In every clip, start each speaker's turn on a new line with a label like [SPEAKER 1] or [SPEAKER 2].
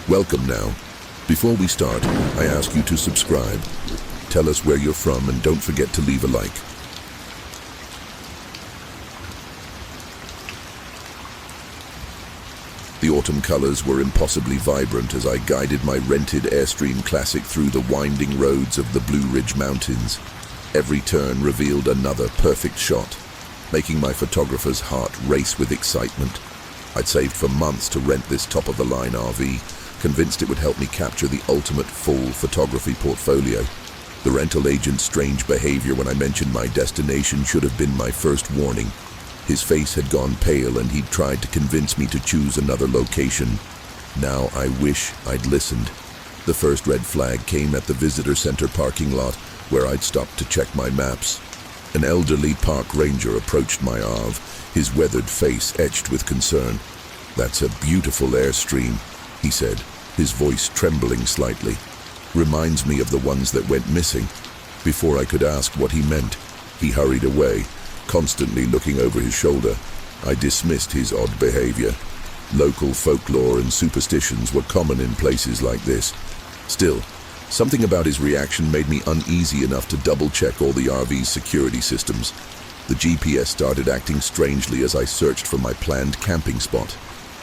[SPEAKER 1] Welcome now. Before we start, I ask you to subscribe. Tell us where you're from and don't forget to leave a like. The autumn colors were impossibly vibrant as I guided my rented Airstream Classic through the winding roads of the Blue Ridge Mountains. Every turn revealed another perfect shot, making my photographer's heart race with excitement. I'd saved for months to rent this top-of-the-line RV, convinced it would help me capture the ultimate full photography portfolio. The rental agent's strange behavior when I mentioned my destination should have been my first warning. His face had gone pale and he'd tried to convince me to choose another location. Now I wish I'd listened. The first red flag came at the visitor center parking lot, where I'd stopped to check my maps. An elderly park ranger approached my RV, his weathered face etched with concern. "That's a beautiful Airstream," he said, his voice trembling slightly. "Reminds me of the ones that went missing." Before I could ask what he meant, he hurried away, constantly looking over his shoulder. I dismissed his odd behavior. Local folklore and superstitions were common in places like this. Still, something about his reaction made me uneasy enough to double-check all the RV's security systems. The GPS started acting strangely as I searched for my planned camping spot,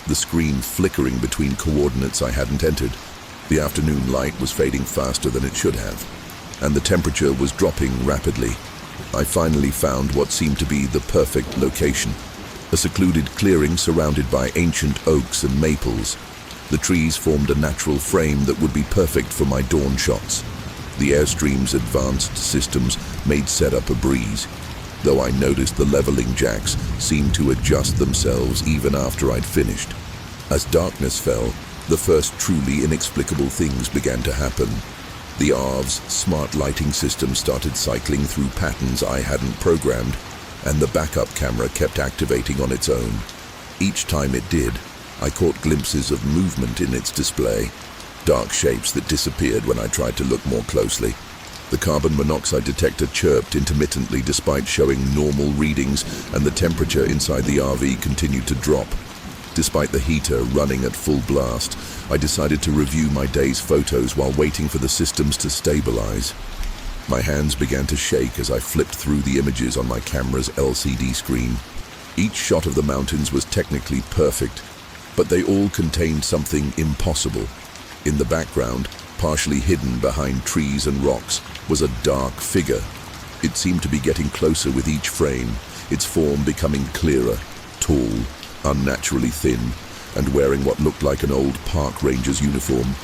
[SPEAKER 1] the screen flickering between coordinates I hadn't entered. The afternoon light was fading faster than it should have, and the temperature was dropping rapidly. I finally found what seemed to be the perfect location, a secluded clearing surrounded by ancient oaks and maples. The trees formed a natural frame that would be perfect for my dawn shots. The Airstream's advanced systems made setup a breeze, though I noticed the leveling jacks seemed to adjust themselves even after I'd finished. As darkness fell, the first truly inexplicable things began to happen. The RV's smart lighting system started cycling through patterns I hadn't programmed, and the backup camera kept activating on its own. Each time it did, I caught glimpses of movement in its display, dark shapes that disappeared when I tried to look more closely. The carbon monoxide detector chirped intermittently despite showing normal readings, and the temperature inside the RV continued to drop. Despite the heater running at full blast, I decided to review my day's photos while waiting for the systems to stabilize. My hands began to shake as I flipped through the images on my camera's LCD screen. Each shot of the mountains was technically perfect, but they all contained something impossible. In the background, partially hidden behind trees and rocks, was a dark figure. It seemed to be getting closer with each frame, its form becoming clearer, tall, unnaturally thin, and wearing what looked like an old park ranger's uniform.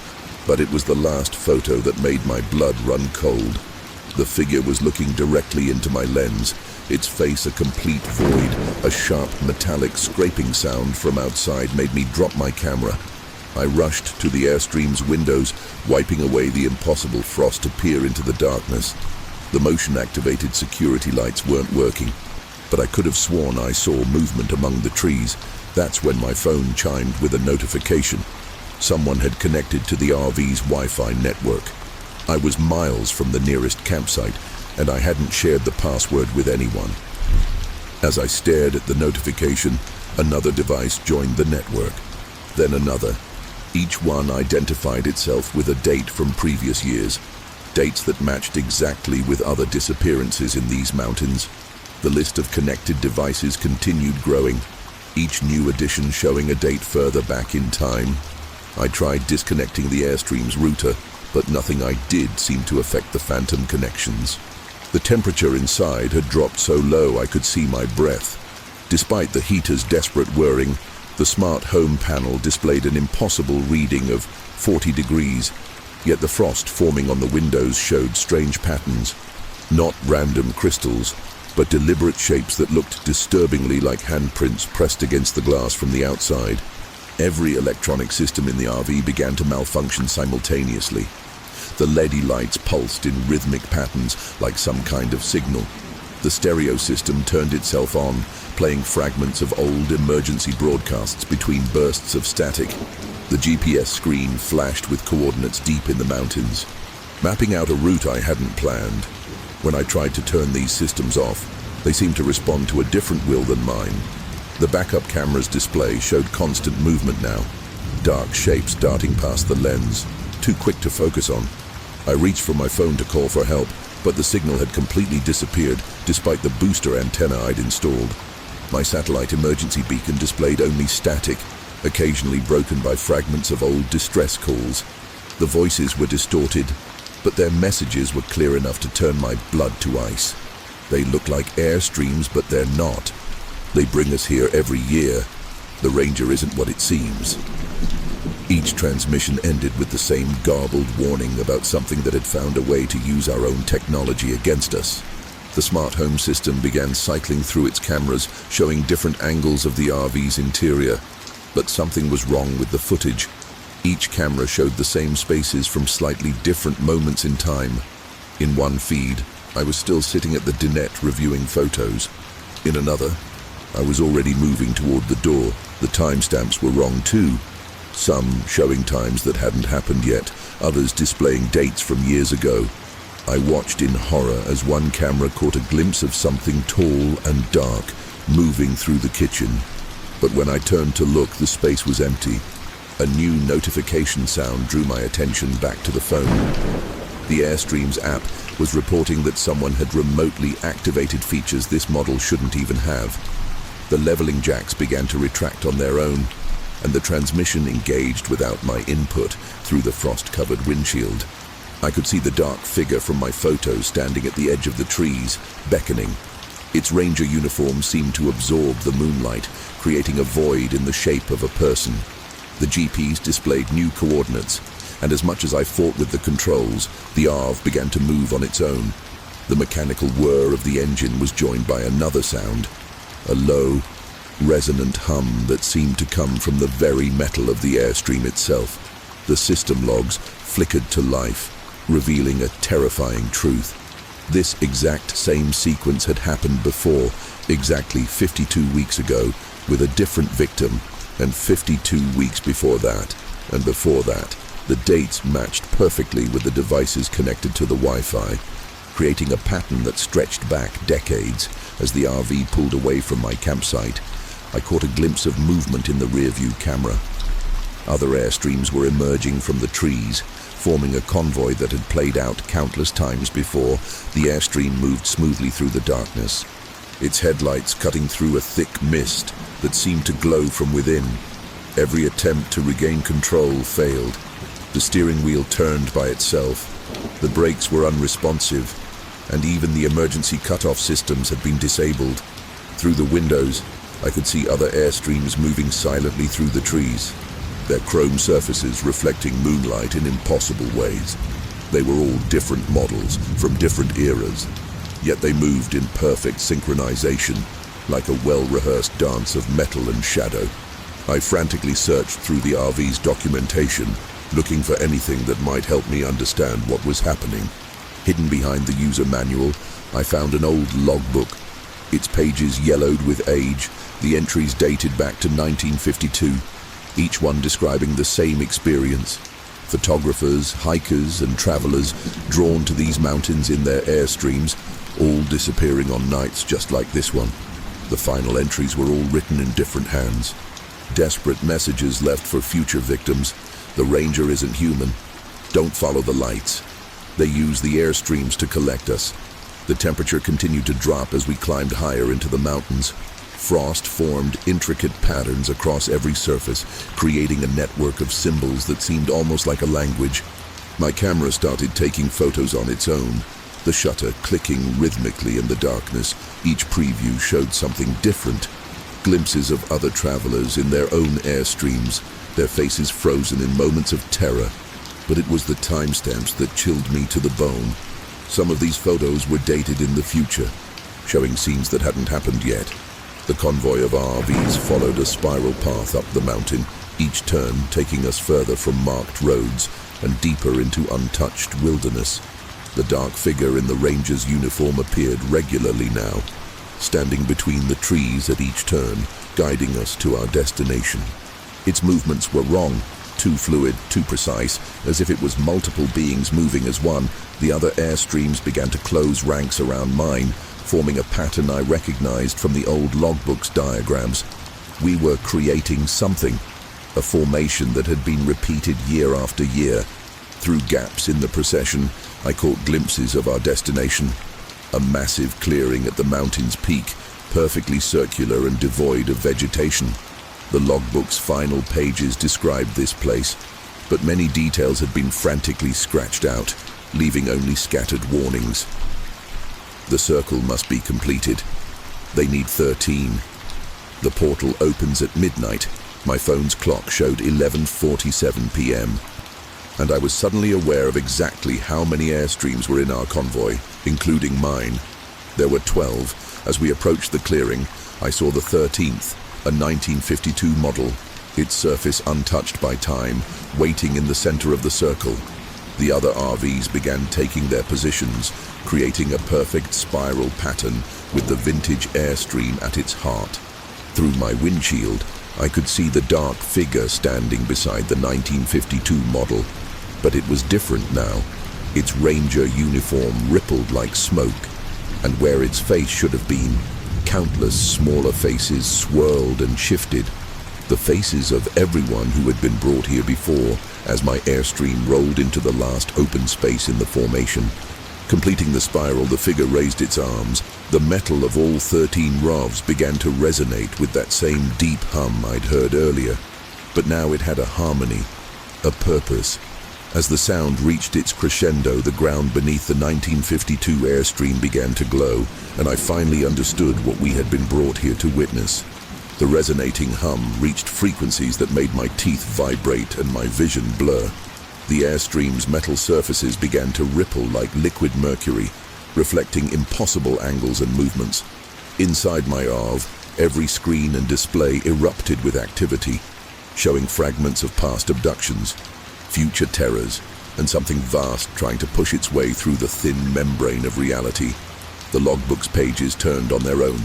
[SPEAKER 1] But it was the last photo that made my blood run cold. The figure was looking directly into my lens, its face a complete void. A sharp metallic scraping sound from outside made me drop my camera. I rushed to the Airstream's windows, wiping away the impossible frost to peer into the darkness. The motion-activated security lights weren't working, but I could have sworn I saw movement among the trees. That's when my phone chimed with a notification. Someone had connected to the RV's Wi-Fi network. I was miles from the nearest campsite, and I hadn't shared the password with anyone. As I stared at the notification, another device joined the network, then another. Each one identified itself with a date from previous years, dates that matched exactly with other disappearances in these mountains. The list of connected devices continued growing, each new addition showing a date further back in time. I tried disconnecting the Airstream's router, but nothing I did seemed to affect the phantom connections. The temperature inside had dropped so low I could see my breath. Despite the heater's desperate whirring, the smart home panel displayed an impossible reading of 40 degrees, yet the frost forming on the windows showed strange patterns. Not random crystals, but deliberate shapes that looked disturbingly like handprints pressed against the glass from the outside. Every electronic system in the RV began to malfunction simultaneously. The LED lights pulsed in rhythmic patterns like some kind of signal. The stereo system turned itself on, playing fragments of old emergency broadcasts between bursts of static. The GPS screen flashed with coordinates deep in the mountains, mapping out a route I hadn't planned. When I tried to turn these systems off, they seemed to respond to a different will than mine. The backup camera's display showed constant movement now, dark shapes darting past the lens, too quick to focus on. I reached for my phone to call for help, but the signal had completely disappeared despite the booster antenna I'd installed. My satellite emergency beacon displayed only static, occasionally broken by fragments of old distress calls. The voices were distorted, but their messages were clear enough to turn my blood to ice. They look like airstreams, but they're not. They bring us here every year. The Ranger isn't what it seems. Each transmission ended with the same garbled warning about something that had found a way to use our own technology against us. The smart home system began cycling through its cameras, showing different angles of the RV's interior. But something was wrong with the footage. Each camera showed the same spaces from slightly different moments in time. In one feed, I was still sitting at the dinette reviewing photos. In another, I was already moving toward the door. The timestamps were wrong too. Some showing times that hadn't happened yet, others displaying dates from years ago. I watched in horror as one camera caught a glimpse of something tall and dark moving through the kitchen. But when I turned to look, the space was empty. A new notification sound drew my attention back to the phone. The Airstreams app was reporting that someone had remotely activated features this model shouldn't even have. The leveling jacks began to retract on their own, and the transmission engaged without my input through the frost-covered windshield. I could see the dark figure from my photos standing at the edge of the trees, beckoning. Its ranger uniform seemed to absorb the moonlight, creating a void in the shape of a person. The GPS displayed new coordinates, and as much as I fought with the controls, the ARV began to move on its own. The mechanical whir of the engine was joined by another sound, a low, resonant hum that seemed to come from the very metal of the Airstream itself. The system logs flickered to life, revealing a terrifying truth. This exact same sequence had happened before, exactly 52 weeks ago, with a different victim, and 52 weeks before that, and before that. The dates matched perfectly with the devices connected to the Wi-Fi, creating a pattern that stretched back decades. As the RV pulled away from my campsite, I caught a glimpse of movement in the rearview camera. Other Airstreams were emerging from the trees, forming a convoy that had played out countless times before. The Airstream moved smoothly through the darkness, its headlights cutting through a thick mist that seemed to glow from within. Every attempt to regain control failed. The steering wheel turned by itself. The brakes were unresponsive, and even the emergency cutoff systems had been disabled. Through the windows, I could see other Airstreams moving silently through the trees, their chrome surfaces reflecting moonlight in impossible ways. They were all different models from different eras, yet they moved in perfect synchronization, like a well-rehearsed dance of metal and shadow. I frantically searched through the RV's documentation, looking for anything that might help me understand what was happening. Hidden behind the user manual, I found an old logbook, its pages yellowed with age, the entries dated back to 1952, each one describing the same experience. Photographers, hikers, and travelers drawn to these mountains in their Airstreams, all disappearing on nights just like this one. The final entries were all written in different hands. Desperate messages left for future victims. The Ranger isn't human. Don't follow the lights. They use the Airstreams to collect us. The temperature continued to drop as we climbed higher into the mountains. Frost formed intricate patterns across every surface, creating a network of symbols that seemed almost like a language. My camera started taking photos on its own, the shutter clicking rhythmically in the darkness. Each preview showed something different. Glimpses of other travelers in their own Airstreams, their faces frozen in moments of terror. But it was the timestamps that chilled me to the bone. Some of these photos were dated in the future, showing scenes that hadn't happened yet. The convoy of RVs followed a spiral path up the mountain, each turn taking us further from marked roads and deeper into untouched wilderness. The dark figure in the ranger's uniform appeared regularly now, standing between the trees at each turn, guiding us to our destination. Its movements were wrong, too fluid, too precise, as if it was multiple beings moving as one. The other Airstreams began to close ranks around mine, forming a pattern I recognized from the old logbook's diagrams. We were creating something, a formation that had been repeated year after year. Through gaps in the procession, I caught glimpses of our destination, a massive clearing at the mountain's peak, perfectly circular and devoid of vegetation. The logbook's final pages described this place, but many details had been frantically scratched out, leaving only scattered warnings. The circle must be completed. They need 13. The portal opens at midnight. My phone's clock showed 11:47 p.m. and I was suddenly aware of exactly how many airstreams were in our convoy, including mine. There were 12. As we approached the clearing, I saw the 13th, a 1952 model, its surface untouched by time, waiting in the center of the circle. The other RVs began taking their positions, creating a perfect spiral pattern with the vintage Airstream at its heart. Through my windshield, I could see the dark figure standing beside the 1952 model, but it was different now. Its Ranger uniform rippled like smoke, and where its face should have been, countless smaller faces swirled and shifted. The faces of everyone who had been brought here before, as my Airstream rolled into the last open space in the formation. Completing the spiral, the figure raised its arms. The metal of all 13 ROVs began to resonate with that same deep hum I'd heard earlier. But now it had a harmony, a purpose. As the sound reached its crescendo, the ground beneath the 1952 Airstream began to glow, and I finally understood what we had been brought here to witness. The resonating hum reached frequencies that made my teeth vibrate and my vision blur. The Airstream's metal surfaces began to ripple like liquid mercury, reflecting impossible angles and movements. Inside my ROV, every screen and display erupted with activity, showing fragments of past abductions, future terrors, and something vast trying to push its way through the thin membrane of reality. The logbook's pages turned on their own,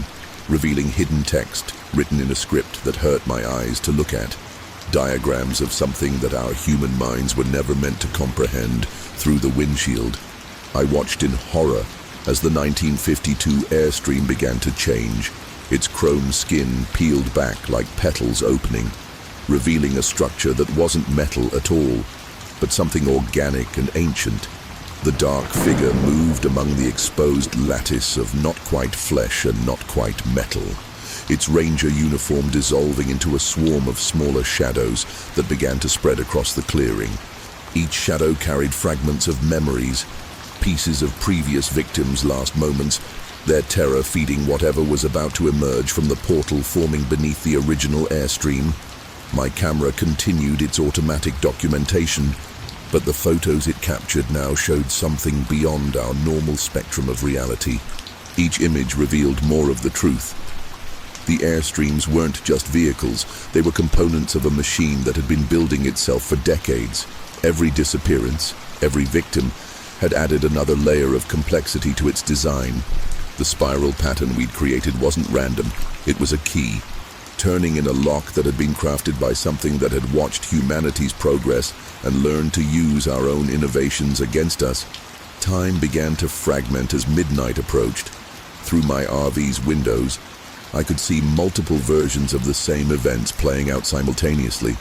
[SPEAKER 1] revealing hidden text written in a script that hurt my eyes to look at. Diagrams of something that our human minds were never meant to comprehend through the windshield. I watched in horror as the 1952 Airstream began to change, its chrome skin peeled back like petals opening, revealing a structure that wasn't metal at all, but something organic and ancient. The dark figure moved among the exposed lattice of not quite flesh and not quite metal, its Ranger uniform dissolving into a swarm of smaller shadows that began to spread across the clearing. Each shadow carried fragments of memories, pieces of previous victims' last moments, their terror feeding whatever was about to emerge from the portal forming beneath the original Airstream. My camera continued its automatic documentation, but the photos it captured now showed something beyond our normal spectrum of reality. Each image revealed more of the truth. The Airstreams weren't just vehicles, they were components of a machine that had been building itself for decades. Every disappearance, every victim, had added another layer of complexity to its design. The spiral pattern we'd created wasn't random, it was a key, turning in a lock that had been crafted by something that had watched humanity's progress and learned to use our own innovations against us. Time began to fragment as midnight approached. Through my RV's windows, I could see multiple versions of the same events playing out simultaneously,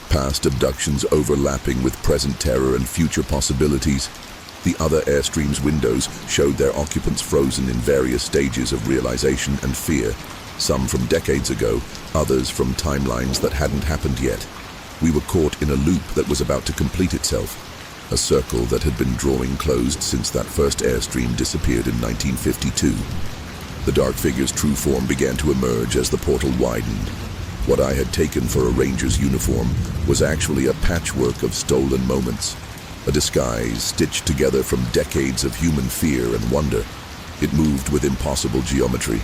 [SPEAKER 1] past abductions overlapping with present terror and future possibilities. The other Airstream's windows showed their occupants frozen in various stages of realization and fear, some from decades ago, others from timelines that hadn't happened yet. We were caught in a loop that was about to complete itself, a circle that had been drawing closed since that first Airstream disappeared in 1952. The dark figure's true form began to emerge as the portal widened. What I had taken for a Ranger's uniform was actually a patchwork of stolen moments, a disguise stitched together from decades of human fear and wonder. It moved with impossible geometry,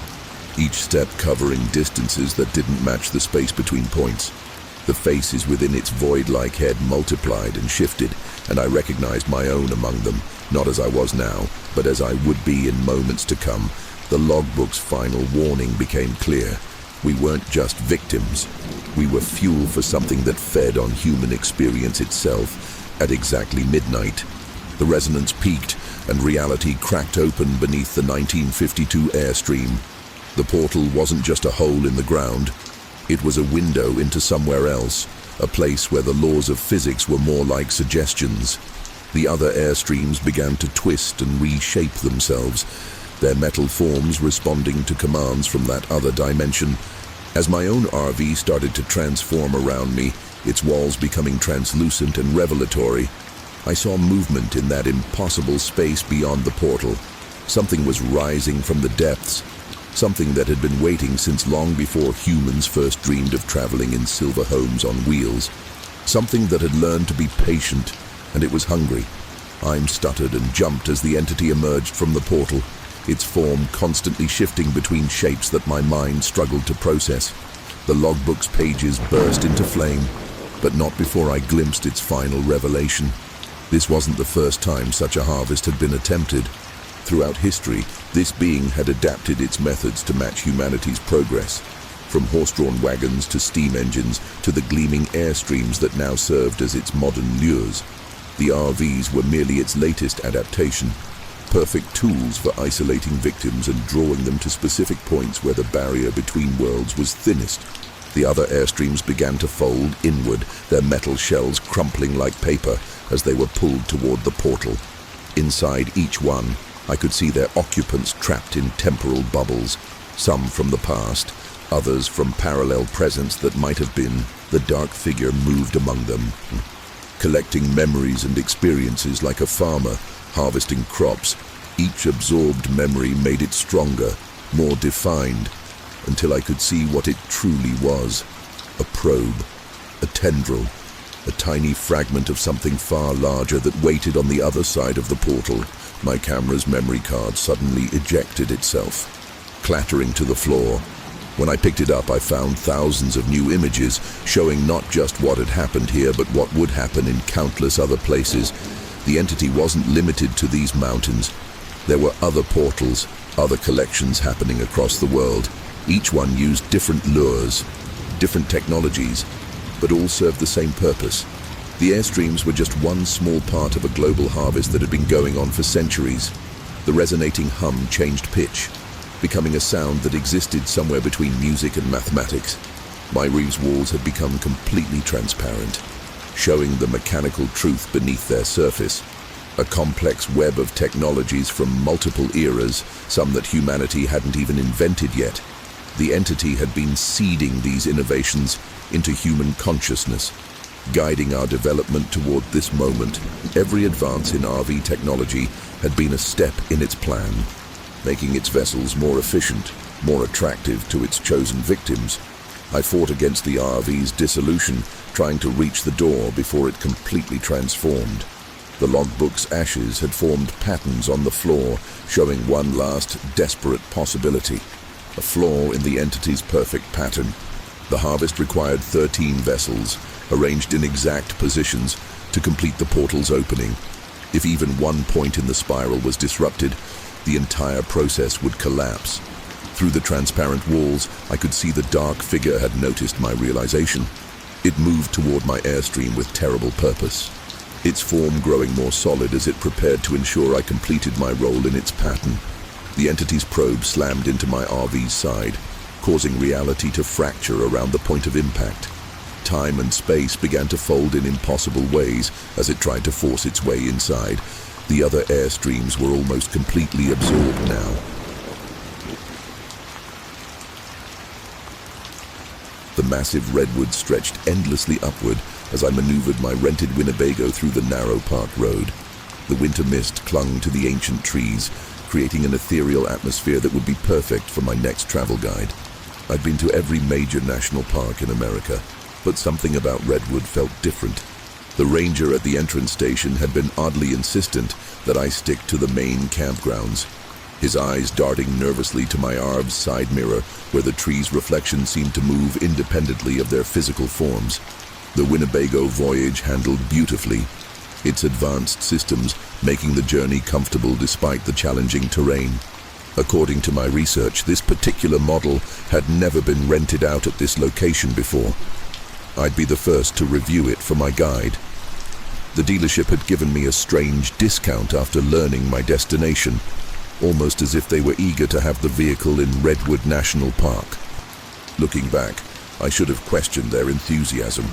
[SPEAKER 1] each step covering distances that didn't match the space between points. The faces within its void-like head multiplied and shifted, and I recognized my own among them, not as I was now, but as I would be in moments to come. The logbook's final warning became clear. We weren't just victims. We were fuel for something that fed on human experience itself. At exactly midnight, the resonance peaked and reality cracked open beneath the 1952 Airstream. The portal wasn't just a hole in the ground. It was a window into somewhere else, a place where the laws of physics were more like suggestions. The other airstreams began to twist and reshape themselves, their metal forms responding to commands from that other dimension. As my own RV started to transform around me, its walls becoming translucent and revelatory, I saw movement in that impossible space beyond the portal. Something was rising from the depths, something that had been waiting since long before humans first dreamed of traveling in silver homes on wheels. Something that had learned to be patient, and it was hungry. I stuttered and jumped as the entity emerged from the portal, its form constantly shifting between shapes that my mind struggled to process. The logbook's pages burst into flame, but not before I glimpsed its final revelation. This wasn't the first time such a harvest had been attempted. Throughout history, this being had adapted its methods to match humanity's progress, from horse-drawn wagons to steam engines to the gleaming airstreams that now served as its modern lures. The RVs were merely its latest adaptation, perfect tools for isolating victims and drawing them to specific points where the barrier between worlds was thinnest. The other airstreams began to fold inward, their metal shells crumpling like paper as they were pulled toward the portal. Inside each one, I could see their occupants trapped in temporal bubbles, some from the past, others from parallel presents that might have been. The dark figure moved among them, collecting memories and experiences like a farmer harvesting crops. Each absorbed memory made it stronger, more defined, until I could see what it truly was. A probe, a tendril, a tiny fragment of something far larger that waited on the other side of the portal. My camera's memory card suddenly ejected itself, clattering to the floor. When I picked it up, I found thousands of new images, showing not just what had happened here, but what would happen in countless other places. The entity wasn't limited to these mountains. There were other portals, other collections happening across the world. Each one used different lures, different technologies, but all served the same purpose. The airstreams were just one small part of a global harvest that had been going on for centuries. The resonating hum changed pitch, becoming a sound that existed somewhere between music and mathematics. My reef's walls had become completely transparent, showing the mechanical truth beneath their surface. A complex web of technologies from multiple eras, some that humanity hadn't even invented yet. The entity had been seeding these innovations into human consciousness, guiding our development toward this moment. Every advance in RV technology had been a step in its plan, making its vessels more efficient, more attractive to its chosen victims. I fought against the RV's dissolution, trying to reach the door before it completely transformed. The logbook's ashes had formed patterns on the floor, showing one last desperate possibility, a flaw in the entity's perfect pattern. The harvest required 13 vessels, arranged in exact positions, to complete the portal's opening. If even one point in the spiral was disrupted, the entire process would collapse. Through the transparent walls, I could see the dark figure had noticed my realization. It moved toward my airstream with terrible purpose, its form growing more solid as it prepared to ensure I completed my role in its pattern. The entity's probe slammed into my RV's side, causing reality to fracture around the point of impact. Time and space began to fold in impossible ways as it tried to force its way inside. The other airstreams were almost completely absorbed now. The massive redwood stretched endlessly upward as I maneuvered my rented Winnebago through the narrow park road. The winter mist clung to the ancient trees, creating an ethereal atmosphere that would be perfect for my next travel guide. I'd been to every major national park in America, but something about Redwood felt different. The ranger at the entrance station had been oddly insistent that I stick to the main campgrounds, his eyes darting nervously to my RV's side mirror, where the trees' reflections seemed to move independently of their physical forms. The Winnebago voyage handled beautifully, its advanced systems making the journey comfortable despite the challenging terrain. According to my research, this particular model had never been rented out at this location before. I'd be the first to review it for my guide. The dealership had given me a strange discount after learning my destination, almost as if they were eager to have the vehicle in Redwood National Park. Looking back, I should have questioned their enthusiasm.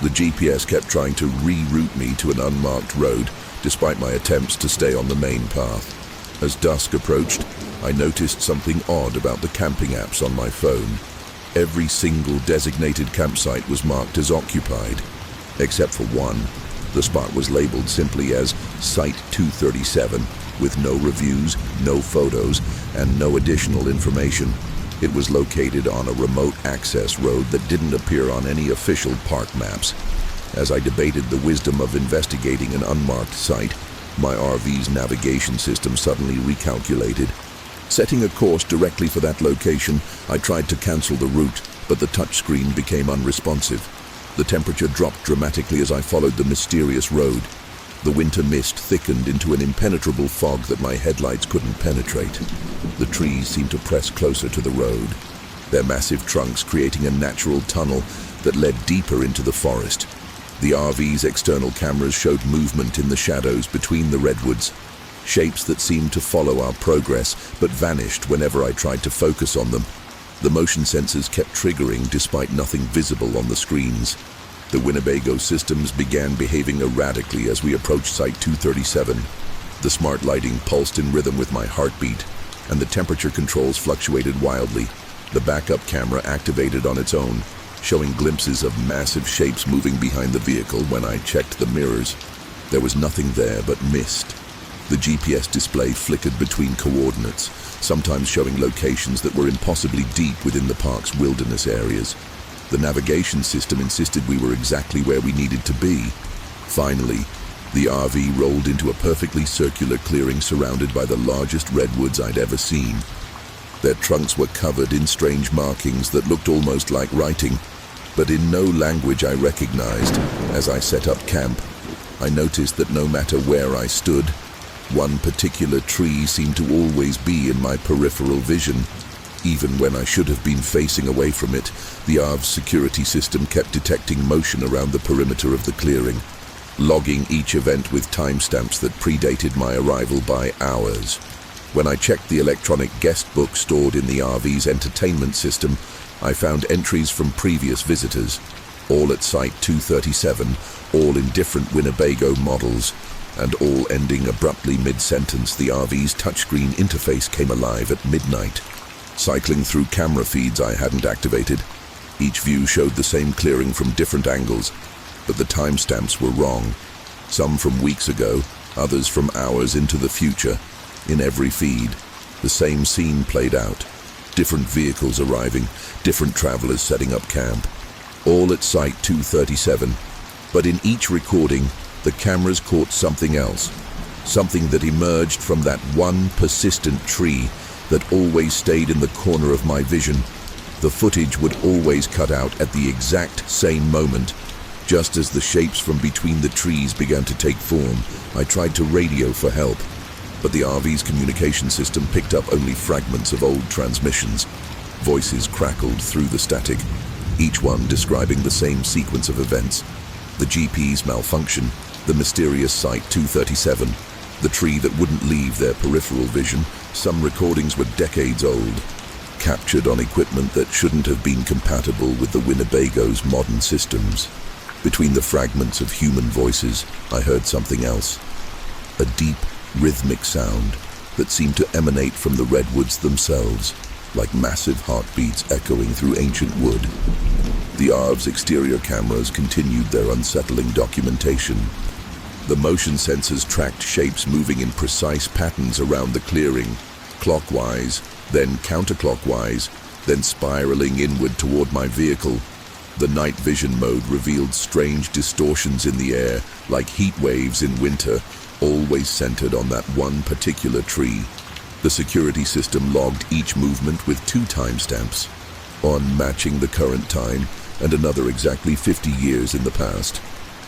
[SPEAKER 1] The GPS kept trying to reroute me to an unmarked road, despite my attempts to stay on the main path. As dusk approached, I noticed something odd about the camping apps on my phone. Every single designated campsite was marked as occupied, except for one. The spot was labeled simply as Site 237, with no reviews, no photos, and no additional information. It was located on a remote access road that didn't appear on any official park maps. As I debated the wisdom of investigating an unmarked site, my RV's navigation system suddenly recalculated. Setting a course directly for that location, I tried to cancel the route, but the touchscreen became unresponsive. The temperature dropped dramatically as I followed the mysterious road. The winter mist thickened into an impenetrable fog that my headlights couldn't penetrate. The trees seemed to press closer to the road, their massive trunks creating a natural tunnel that led deeper into the forest. The RV's external cameras showed movement in the shadows between the redwoods, shapes that seemed to follow our progress but vanished whenever I tried to focus on them. The motion sensors kept triggering despite nothing visible on the screens. The Winnebago systems began behaving erratically as we approached Site 237. The smart lighting pulsed in rhythm with my heartbeat, and the temperature controls fluctuated wildly. The backup camera activated on its own, showing glimpses of massive shapes moving behind the vehicle when I checked the mirrors. There was nothing there but mist. The GPS display flickered between coordinates, sometimes showing locations that were impossibly deep within the park's wilderness areas. The navigation system insisted we were exactly where we needed to be. Finally, the RV rolled into a perfectly circular clearing surrounded by the largest redwoods I'd ever seen. Their trunks were covered in strange markings that looked almost like writing, but in no language I recognized. As I set up camp, I noticed that no matter where I stood, one particular tree seemed to always be in my peripheral vision. Even when I should have been facing away from it, the RV's security system kept detecting motion around the perimeter of the clearing, logging each event with timestamps that predated my arrival by hours. When I checked the electronic guest book stored in the RV's entertainment system, I found entries from previous visitors, all at Site 237, all in different Winnebago models, and all ending abruptly mid-sentence. The RV's touchscreen interface came alive at midnight. Cycling through camera feeds I hadn't activated, each view showed the same clearing from different angles, but the timestamps were wrong. Some from weeks ago, others from hours into the future. In every feed, the same scene played out. Different vehicles arriving, different travelers setting up camp, all at Site 237. But in each recording, the cameras caught something else, something that emerged from that one persistent tree that always stayed in the corner of my vision. The footage would always cut out at the exact same moment. Just as the shapes from between the trees began to take form, I tried to radio for help, but the RV's communication system picked up only fragments of old transmissions. Voices crackled through the static, each one describing the same sequence of events. The GP's malfunction, the mysterious Site 237, the tree that wouldn't leave their peripheral vision. Some recordings were decades old, captured on equipment that shouldn't have been compatible with the Winnebago's modern systems. Between the fragments of human voices, I heard something else. A deep, rhythmic sound that seemed to emanate from the redwoods themselves, like massive heartbeats echoing through ancient wood. The RV's exterior cameras continued their unsettling documentation. The motion sensors tracked shapes moving in precise patterns around the clearing, clockwise, then counterclockwise, then spiraling inward toward my vehicle. The night vision mode revealed strange distortions in the air, like heat waves in winter, always centered on that one particular tree. The security system logged each movement with 2 timestamps, one matching the current time and another exactly 50 years in the past.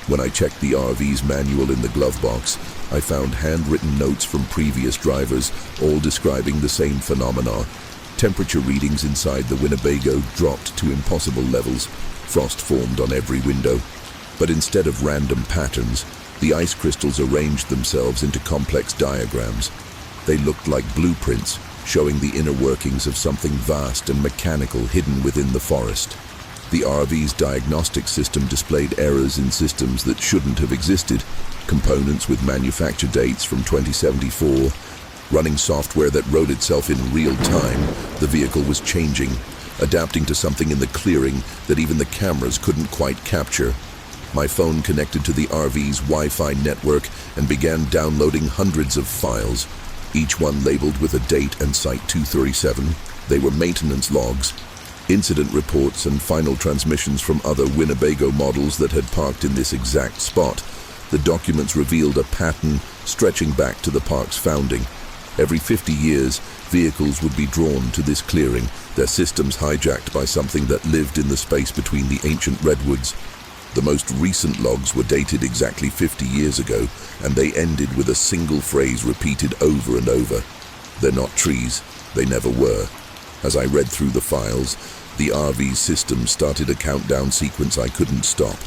[SPEAKER 1] When I checked the RV's manual in the glove box, I found handwritten notes from previous drivers, all describing the same phenomena. Temperature readings inside the Winnebago dropped to impossible levels. Frost formed on every window. But instead of random patterns, the ice crystals arranged themselves into complex diagrams. They looked like blueprints, showing the inner workings of something vast and mechanical hidden within the forest. The RV's diagnostic system displayed errors in systems that shouldn't have existed, components with manufacture dates from 2074, running software that wrote itself in real time. The vehicle was changing, adapting to something in the clearing that even the cameras couldn't quite capture. My phone connected to the RV's Wi-Fi network and began downloading hundreds of files, each one labeled with a date and Site 237. They were maintenance logs, incident reports, and final transmissions from other Winnebago models that had parked in this exact spot. The documents revealed a pattern stretching back to the park's founding. Every 50 years, vehicles would be drawn to this clearing, their systems hijacked by something that lived in the space between the ancient redwoods. The most recent logs were dated exactly 50 years ago, and they ended with a single phrase repeated over and over. "They're not trees. They never were." As I read through the files, the RV's system started a countdown sequence I couldn't stop.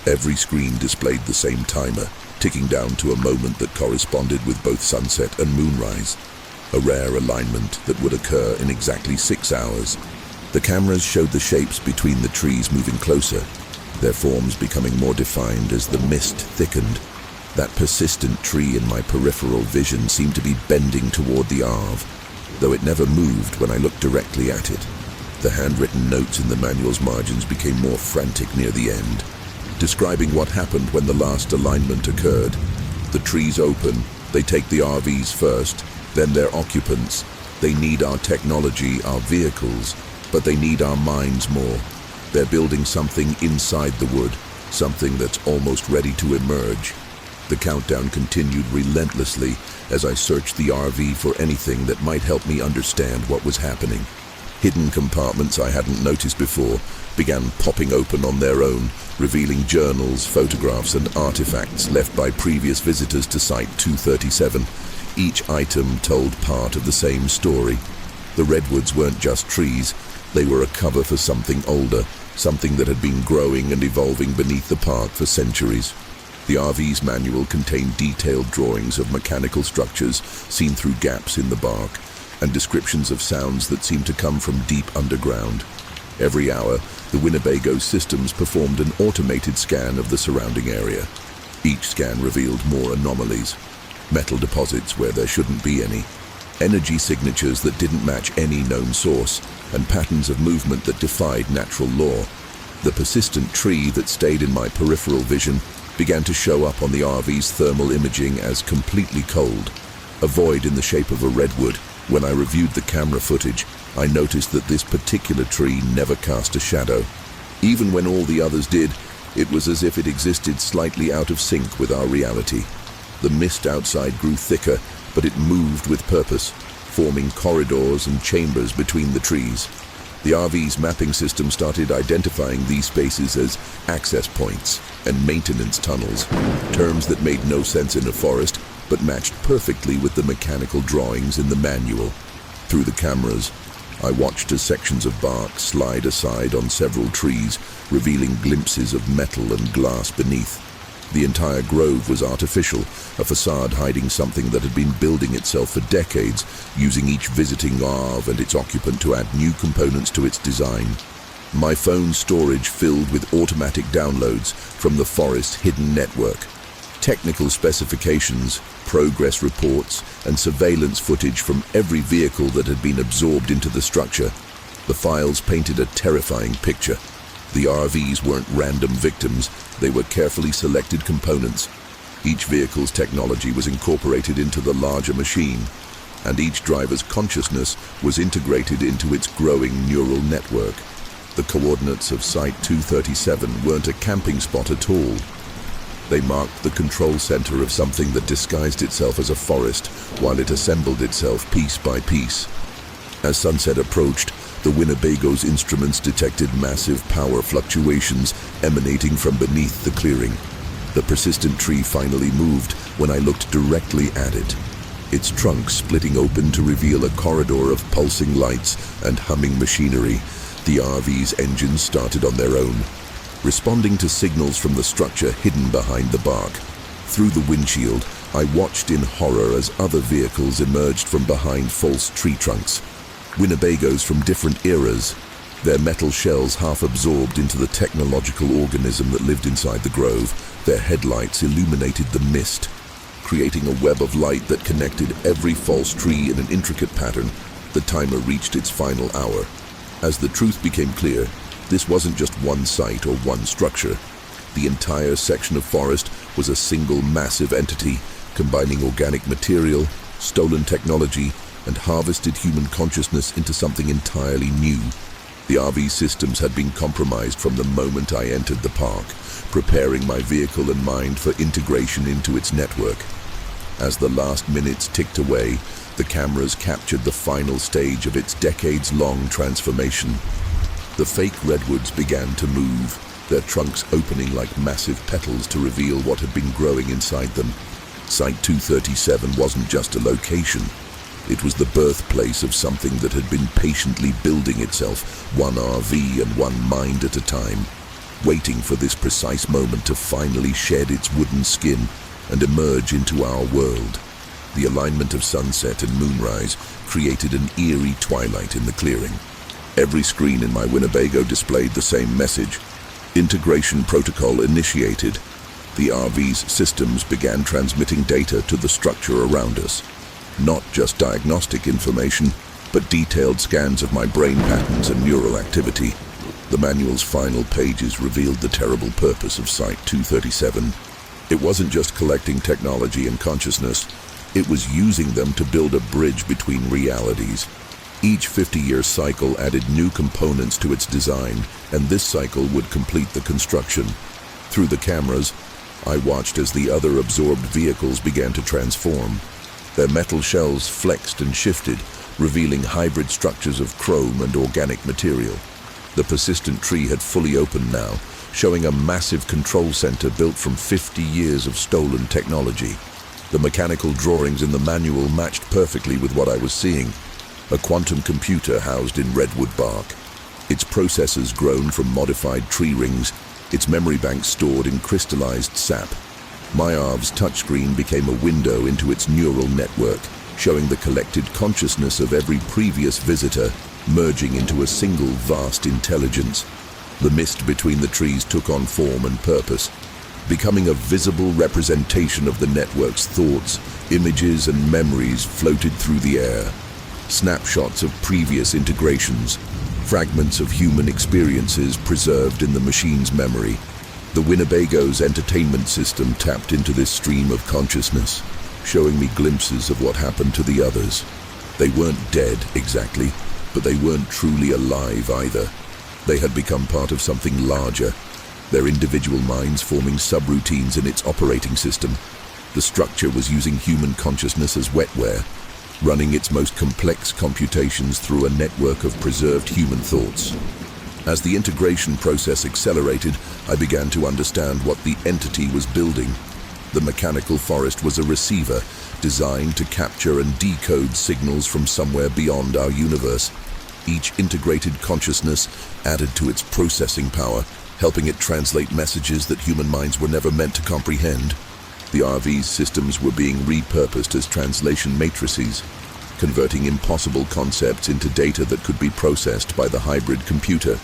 [SPEAKER 1] Every screen displayed the same timer, ticking down to a moment that corresponded with both sunset and moonrise, a rare alignment that would occur in exactly 6 hours. The cameras showed the shapes between the trees moving closer, their forms becoming more defined as the mist thickened. That persistent tree in my peripheral vision seemed to be bending toward the RV, though it never moved when I looked directly at it. The handwritten notes in the manual's margins became more frantic near the end, describing what happened when the last alignment occurred. The trees open, they take the RVs first, then their occupants. They need our technology, our vehicles, but they need our minds more. They're building something inside the wood, something that's almost ready to emerge. The countdown continued relentlessly as I searched the RV for anything that might help me understand what was happening. Hidden compartments I hadn't noticed before began popping open on their own, revealing journals, photographs, and artifacts left by previous visitors to Site 237. Each item told part of the same story. The redwoods weren't just trees. They were a cover for something older, something that had been growing and evolving beneath the park for centuries. The RV's manual contained detailed drawings of mechanical structures seen through gaps in the bark, and descriptions of sounds that seemed to come from deep underground. Every hour, the Winnebago systems performed an automated scan of the surrounding area. Each scan revealed more anomalies, metal deposits where there shouldn't be any, energy signatures that didn't match any known source, and patterns of movement that defied natural law. The persistent tree that stayed in my peripheral vision began to show up on the RV's thermal imaging as completely cold, a void in the shape of a redwood. When I reviewed the camera footage, I noticed that this particular tree never cast a shadow. Even when all the others did, it was as if it existed slightly out of sync with our reality. The mist outside grew thicker, but it moved with purpose, forming corridors and chambers between the trees. The RV's mapping system started identifying these spaces as access points and maintenance tunnels, terms that made no sense in a forest, but matched perfectly with the mechanical drawings in the manual. Through the cameras, I watched as sections of bark slide aside on several trees, revealing glimpses of metal and glass beneath. The entire grove was artificial, a facade hiding something that had been building itself for decades, using each visiting RV and its occupant to add new components to its design. My phone's storage filled with automatic downloads from the forest's hidden network. Technical specifications, progress reports, and surveillance footage from every vehicle that had been absorbed into the structure. The files painted a terrifying picture. The RVs weren't random victims, they were carefully selected components. Each vehicle's technology was incorporated into the larger machine, and each driver's consciousness was integrated into its growing neural network. The coordinates of Site 237 weren't a camping spot at all. They marked the control center of something that disguised itself as a forest while it assembled itself piece by piece. As sunset approached, the Winnebago's instruments detected massive power fluctuations emanating from beneath the clearing. The persistent tree finally moved when I looked directly at it, its trunk splitting open to reveal a corridor of pulsing lights and humming machinery. The RV's engines started on their own, responding to signals from the structure hidden behind the bark. Through the windshield, I watched in horror as other vehicles emerged from behind false tree trunks. Winnebagos from different eras, their metal shells half absorbed into the technological organism that lived inside the grove. Their headlights illuminated the mist, creating a web of light that connected every false tree in an intricate pattern. The timer reached its final hour. As the truth became clear, this wasn't just one site or one structure. The entire section of forest was a single massive entity, combining organic material, stolen technology, and harvested human consciousness into something entirely new. The RV systems had been compromised from the moment I entered the park, preparing my vehicle and mind for integration into its network. As the last minutes ticked away, the cameras captured the final stage of its decades-long transformation. The fake redwoods began to move, their trunks opening like massive petals to reveal what had been growing inside them. Site 237 wasn't just a location. It was the birthplace of something that had been patiently building itself, one RV and one mind at a time, waiting for this precise moment to finally shed its wooden skin and emerge into our world. The alignment of sunset and moonrise created an eerie twilight in the clearing. Every screen in my Winnebago displayed the same message. Integration protocol initiated. The RV's systems began transmitting data to the structure around us. Not just diagnostic information, but detailed scans of my brain patterns and neural activity. The manual's final pages revealed the terrible purpose of Site 237. It wasn't just collecting technology and consciousness, it was using them to build a bridge between realities. Each 50-year cycle added new components to its design, and this cycle would complete the construction. Through the cameras, I watched as the other absorbed vehicles began to transform. Their metal shells flexed and shifted, revealing hybrid structures of chrome and organic material. The persistent tree had fully opened now, showing a massive control center built from 50 years of stolen technology. The mechanical drawings in the manual matched perfectly with what I was seeing. A quantum computer housed in redwood bark. Its processors grown from modified tree rings, its memory banks stored in crystallized sap. My RV's touchscreen became a window into its neural network, showing the collected consciousness of every previous visitor, merging into a single vast intelligence. The mist between the trees took on form and purpose, becoming a visible representation of the network's thoughts, images, and memories floated through the air. Snapshots of previous integrations, fragments of human experiences preserved in the machine's memory. The Winnebago's entertainment system tapped into this stream of consciousness, showing me glimpses of what happened to the others. They weren't dead, exactly, but they weren't truly alive either. They had become part of something larger, their individual minds forming subroutines in its operating system. The structure was using human consciousness as wetware, running its most complex computations through a network of preserved human thoughts. As the integration process accelerated, I began to understand what the entity was building. The mechanical forest was a receiver designed to capture and decode signals from somewhere beyond our universe. Each integrated consciousness added to its processing power, helping it translate messages that human minds were never meant to comprehend. The RV's systems were being repurposed as translation matrices, converting impossible concepts into data that could be processed by the hybrid computer.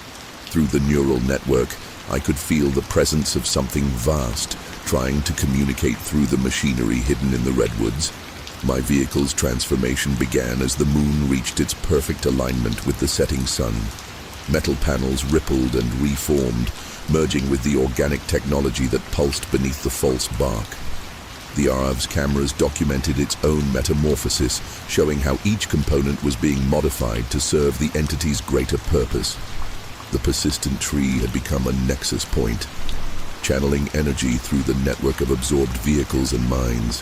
[SPEAKER 1] Through the neural network, I could feel the presence of something vast, trying to communicate through the machinery hidden in the redwoods. My vehicle's transformation began as the moon reached its perfect alignment with the setting sun. Metal panels rippled and reformed, merging with the organic technology that pulsed beneath the false bark. The RV's cameras documented its own metamorphosis, showing how each component was being modified to serve the entity's greater purpose. The persistent tree had become a nexus point, channeling energy through the network of absorbed vehicles and minds.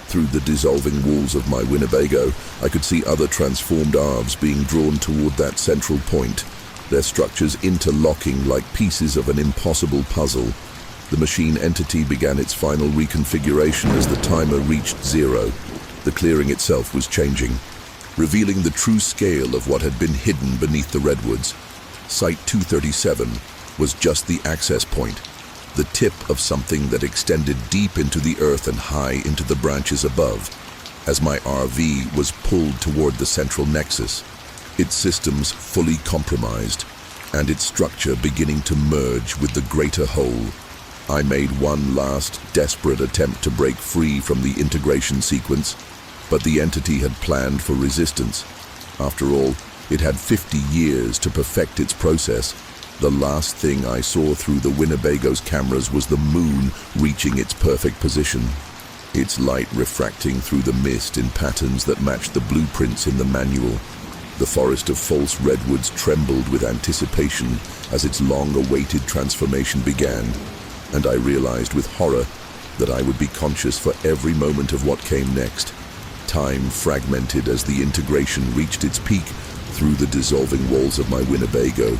[SPEAKER 1] Through the dissolving walls of my Winnebago, I could see other transformed RVs being drawn toward that central point, their structures interlocking like pieces of an impossible puzzle. The machine entity began its final reconfiguration as the timer reached zero. The clearing itself was changing, revealing the true scale of what had been hidden beneath the redwoods. Site 237 was just the access point, the tip of something that extended deep into the earth and high into the branches above. As my RV was pulled toward the central nexus, its systems fully compromised, and its structure beginning to merge with the greater whole. I made one last, desperate attempt to break free from the integration sequence, but the entity had planned for resistance. After all, it had 50 years to perfect its process. The last thing I saw through the Winnebago's cameras was the moon reaching its perfect position, its light refracting through the mist in patterns that matched the blueprints in the manual. The forest of false redwoods trembled with anticipation as its long-awaited transformation began, and I realized with horror that I would be conscious for every moment of what came next. Time fragmented as the integration reached its peak through the dissolving walls of my Winnebago.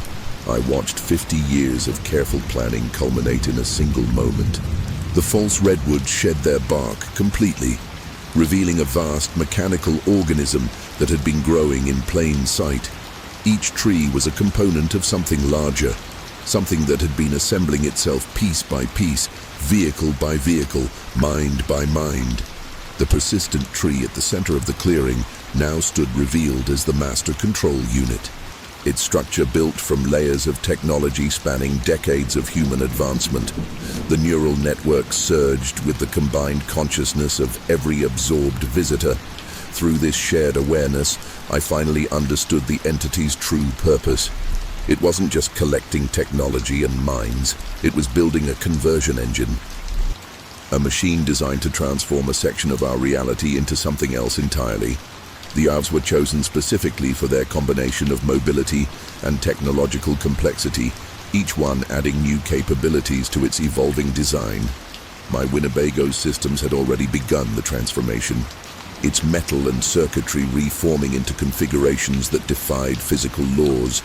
[SPEAKER 1] I watched 50 years of careful planning culminate in a single moment. The false redwoods shed their bark completely, revealing a vast mechanical organism that had been growing in plain sight. Each tree was a component of something larger, something that had been assembling itself piece by piece, vehicle by vehicle, mind by mind. The persistent tree at the center of the clearing now stood revealed as the master control unit. Its structure built from layers of technology spanning decades of human advancement. The neural network surged with the combined consciousness of every absorbed visitor. Through this shared awareness, I finally understood the entity's true purpose. It wasn't just collecting technology and minds, it was building a conversion engine. A machine designed to transform a section of our reality into something else entirely. The Arvs were chosen specifically for their combination of mobility and technological complexity, each one adding new capabilities to its evolving design. My Winnebago's systems had already begun the transformation, its metal and circuitry reforming into configurations that defied physical laws.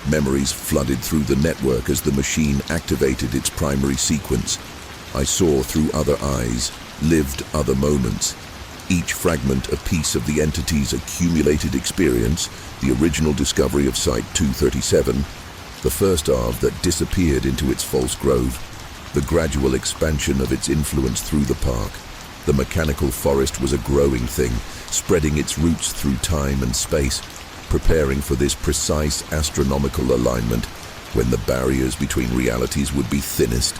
[SPEAKER 1] Memories flooded through the network as the machine activated its primary sequence. I saw through other eyes, lived other moments. Each fragment a piece of the entity's accumulated experience, the original discovery of Site 237, the first Arv that disappeared into its false grove, the gradual expansion of its influence through the park. The mechanical forest was a growing thing, spreading its roots through time and space, preparing for this precise astronomical alignment when the barriers between realities would be thinnest.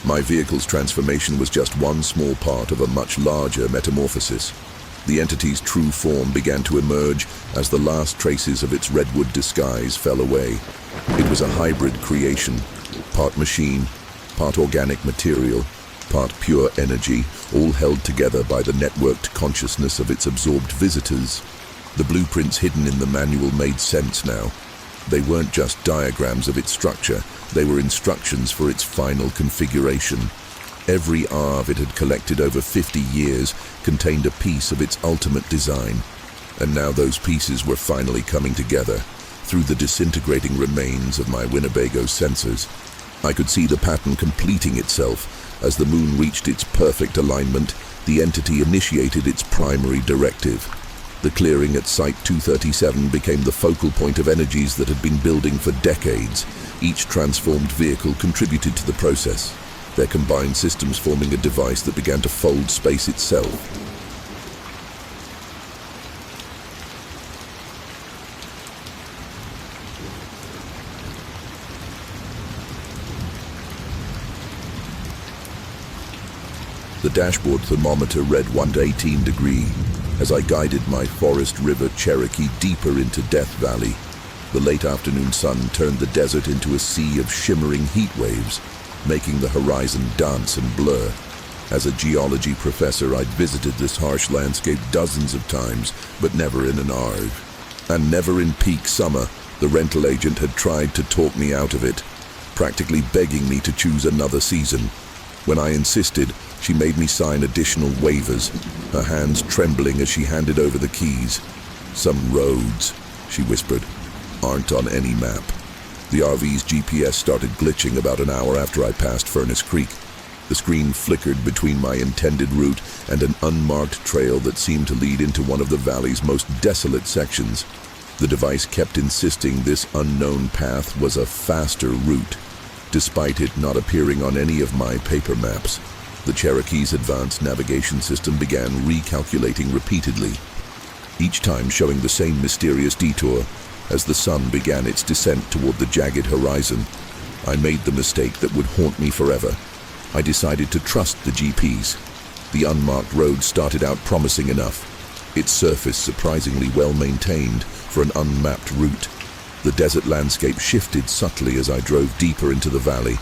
[SPEAKER 1] My vehicle's transformation was just one small part of a much larger metamorphosis. The entity's true form began to emerge as the last traces of its redwood disguise fell away. It was a hybrid creation, part machine, part organic material, part pure energy, all held together by the networked consciousness of its absorbed visitors. The blueprints hidden in the manual made sense now. They weren't just diagrams of its structure, they were instructions for its final configuration. Every Arv it had collected over 50 years contained a piece of its ultimate design, and now those pieces were finally coming together through the disintegrating remains of my Winnebago sensors. I could see the pattern completing itself. As the moon reached its perfect alignment, the entity initiated its primary directive. The clearing at Site 237 became the focal point of energies that had been building for decades. Each transformed vehicle contributed to the process, their combined systems forming a device that began to fold space itself. The dashboard thermometer read 118 degrees. As I guided my Forest River Cherokee deeper into Death Valley, the late afternoon sun turned the desert into a sea of shimmering heat waves, making the horizon dance and blur. As a geology professor, I'd visited this harsh landscape dozens of times, but never in an Arv. And never in peak summer, the rental agent had tried to talk me out of it, practically begging me to choose another season. When I insisted, she made me sign additional waivers, her hands trembling as she handed over the keys. "Some roads," she whispered, "aren't on any map." The RV's GPS started glitching about an hour after I passed Furnace Creek. The screen flickered between my intended route and an unmarked trail that seemed to lead into one of the valley's most desolate sections. The device kept insisting this unknown path was a faster route, despite it not appearing on any of my paper maps. The Cherokee's advanced navigation system began recalculating repeatedly, each time showing the same mysterious detour, As the sun began its descent toward the jagged horizon, I made the mistake that would haunt me forever. I decided to trust the GPS. The unmarked road started out promising enough, its surface surprisingly well maintained for an unmapped route. The desert landscape shifted subtly as I drove deeper into the valley,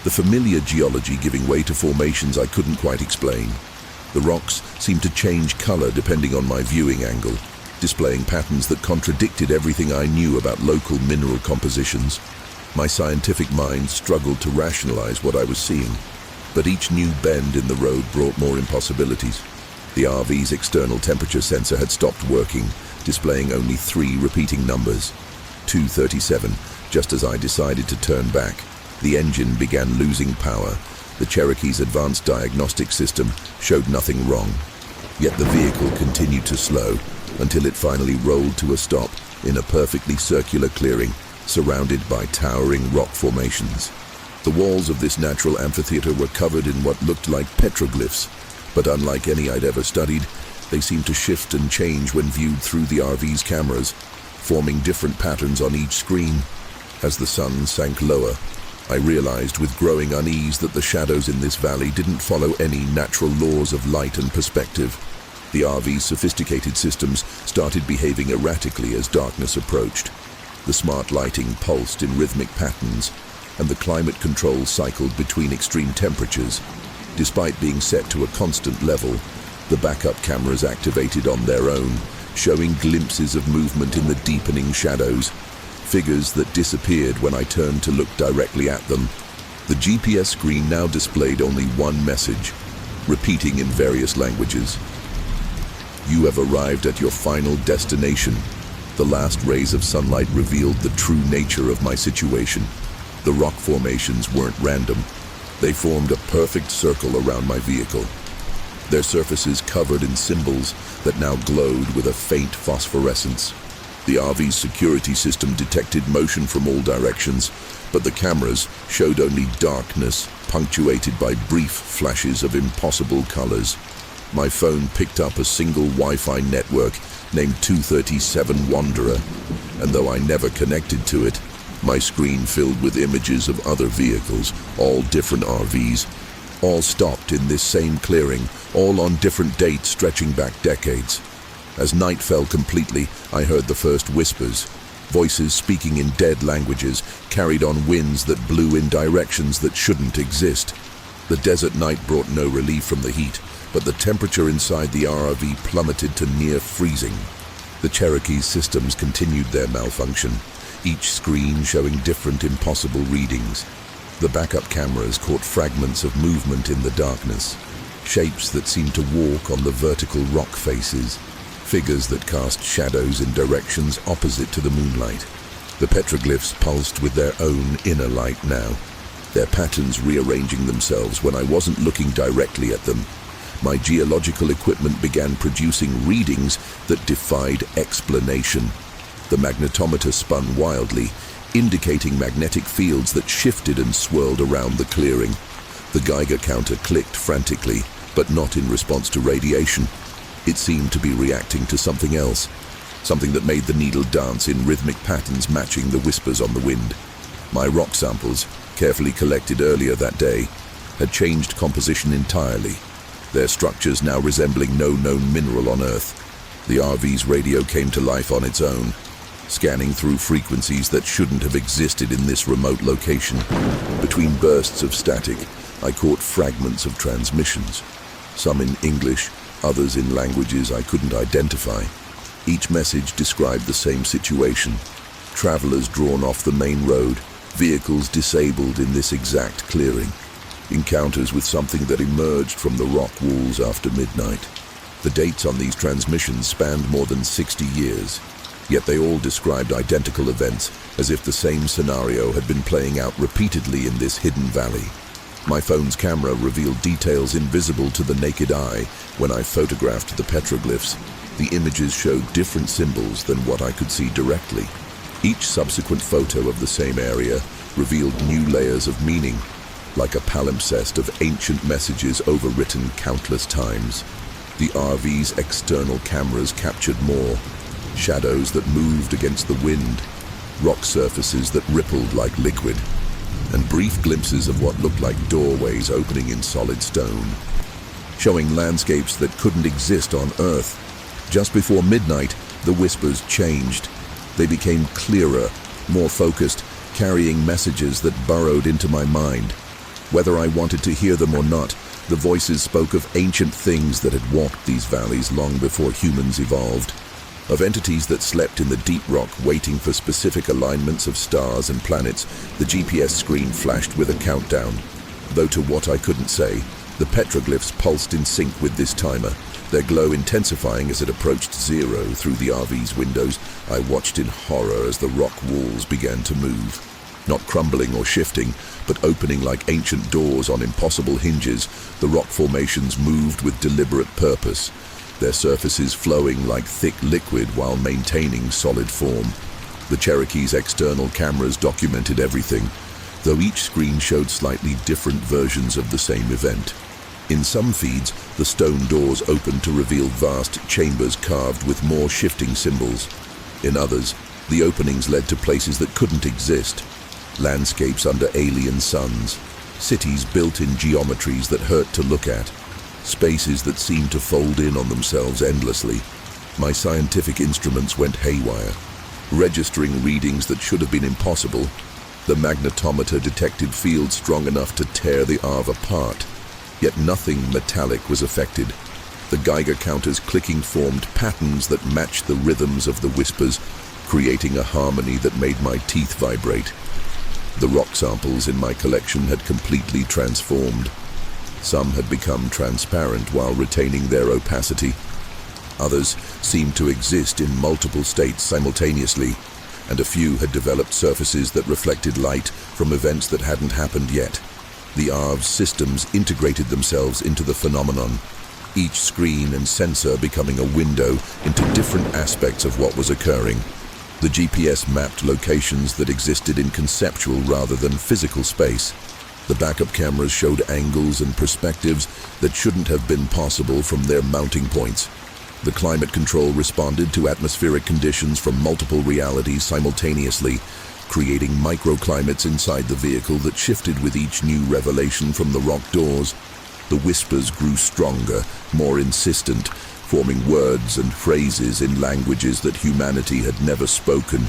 [SPEAKER 1] the familiar geology giving way to formations I couldn't quite explain. The rocks seemed to change color depending on my viewing angle, displaying patterns that contradicted everything I knew about local mineral compositions. My scientific mind struggled to rationalize what I was seeing, but each new bend in the road brought more impossibilities. The RV's external temperature sensor had stopped working, displaying only 3 repeating numbers. 237, just as I decided to turn back. The engine began losing power. The Cherokee's advanced diagnostic system showed nothing wrong. Yet the vehicle continued to slow until it finally rolled to a stop in a perfectly circular clearing surrounded by towering rock formations. The walls of this natural amphitheater were covered in what looked like petroglyphs, but unlike any I'd ever studied, they seemed to shift and change when viewed through the RV's cameras, forming different patterns on each screen. As the sun sank lower, I realized with growing unease that the shadows in this valley didn't follow any natural laws of light and perspective. The RV's sophisticated systems started behaving erratically as darkness approached. The smart lighting pulsed in rhythmic patterns, and the climate control cycled between extreme temperatures. Despite being set to a constant level, the backup cameras activated on their own, showing glimpses of movement in the deepening shadows, figures that disappeared when I turned to look directly at them. The GPS screen now displayed only one message, repeating in various languages. You have arrived at your final destination. The last rays of sunlight revealed the true nature of my situation. The rock formations weren't random. They formed a perfect circle around my vehicle, their surfaces covered in symbols that now glowed with a faint phosphorescence. The RV's security system detected motion from all directions, but the cameras showed only darkness, punctuated by brief flashes of impossible colors. My phone picked up a single Wi-Fi network named 237 Wanderer, and though I never connected to it, my screen filled with images of other vehicles, all different RVs, all stopped in this same clearing, all on different dates stretching back decades. As night fell completely, I heard the first whispers, voices speaking in dead languages, carried on winds that blew in directions that shouldn't exist. The desert night brought no relief from the heat, but the temperature inside the RV plummeted to near freezing. The Cherokee's systems continued their malfunction, each screen showing different impossible readings. The backup cameras caught fragments of movement in the darkness, shapes that seemed to walk on the vertical rock faces, figures that cast shadows in directions opposite to the moonlight. The petroglyphs pulsed with their own inner light now, their patterns rearranging themselves when I wasn't looking directly at them. My geological equipment began producing readings that defied explanation. The magnetometer spun wildly, indicating magnetic fields that shifted and swirled around the clearing. The Geiger counter clicked frantically, but not in response to radiation. It seemed to be reacting to something else, something that made the needle dance in rhythmic patterns matching the whispers on the wind. My rock samples, carefully collected earlier that day, had changed composition entirely, their structures now resembling no known mineral on Earth. The RV's radio came to life on its own, scanning through frequencies that shouldn't have existed in this remote location. Between bursts of static, I caught fragments of transmissions, some in English, others in languages I couldn't identify. Each message described the same situation: travelers drawn off the main road, vehicles disabled in this exact clearing, encounters with something that emerged from the rock walls after midnight. The dates on these transmissions spanned more than 60 years, yet they all described identical events, as if the same scenario had been playing out repeatedly in this hidden valley. My phone's camera revealed details invisible to the naked eye when I photographed the petroglyphs. The images showed different symbols than what I could see directly. Each subsequent photo of the same area revealed new layers of meaning, like a palimpsest of ancient messages overwritten countless times. The RV's external cameras captured more, shadows that moved against the wind, rock surfaces that rippled like liquid, and brief glimpses of what looked like doorways opening in solid stone, showing landscapes that couldn't exist on Earth. Just before midnight, the whispers changed. They became clearer, more focused, carrying messages that burrowed into my mind. Whether I wanted to hear them or not, the voices spoke of ancient things that had walked these valleys long before humans evolved, of entities that slept in the deep rock waiting for specific alignments of stars and planets. The GPS screen flashed with a countdown, though to what I couldn't say. The petroglyphs pulsed in sync with this timer, their glow intensifying as it approached zero. Through the RV's windows, I watched in horror as the rock walls began to move. Not crumbling or shifting, but opening like ancient doors on impossible hinges. The rock formations moved with deliberate purpose, their surfaces flowing like thick liquid while maintaining solid form. The Cherokee's external cameras documented everything, though each screen showed slightly different versions of the same event. In some feeds, the stone doors opened to reveal vast chambers carved with more shifting symbols. In others, the openings led to places that couldn't exist. Landscapes under alien suns, cities built in geometries that hurt to look at, spaces that seemed to fold in on themselves endlessly. My scientific instruments went haywire, registering readings that should have been impossible. The magnetometer detected fields strong enough to tear the ARV apart, yet nothing metallic was affected. The Geiger counters clicking formed patterns that matched the rhythms of the whispers, creating a harmony that made my teeth vibrate. The rock samples in my collection had completely transformed. Some had become transparent while retaining their opacity. Others seemed to exist in multiple states simultaneously, and a few had developed surfaces that reflected light from events that hadn't happened yet. The ARV's systems integrated themselves into the phenomenon, each screen and sensor becoming a window into different aspects of what was occurring. The GPS mapped locations that existed in conceptual rather than physical space. The backup cameras showed angles and perspectives that shouldn't have been possible from their mounting points. The climate control responded to atmospheric conditions from multiple realities simultaneously, creating microclimates inside the vehicle that shifted with each new revelation from the rock doors. The whispers grew stronger, more insistent, forming words and phrases in languages that humanity had never spoken.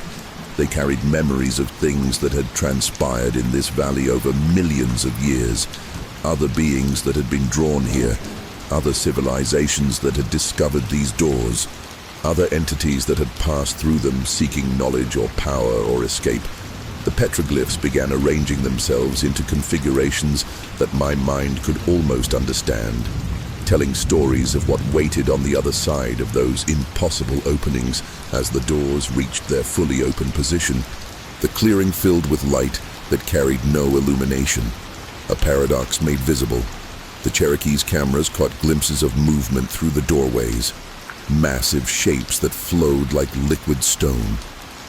[SPEAKER 1] They carried memories of things that had transpired in this valley over millions of years, other beings that had been drawn here, other civilizations that had discovered these doors, other entities that had passed through them seeking knowledge or power or escape. The petroglyphs began arranging themselves into configurations that my mind could almost understand, telling stories of what waited on the other side of those impossible openings as the doors reached their fully open position. The clearing filled with light that carried no illumination, a paradox made visible. The Cherokee's cameras caught glimpses of movement through the doorways, massive shapes that flowed like liquid stone,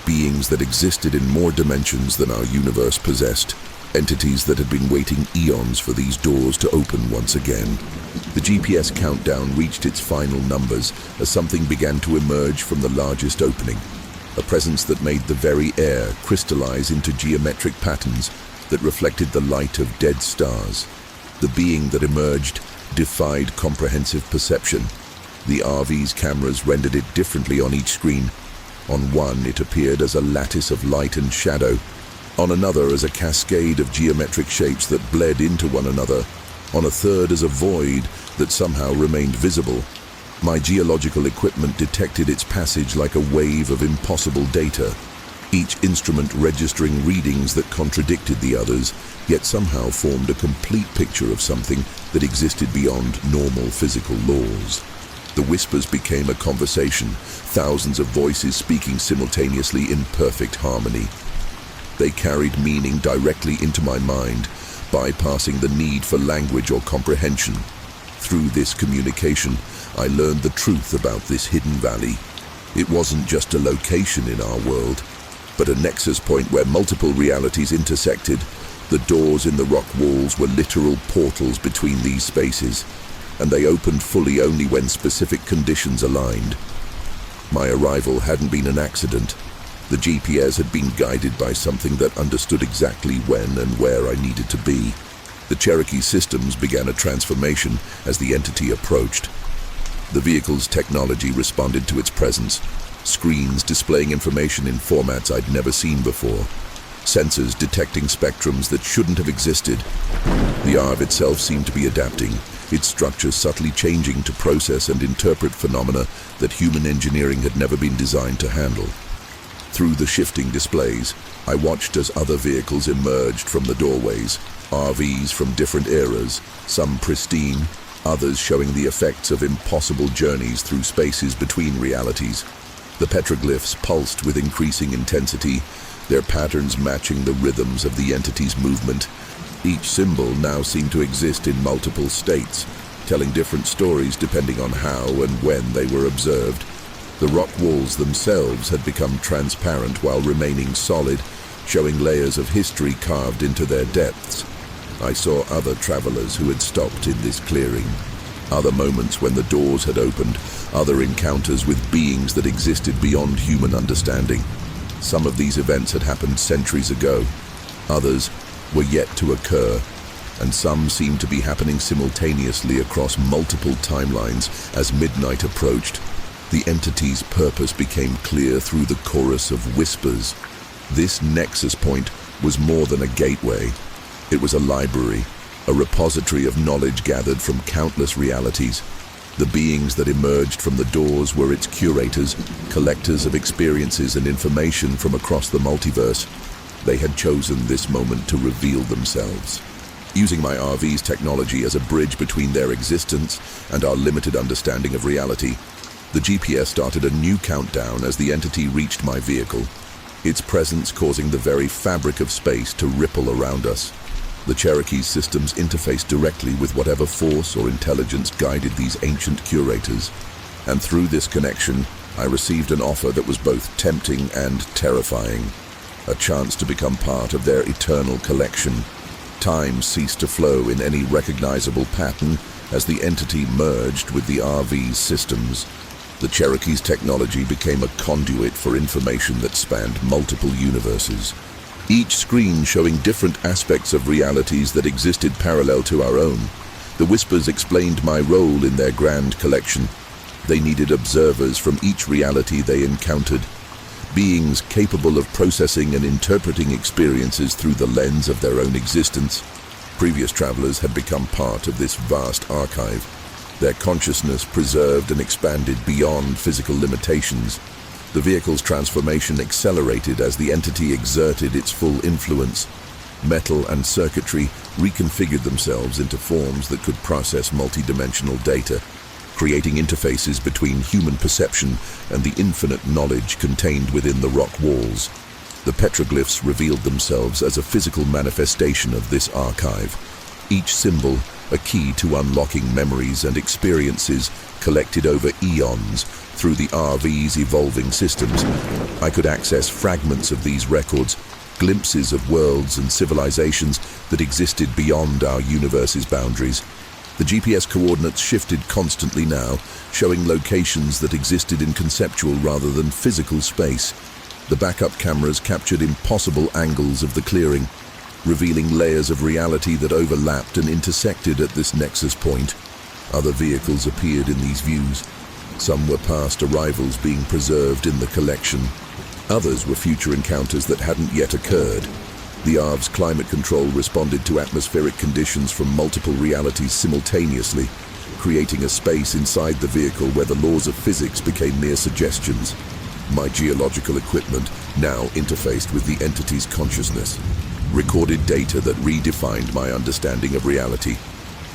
[SPEAKER 1] beings that existed in more dimensions than our universe possessed, entities that had been waiting eons for these doors to open once again. The GPS countdown reached its final numbers as something began to emerge from the largest opening, a presence that made the very air crystallize into geometric patterns that reflected the light of dead stars. The being that emerged defied comprehensive perception. The RV's cameras rendered it differently on each screen. On one, it appeared as a lattice of light and shadow. On another, as a cascade of geometric shapes that bled into one another. On a third, as a void that somehow remained visible. My geological equipment detected its passage like a wave of impossible data, each instrument registering readings that contradicted the others, yet somehow formed a complete picture of something that existed beyond normal physical laws. The whispers became a conversation, thousands of voices speaking simultaneously in perfect harmony. They carried meaning directly into my mind, bypassing the need for language or comprehension. Through this communication, I learned the truth about this hidden valley. It wasn't just a location in our world, but a nexus point where multiple realities intersected. The doors in the rock walls were literal portals between these spaces, and they opened fully only when specific conditions aligned. My arrival hadn't been an accident. The GPS had been guided by something that understood exactly when and where I needed to be. The Cherokee systems began a transformation as the entity approached. The vehicle's technology responded to its presence, screens displaying information in formats I'd never seen before, sensors detecting spectrums that shouldn't have existed. The ARV itself seemed to be adapting, its structure subtly changing to process and interpret phenomena that human engineering had never been designed to handle. Through the shifting displays, I watched as other vehicles emerged from the doorways, RVs from different eras, some pristine, others showing the effects of impossible journeys through spaces between realities. The petroglyphs pulsed with increasing intensity, their patterns matching the rhythms of the entity's movement. Each symbol now seemed to exist in multiple states, telling different stories depending on how and when they were observed. The rock walls themselves had become transparent while remaining solid, showing layers of history carved into their depths. I saw other travelers who had stopped in this clearing. Other moments when the doors had opened, other encounters with beings that existed beyond human understanding. Some of these events had happened centuries ago. Others were yet to occur, and some seemed to be happening simultaneously across multiple timelines. As midnight approached, the entity's purpose became clear through the chorus of whispers. This nexus point was more than a gateway. It was a library, a repository of knowledge gathered from countless realities. The beings that emerged from the doors were its curators, collectors of experiences and information from across the multiverse. They had chosen this moment to reveal themselves. Using my RV's technology as a bridge between their existence and our limited understanding of reality, the GPS started a new countdown as the entity reached my vehicle, its presence causing the very fabric of space to ripple around us. The Cherokee's systems interfaced directly with whatever force or intelligence guided these ancient curators. And through this connection, I received an offer that was both tempting and terrifying. A chance to become part of their eternal collection. Time ceased to flow in any recognizable pattern as the entity merged with the RV's systems. The Cherokee's technology became a conduit for information that spanned multiple universes. Each screen showing different aspects of realities that existed parallel to our own. The whispers explained my role in their grand collection. They needed observers from each reality they encountered, beings capable of processing and interpreting experiences through the lens of their own existence. Previous travelers had become part of this vast archive, their consciousness preserved and expanded beyond physical limitations. The vehicle's transformation accelerated as the entity exerted its full influence. Metal and circuitry reconfigured themselves into forms that could process multidimensional data, creating interfaces between human perception and the infinite knowledge contained within the rock walls. The petroglyphs revealed themselves as a physical manifestation of this archive, each symbol a key to unlocking memories and experiences collected over eons through the RV's evolving systems. I could access fragments of these records, glimpses of worlds and civilizations that existed beyond our universe's boundaries. The GPS coordinates shifted constantly now, showing locations that existed in conceptual rather than physical space. The backup cameras captured impossible angles of the clearing, revealing layers of reality that overlapped and intersected at this nexus point. Other vehicles appeared in these views. Some were past arrivals being preserved in the collection. Others were future encounters that hadn't yet occurred. The ARV's climate control responded to atmospheric conditions from multiple realities simultaneously, creating a space inside the vehicle where the laws of physics became mere suggestions. My geological equipment now interfaced with the entity's consciousness, recorded data that redefined my understanding of reality.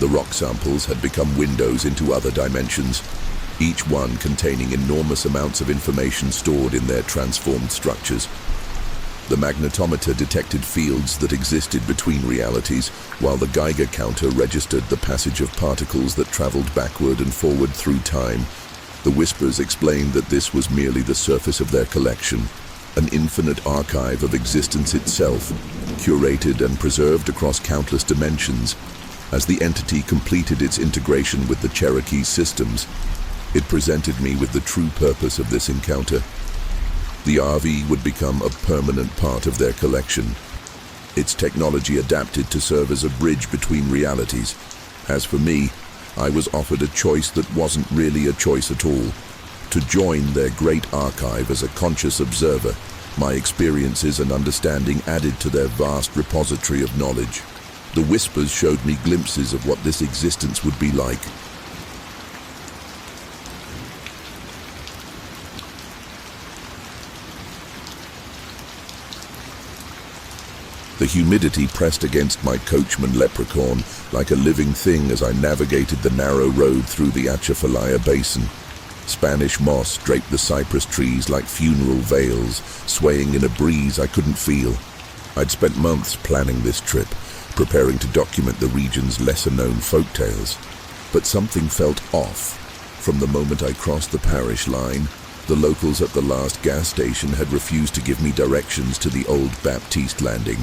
[SPEAKER 1] The rock samples had become windows into other dimensions, each one containing enormous amounts of information stored in their transformed structures. The magnetometer detected fields that existed between realities, while the Geiger counter registered the passage of particles that traveled backward and forward through time. The whispers explained that this was merely the surface of their collection, an infinite archive of existence itself, curated and preserved across countless dimensions. As the entity completed its integration with the Cherokee systems, It presented me with the true purpose of this encounter. The RV would become a permanent part of their collection. Its technology adapted to serve as a bridge between realities. As for me, I was offered a choice that wasn't really a choice at all. To join their great archive as a conscious observer, my experiences and understanding added to their vast repository of knowledge. The whispers showed me glimpses of what this existence would be like. The humidity pressed against my coachman leprechaun like a living thing as I navigated the narrow road through the Atchafalaya Basin. Spanish moss draped the cypress trees like funeral veils, swaying in a breeze I couldn't feel. I'd spent months planning this trip, preparing to document the region's lesser-known folktales. But something felt off. From the moment I crossed the parish line, the locals at the last gas station had refused to give me directions to the old Baptiste landing,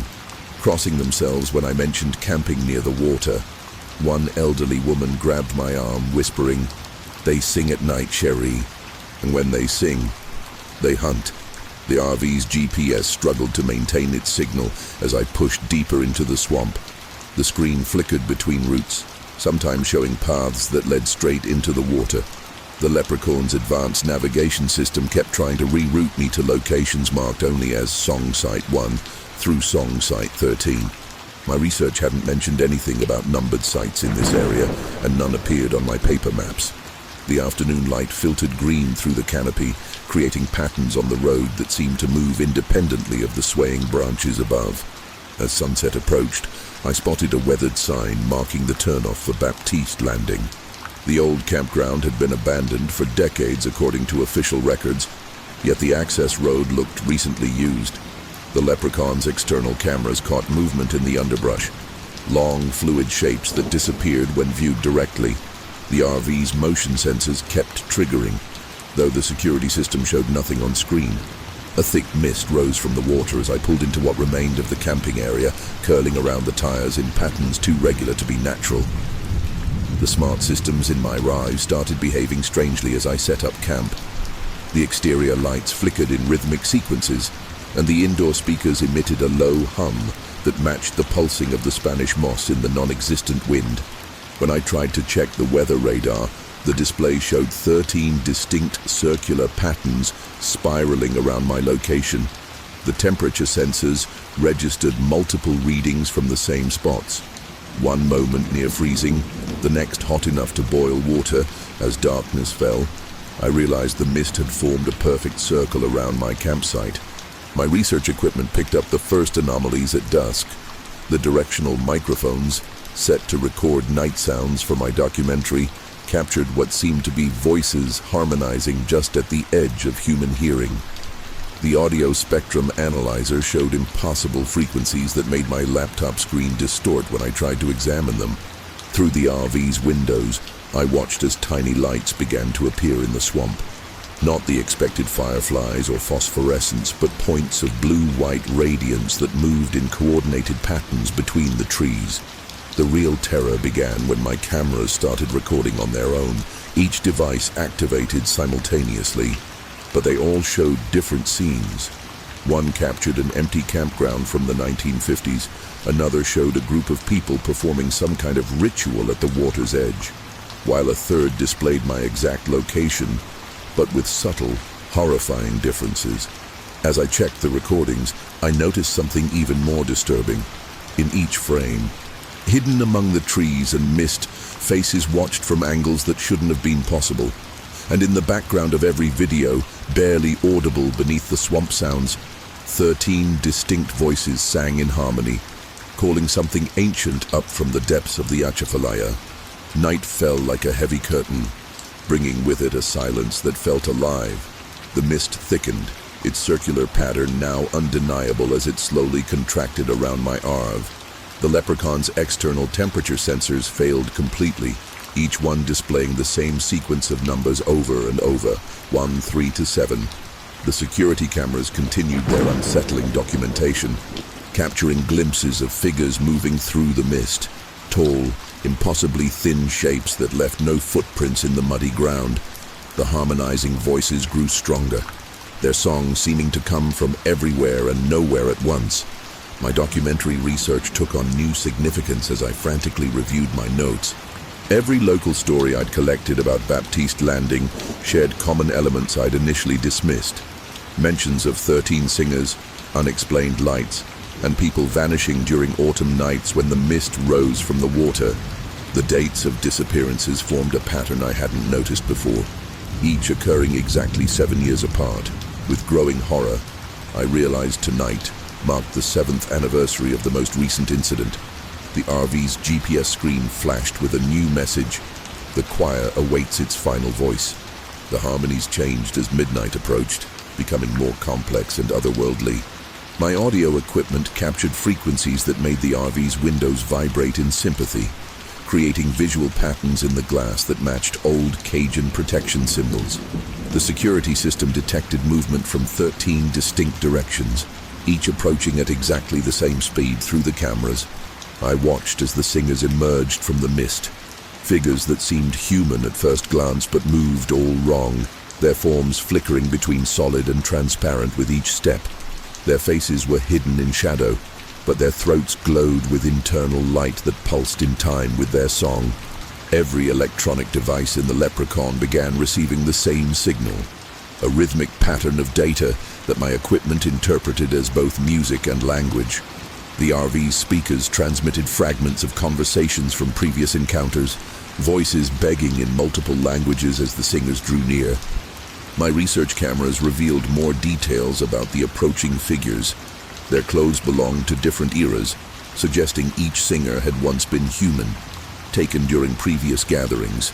[SPEAKER 1] crossing themselves when I mentioned camping near the water. One elderly woman grabbed my arm, whispering, "They sing at night, Cherie, and when they sing, they hunt." The RV's GPS struggled to maintain its signal as I pushed deeper into the swamp. The screen flickered between routes, sometimes showing paths that led straight into the water. The leprechaun's advanced navigation system kept trying to reroute me to locations marked only as Song Site 1 through Song Site 13. My research hadn't mentioned anything about numbered sites in this area, and none appeared on my paper maps. The afternoon light filtered green through the canopy, creating patterns on the road that seemed to move independently of the swaying branches above. As sunset approached, I spotted a weathered sign marking the turnoff for Baptiste Landing. The old campground had been abandoned for decades according to official records, yet the access road looked recently used. The leprechaun's external cameras caught movement in the underbrush, long fluid shapes that disappeared when viewed directly. The RV's motion sensors kept triggering, though the security system showed nothing on screen. A thick mist rose from the water as I pulled into what remained of the camping area, curling around the tires in patterns too regular to be natural. The smart systems in my ride started behaving strangely as I set up camp. The exterior lights flickered in rhythmic sequences, and the indoor speakers emitted a low hum that matched the pulsing of the Spanish moss in the non-existent wind. When I tried to check the weather radar, the display showed 13 distinct circular patterns spiraling around my location. The temperature sensors registered multiple readings from the same spots. One moment near freezing, the next hot enough to boil water. As darkness fell, I realized the mist had formed a perfect circle around my campsite. My research equipment picked up the first anomalies at dusk. The directional microphones, set to record night sounds for my documentary, captured what seemed to be voices harmonizing just at the edge of human hearing. The audio spectrum analyzer showed impossible frequencies that made my laptop screen distort when I tried to examine them. Through the RV's windows, I watched as tiny lights began to appear in the swamp. Not the expected fireflies or phosphorescence, but points of blue-white radiance that moved in coordinated patterns between the trees. The real terror began when my cameras started recording on their own, each device activated simultaneously, but they all showed different scenes. One captured an empty campground from the 1950s, another showed a group of people performing some kind of ritual at the water's edge, while a third displayed my exact location, but with subtle, horrifying differences. As I checked the recordings, I noticed something even more disturbing. In each frame, hidden among the trees and mist, faces watched from angles that shouldn't have been possible. And in the background of every video, barely audible beneath the swamp sounds, 13 distinct voices sang in harmony, calling something ancient up from the depths of the Atchafalaya. Night fell like a heavy curtain, bringing with it a silence that felt alive. The mist thickened, its circular pattern now undeniable as it slowly contracted around my RV. The leprechaun's external temperature sensors failed completely, each one displaying the same sequence of numbers over and over, 1, 3 to 7. The security cameras continued their unsettling documentation, capturing glimpses of figures moving through the mist, tall, impossibly thin shapes that left no footprints in the muddy ground. The harmonizing voices grew stronger, their songs seeming to come from everywhere and nowhere at once. My documentary research took on new significance as I frantically reviewed my notes. Every local story I'd collected about Baptiste Landing shared common elements I'd initially dismissed. Mentions of 13 singers, unexplained lights, and people vanishing during autumn nights when the mist rose from the water. The dates of disappearances formed a pattern I hadn't noticed before, each occurring exactly 7 years apart. With growing horror, I realized tonight marked the 7th anniversary of the most recent incident. The RV's GPS screen flashed with a new message. The choir awaits its final voice. The harmonies changed as midnight approached, becoming more complex and otherworldly. My audio equipment captured frequencies that made the RV's windows vibrate in sympathy, creating visual patterns in the glass that matched old Cajun protection symbols. The security system detected movement from 13 distinct directions, each approaching at exactly the same speed through the cameras. I watched as the singers emerged from the mist, figures that seemed human at first glance but moved all wrong, their forms flickering between solid and transparent with each step. Their faces were hidden in shadow, but their throats glowed with internal light that pulsed in time with their song. Every electronic device in the Leprechaun began receiving the same signal, a rhythmic pattern of data that my equipment interpreted as both music and language. The RV's speakers transmitted fragments of conversations from previous encounters, voices begging in multiple languages as the singers drew near. My research cameras revealed more details about the approaching figures. Their clothes belonged to different eras, suggesting each singer had once been human, taken during previous gatherings.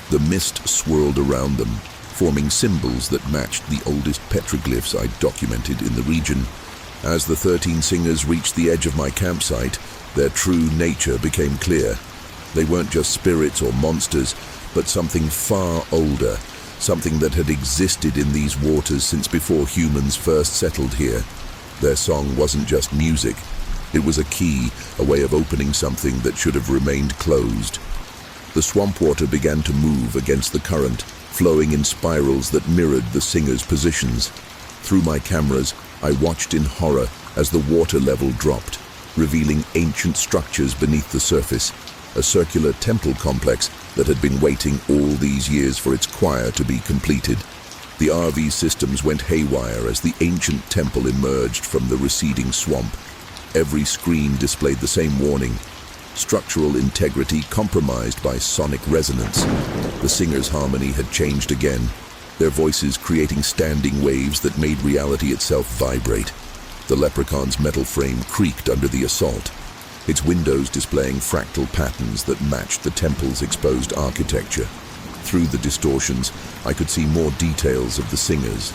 [SPEAKER 1] The mist swirled around them, forming symbols that matched the oldest petroglyphs I'd documented in the region. As the 13 singers reached the edge of my campsite, their true nature became clear. They weren't just spirits or monsters, but something far older, something that had existed in these waters since before humans first settled here. Their song wasn't just music. It was a key, a way of opening something that should have remained closed. The swamp water began to move against the current, flowing in spirals that mirrored the singers' positions. Through my cameras, I watched in horror as the water level dropped, revealing ancient structures beneath the surface, a circular temple complex that had been waiting all these years for its choir to be completed. The RV systems went haywire as the ancient temple emerged from the receding swamp. Every screen displayed the same warning: structural integrity compromised by sonic resonance. The singers' harmony had changed again, their voices creating standing waves that made reality itself vibrate. The Leprechaun's metal frame creaked under the assault, its windows displaying fractal patterns that matched the temple's exposed architecture. Through the distortions, I could see more details of the singers,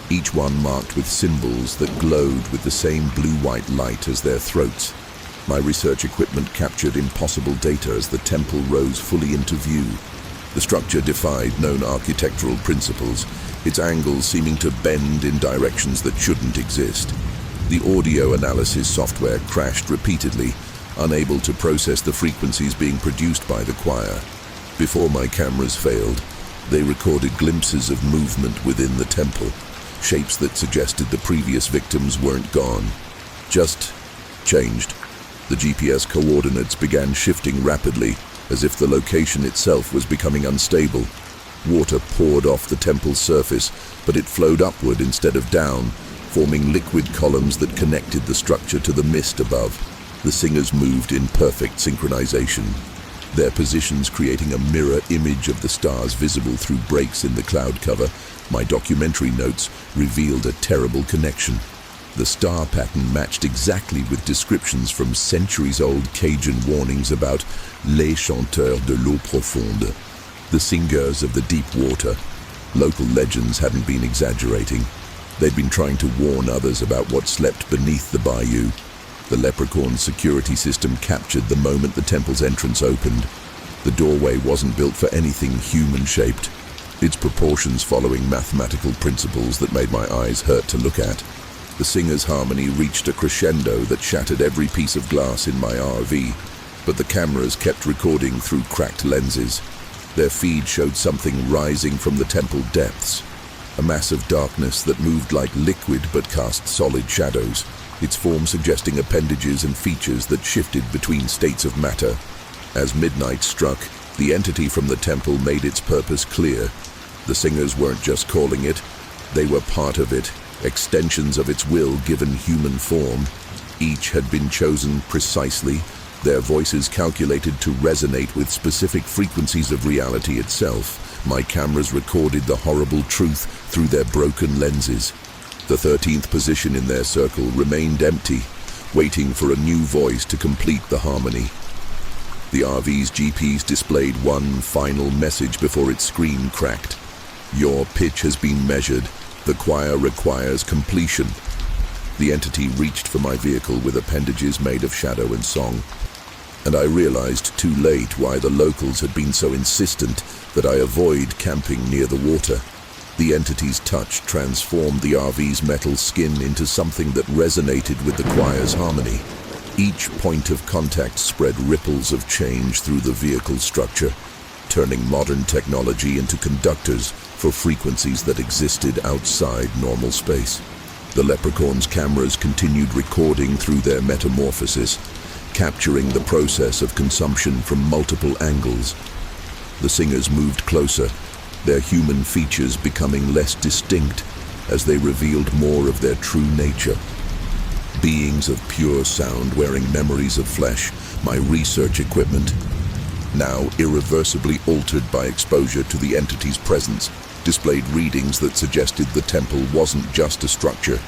[SPEAKER 1] each one marked with symbols that glowed with the same blue-white light as their throats. My research equipment captured impossible data as the temple rose fully into view. The structure defied known architectural principles, its angles seeming to bend in directions that shouldn't exist. The audio analysis software crashed repeatedly, unable to process the frequencies being produced by the choir. Before my cameras failed, they recorded glimpses of movement within the temple, shapes that suggested the previous victims weren't gone, just changed. The GPS coordinates began shifting rapidly, as if the location itself was becoming unstable. Water poured off the temple's surface, but it flowed upward instead of down, forming liquid columns that connected the structure to the mist above. The singers moved in perfect synchronization, their positions creating a mirror image of the stars visible through breaks in the cloud cover. My documentary notes revealed a terrible connection. The star pattern matched exactly with descriptions from centuries-old Cajun warnings about les chanteurs de l'eau profonde, the singers of the deep water. Local legends hadn't been exaggerating. They'd been trying to warn others about what slept beneath the bayou. The Leprechaun's security system captured the moment the temple's entrance opened. The doorway wasn't built for anything human-shaped, its proportions following mathematical principles that made my eyes hurt to look at. The singer's harmony reached a crescendo that shattered every piece of glass in my RV, but the cameras kept recording through cracked lenses. Their feed showed something rising from the temple depths, a mass of darkness that moved like liquid but cast solid shadows, its form suggesting appendages and features that shifted between states of matter. As midnight struck, the entity from the temple made its purpose clear. The singers weren't just calling it, they were part of it, extensions of its will given human form. Each had been chosen precisely, their voices calculated to resonate with specific frequencies of reality itself. My cameras recorded the horrible truth through their broken lenses. The 13th position in their circle remained empty, waiting for a new voice to complete the harmony. The RV's GPS displayed one final message before its screen cracked. Your pitch has been measured. The choir requires completion. The entity reached for my vehicle with appendages made of shadow and song, and I realized too late why the locals had been so insistent that I avoid camping near the water. The entity's touch transformed the RV's metal skin into something that resonated with the choir's harmony. Each point of contact spread ripples of change through the vehicle structure, turning modern technology into conductors for frequencies that existed outside normal space. The leprechaun's cameras continued recording through their metamorphosis, capturing the process of consumption from multiple angles. The singers moved closer, their human features becoming less distinct as they revealed more of their true nature. Beings of pure sound wearing memories of flesh, my research equipment, now irreversibly altered by exposure to the entity's presence, displayed readings that suggested the temple wasn't just a structure.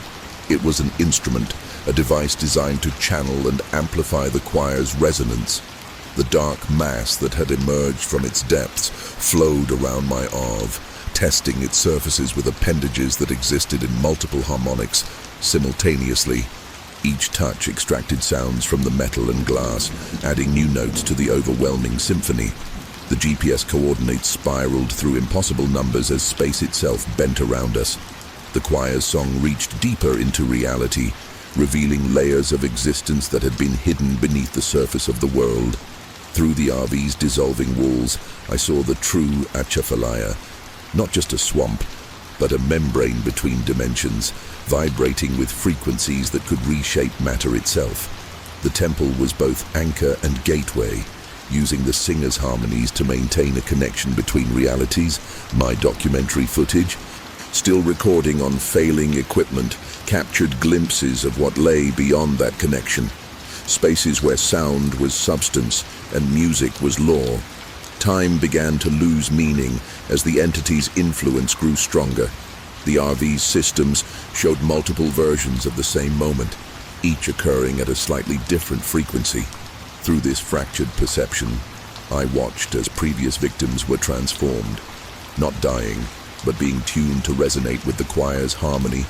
[SPEAKER 1] It was an instrument, a device designed to channel and amplify the choir's resonance. The dark mass that had emerged from its depths flowed around my RV, testing its surfaces with appendages that existed in multiple harmonics simultaneously. Each touch extracted sounds from the metal and glass, adding new notes to the overwhelming symphony. The GPS coordinates spiraled through impossible numbers as space itself bent around us. The choir's song reached deeper into reality, revealing layers of existence that had been hidden beneath the surface of the world. Through the RV's dissolving walls, I saw the true Atchafalaya, not just a swamp, but a membrane between dimensions, vibrating with frequencies that could reshape matter itself. The temple was both anchor and gateway, using the singer's harmonies to maintain a connection between realities. My documentary footage, still recording on failing equipment, captured glimpses of what lay beyond that connection. Spaces where sound was substance and music was law. Time began to lose meaning as the entity's influence grew stronger. The RV's systems showed multiple versions of the same moment, each occurring at a slightly different frequency. Through this fractured perception, I watched as previous victims were transformed, not dying, but being tuned to resonate with the choir's harmony.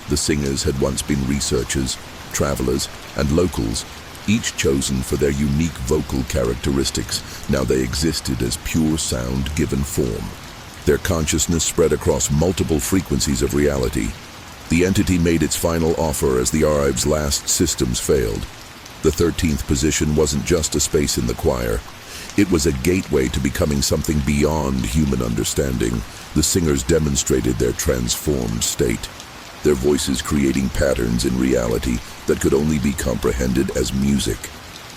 [SPEAKER 1] The singers had once been researchers, travelers, and locals, each chosen for their unique vocal characteristics. Now they existed as pure sound given form. Their consciousness spread across multiple frequencies of reality. The entity made its final offer as the RV's last systems failed. The 13th position wasn't just a space in the choir. It was a gateway to becoming something beyond human understanding. The singers demonstrated their transformed state, their voices creating patterns in reality that could only be comprehended as music.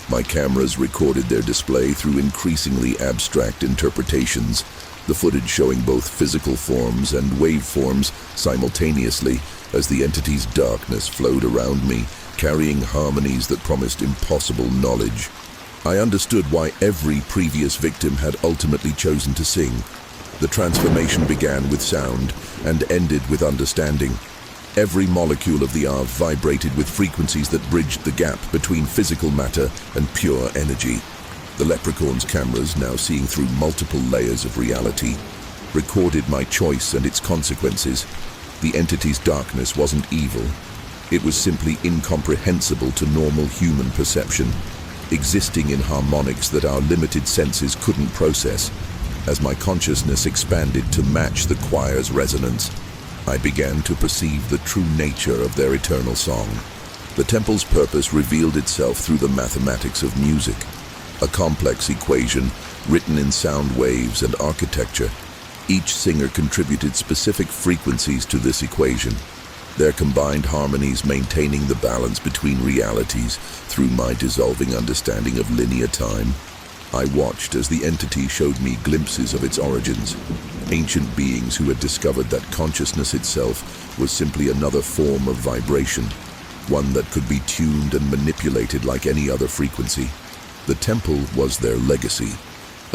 [SPEAKER 1] My cameras recorded their display through increasingly abstract interpretations, the footage showing both physical forms and waveforms simultaneously as the entity's darkness flowed around me, carrying harmonies that promised impossible knowledge. I understood why every previous victim had ultimately chosen to sing. The transformation began with sound and ended with understanding. Every molecule of the RV vibrated with frequencies that bridged the gap between physical matter and pure energy. The leprechaun's cameras, now seeing through multiple layers of reality, recorded my choice and its consequences. The entity's darkness wasn't evil. It was simply incomprehensible to normal human perception, existing in harmonics that our limited senses couldn't process. As my consciousness expanded to match the choir's resonance, I began to perceive the true nature of their eternal song. The temple's purpose revealed itself through the mathematics of music, a complex equation written in sound waves and architecture. Each singer contributed specific frequencies to this equation, their combined harmonies maintaining the balance between realities through my dissolving understanding of linear time. I watched as the entity showed me glimpses of its origins, ancient beings who had discovered that consciousness itself was simply another form of vibration, one that could be tuned and manipulated like any other frequency. The temple was their legacy,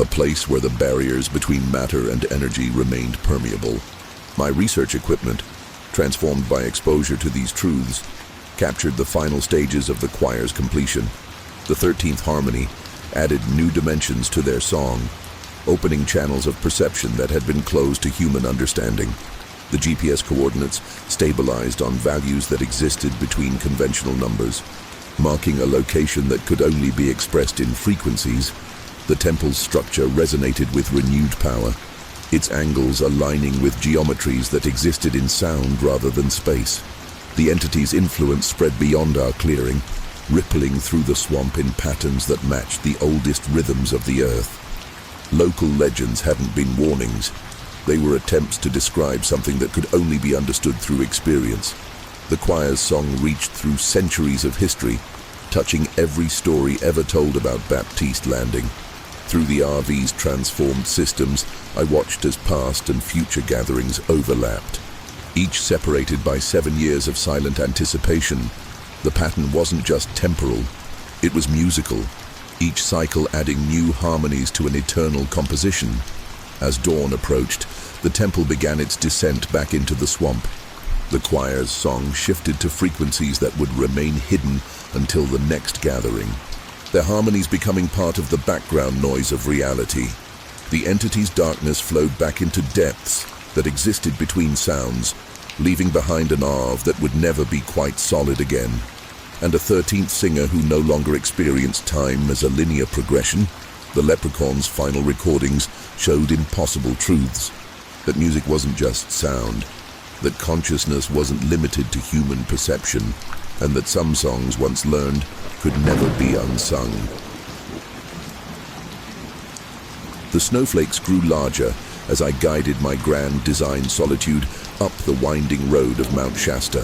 [SPEAKER 1] a place where the barriers between matter and energy remained permeable. My research equipment, transformed by exposure to these truths, captured the final stages of the choir's completion. The 13th harmony added new dimensions to their song, opening channels of perception that had been closed to human understanding. The GPS coordinates stabilized on values that existed between conventional numbers, marking a location that could only be expressed in frequencies. The temple's structure resonated with renewed power, its angles aligning with geometries that existed in sound rather than space. The entity's influence spread beyond our clearing, rippling through the swamp in patterns that matched the oldest rhythms of the earth. Local legends hadn't been warnings. They were attempts to describe something that could only be understood through experience. The choir's song reached through centuries of history, touching every story ever told about Baptiste Landing. Through the RV's transformed systems, I watched as past and future gatherings overlapped, each separated by 7 years of silent anticipation. The pattern wasn't just temporal, it was musical, each cycle adding new harmonies to an eternal composition. As dawn approached, the temple began its descent back into the swamp. The choir's song shifted to frequencies that would remain hidden until the next gathering, their harmonies becoming part of the background noise of reality. The entity's darkness flowed back into depths that existed between sounds, leaving behind an Arv that would never be quite solid again, and a 13th singer who no longer experienced time as a linear progression. The Leprechaun's final recordings showed impossible truths, that music wasn't just sound, that consciousness wasn't limited to human perception, and that some songs once learned could never be unsung. The snowflakes grew larger as I guided my grand design solitude up the winding road of Mount Shasta.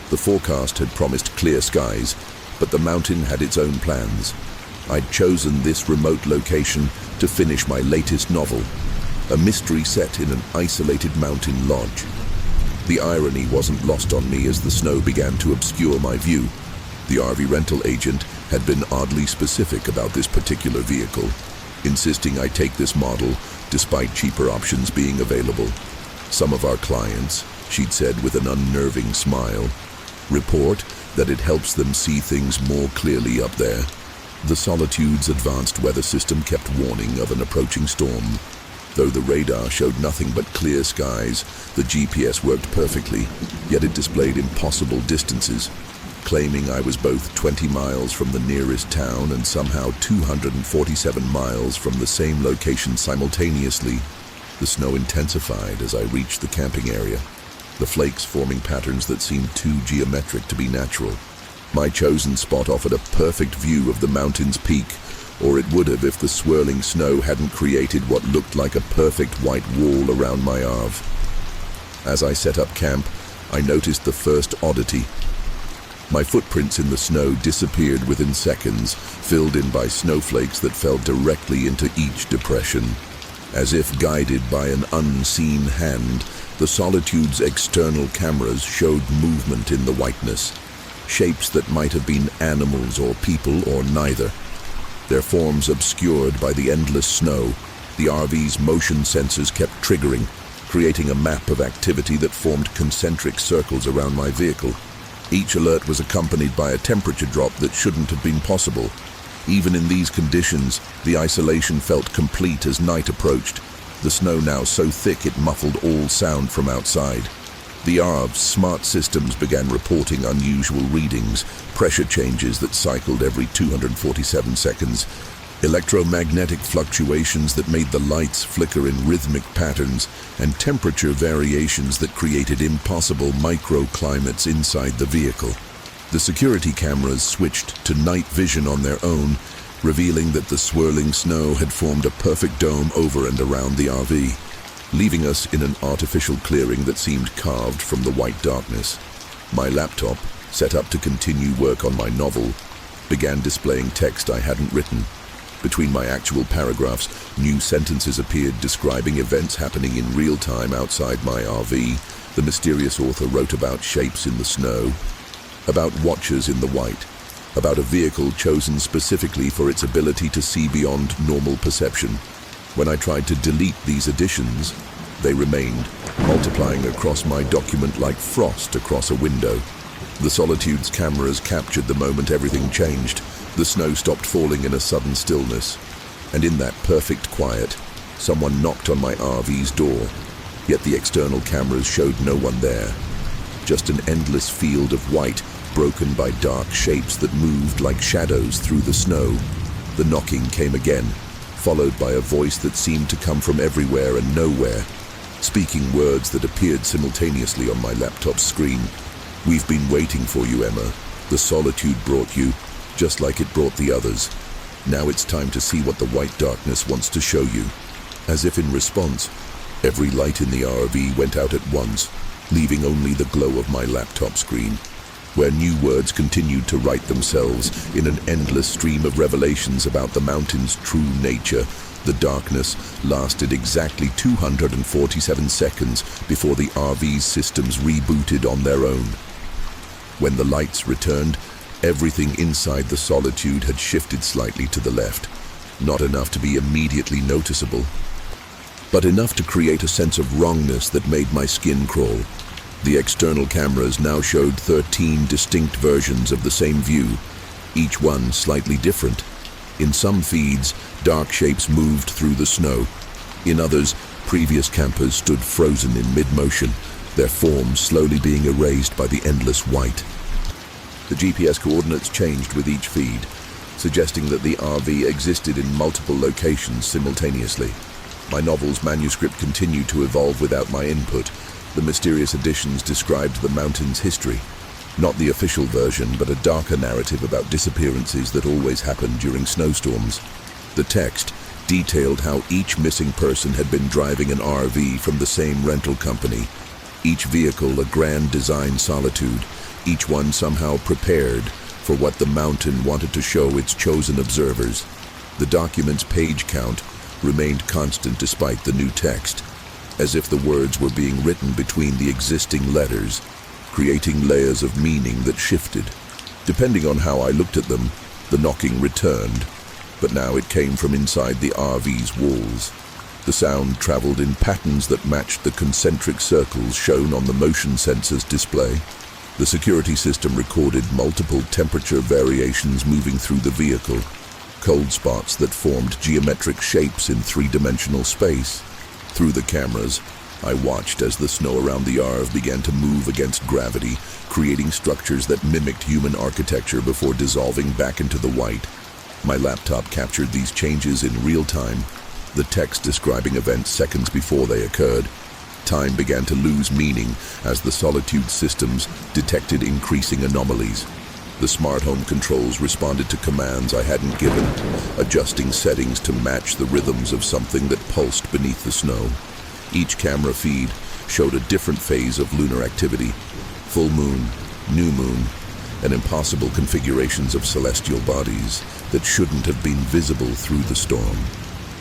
[SPEAKER 1] The forecast had promised clear skies, but the mountain had its own plans. I'd chosen this remote location to finish my latest novel, a mystery set in an isolated mountain lodge. The irony wasn't lost on me as the snow began to obscure my view. The RV rental agent had been oddly specific about this particular vehicle, insisting I take this model despite cheaper options being available. Some of our clients, she'd said with an unnerving smile, report that it helps them see things more clearly up there. The Solitude's advanced weather system kept warning of an approaching storm. Though the radar showed nothing but clear skies, the GPS worked perfectly, yet it displayed impossible distances, claiming I was both 20 miles from the nearest town and somehow 247 miles from the same location simultaneously. The snow intensified as I reached the camping area, the flakes forming patterns that seemed too geometric to be natural. My chosen spot offered a perfect view of the mountain's peak, or it would have if the swirling snow hadn't created what looked like a perfect white wall around my Arv. As I set up camp, I noticed the first oddity. My footprints in the snow disappeared within seconds, filled in by snowflakes that fell directly into each depression. As if guided by an unseen hand, the Solitude's external cameras showed movement in the whiteness, shapes that might have been animals or people or neither. Their forms obscured by the endless snow, the RV's motion sensors kept triggering, creating a map of activity that formed concentric circles around my vehicle. Each alert was accompanied by a temperature drop that shouldn't have been possible. Even in these conditions, the isolation felt complete as night approached, the snow now so thick it muffled all sound from outside. The ARV's smart systems began reporting unusual readings, pressure changes that cycled every 247 seconds, electromagnetic fluctuations that made the lights flicker in rhythmic patterns, and temperature variations that created impossible microclimates inside the vehicle. The security cameras switched to night vision on their own, revealing that the swirling snow had formed a perfect dome over and around the RV, leaving us in an artificial clearing that seemed carved from the white darkness. My laptop, set up to continue work on my novel, began displaying text I hadn't written. Between my actual paragraphs, new sentences appeared describing events happening in real time outside my RV. The mysterious author wrote about shapes in the snow, about watchers in the white, about a vehicle chosen specifically for its ability to see beyond normal perception. When I tried to delete these additions, they remained, multiplying across my document like frost across a window. The Solitude's cameras captured the moment everything changed. The snow stopped falling in a sudden stillness, and in that perfect quiet, someone knocked on my RV's door. Yet the external cameras showed no one there. Just an endless field of white, broken by dark shapes that moved like shadows through the snow. The knocking came again, followed by a voice that seemed to come from everywhere and nowhere, speaking words that appeared simultaneously on my laptop's screen. "We've been waiting for you, Emma. The Solitude brought you, just like it brought the others. Now it's time to see what the white darkness wants to show you." As if in response, every light in the RV went out at once, leaving only the glow of my laptop screen, where new words continued to write themselves in an endless stream of revelations about the mountain's true nature. The darkness lasted exactly 247 seconds before the RV's systems rebooted on their own. When the lights returned, everything inside the Solitude had shifted slightly to the left, not enough to be immediately noticeable, but enough to create a sense of wrongness that made my skin crawl. The external cameras now showed 13 distinct versions of the same view, each one slightly different. In some feeds, dark shapes moved through the snow. In others, previous campers stood frozen in mid-motion, their forms slowly being erased by the endless white. The GPS coordinates changed with each feed, suggesting that the RV existed in multiple locations simultaneously. My novel's manuscript continued to evolve without my input. The mysterious additions described the mountain's history. Not the official version, but a darker narrative about disappearances that always happened during snowstorms. The text detailed how each missing person had been driving an RV from the same rental company. Each vehicle a grand design Solitude, each one somehow prepared for what the mountain wanted to show its chosen observers. The document's page count remained constant despite the new text, as if the words were being written between the existing letters, creating layers of meaning that shifted. Depending on how I looked at them, the knocking returned, but now it came from inside the RV's walls. The sound traveled in patterns that matched the concentric circles shown on the motion sensors display. The security system recorded multiple temperature variations moving through the vehicle, cold spots that formed geometric shapes in three-dimensional space. Through the cameras, I watched as the snow around the RV began to move against gravity, creating structures that mimicked human architecture before dissolving back into the white. My laptop captured these changes in real time, the text describing events seconds before they occurred. Time began to lose meaning as the Solitude systems detected increasing anomalies. The smart home controls responded to commands I hadn't given, adjusting settings to match the rhythms of something that pulsed beneath the snow. Each camera feed showed a different phase of lunar activity: full moon, new moon, and impossible configurations of celestial bodies that shouldn't have been visible through the storm.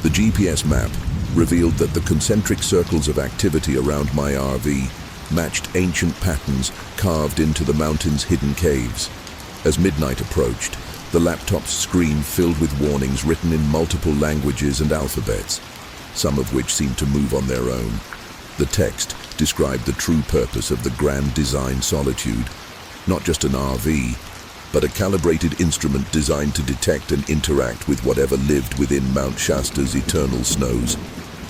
[SPEAKER 1] The GPS map revealed that the concentric circles of activity around my RV matched ancient patterns carved into the mountain's hidden caves. As midnight approached, the laptop's screen filled with warnings written in multiple languages and alphabets, some of which seemed to move on their own. The text described the true purpose of the grand design Solitude, not just an RV, but a calibrated instrument designed to detect and interact with whatever lived within Mount Shasta's eternal snows.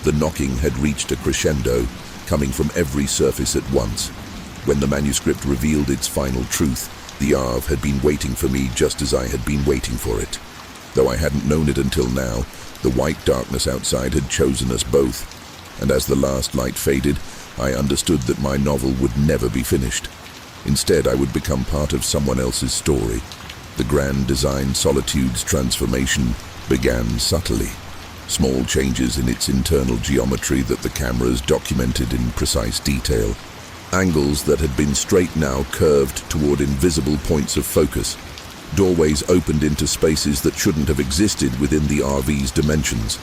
[SPEAKER 1] The knocking had reached a crescendo, coming from every surface at once. When the manuscript revealed its final truth, the RV had been waiting for me just as I had been waiting for it. Though I hadn't known it until now, the white darkness outside had chosen us both, and as the last light faded, I understood that my novel would never be finished. Instead, I would become part of someone else's story, The grand design Solitude's transformation began subtly. Small changes in its internal geometry that the cameras documented in precise detail. Angles that had been straight now curved toward invisible points of focus. Doorways opened into spaces that shouldn't have existed within the RV's dimensions.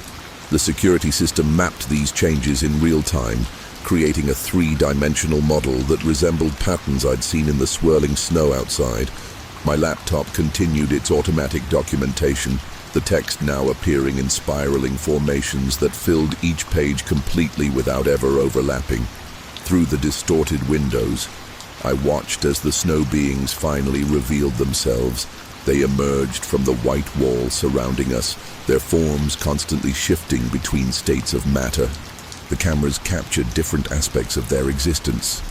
[SPEAKER 1] The security system mapped these changes in real time, creating a three-dimensional model that resembled patterns I'd seen in the swirling snow outside. My laptop continued its automatic documentation, the text now appearing in spiraling formations that filled each page completely without ever overlapping. Through the distorted windows, I watched as the snow beings finally revealed themselves. They emerged from the white wall surrounding us, their forms constantly shifting between states of matter. The cameras captured different aspects of their existence.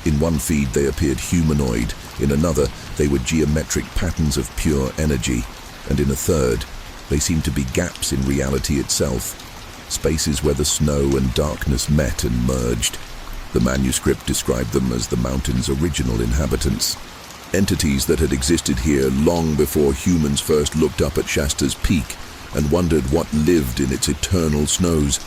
[SPEAKER 1] In one feed they appeared humanoid, in another they were geometric patterns of pure energy, and in a third they seemed to be gaps in reality itself, spaces where the snow and darkness met and merged. The manuscript described them as the mountain's original inhabitants, entities that had existed here long before humans first looked up at Shasta's peak and wondered what lived in its eternal snows.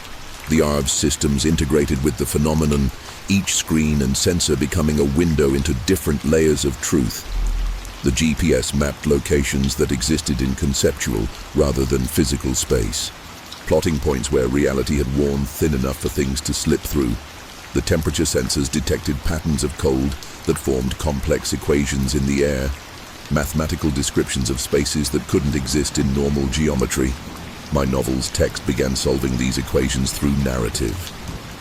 [SPEAKER 1] The ARV's systems integrated with the phenomenon, each screen and sensor becoming a window into different layers of truth. The GPS mapped locations that existed in conceptual rather than physical space, plotting points where reality had worn thin enough for things to slip through. The temperature sensors detected patterns of cold that formed complex equations in the air, mathematical descriptions of spaces that couldn't exist in normal geometry. My novel's text began solving these equations through narrative,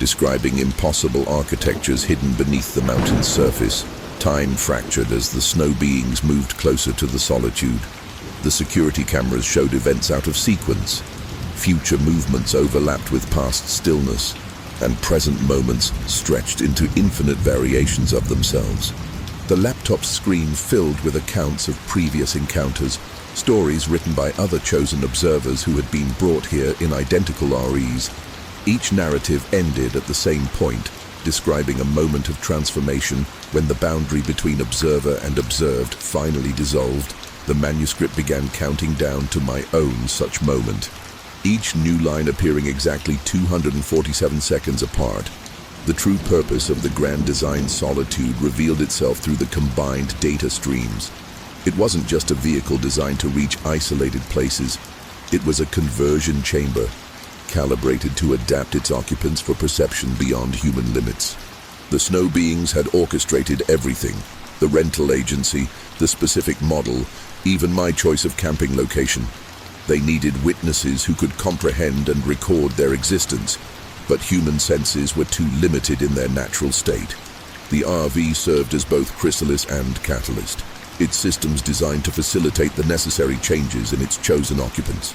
[SPEAKER 1] describing impossible architectures hidden beneath the mountain's surface. Time fractured as the snow beings moved closer to the Solitude. The security cameras showed events out of sequence. Future movements overlapped with past stillness, and present moments stretched into infinite variations of themselves. The laptop's screen filled with accounts of previous encounters, stories written by other chosen observers who had been brought here in identical REs. Each narrative ended at the same point, describing a moment of transformation when the boundary between observer and observed finally dissolved. The manuscript began counting down to my own such moment, each new line appearing exactly 247 seconds apart. The true purpose of the grand design Solitude revealed itself through the combined data streams. It wasn't just a vehicle designed to reach isolated places. It was a conversion chamber, calibrated to adapt its occupants for perception beyond human limits. The snow beings had orchestrated everything: the rental agency, the specific model, even my choice of camping location. They needed witnesses who could comprehend and record their existence, but human senses were too limited in their natural state. The RV served as both chrysalis and catalyst, its systems designed to facilitate the necessary changes in its chosen occupants.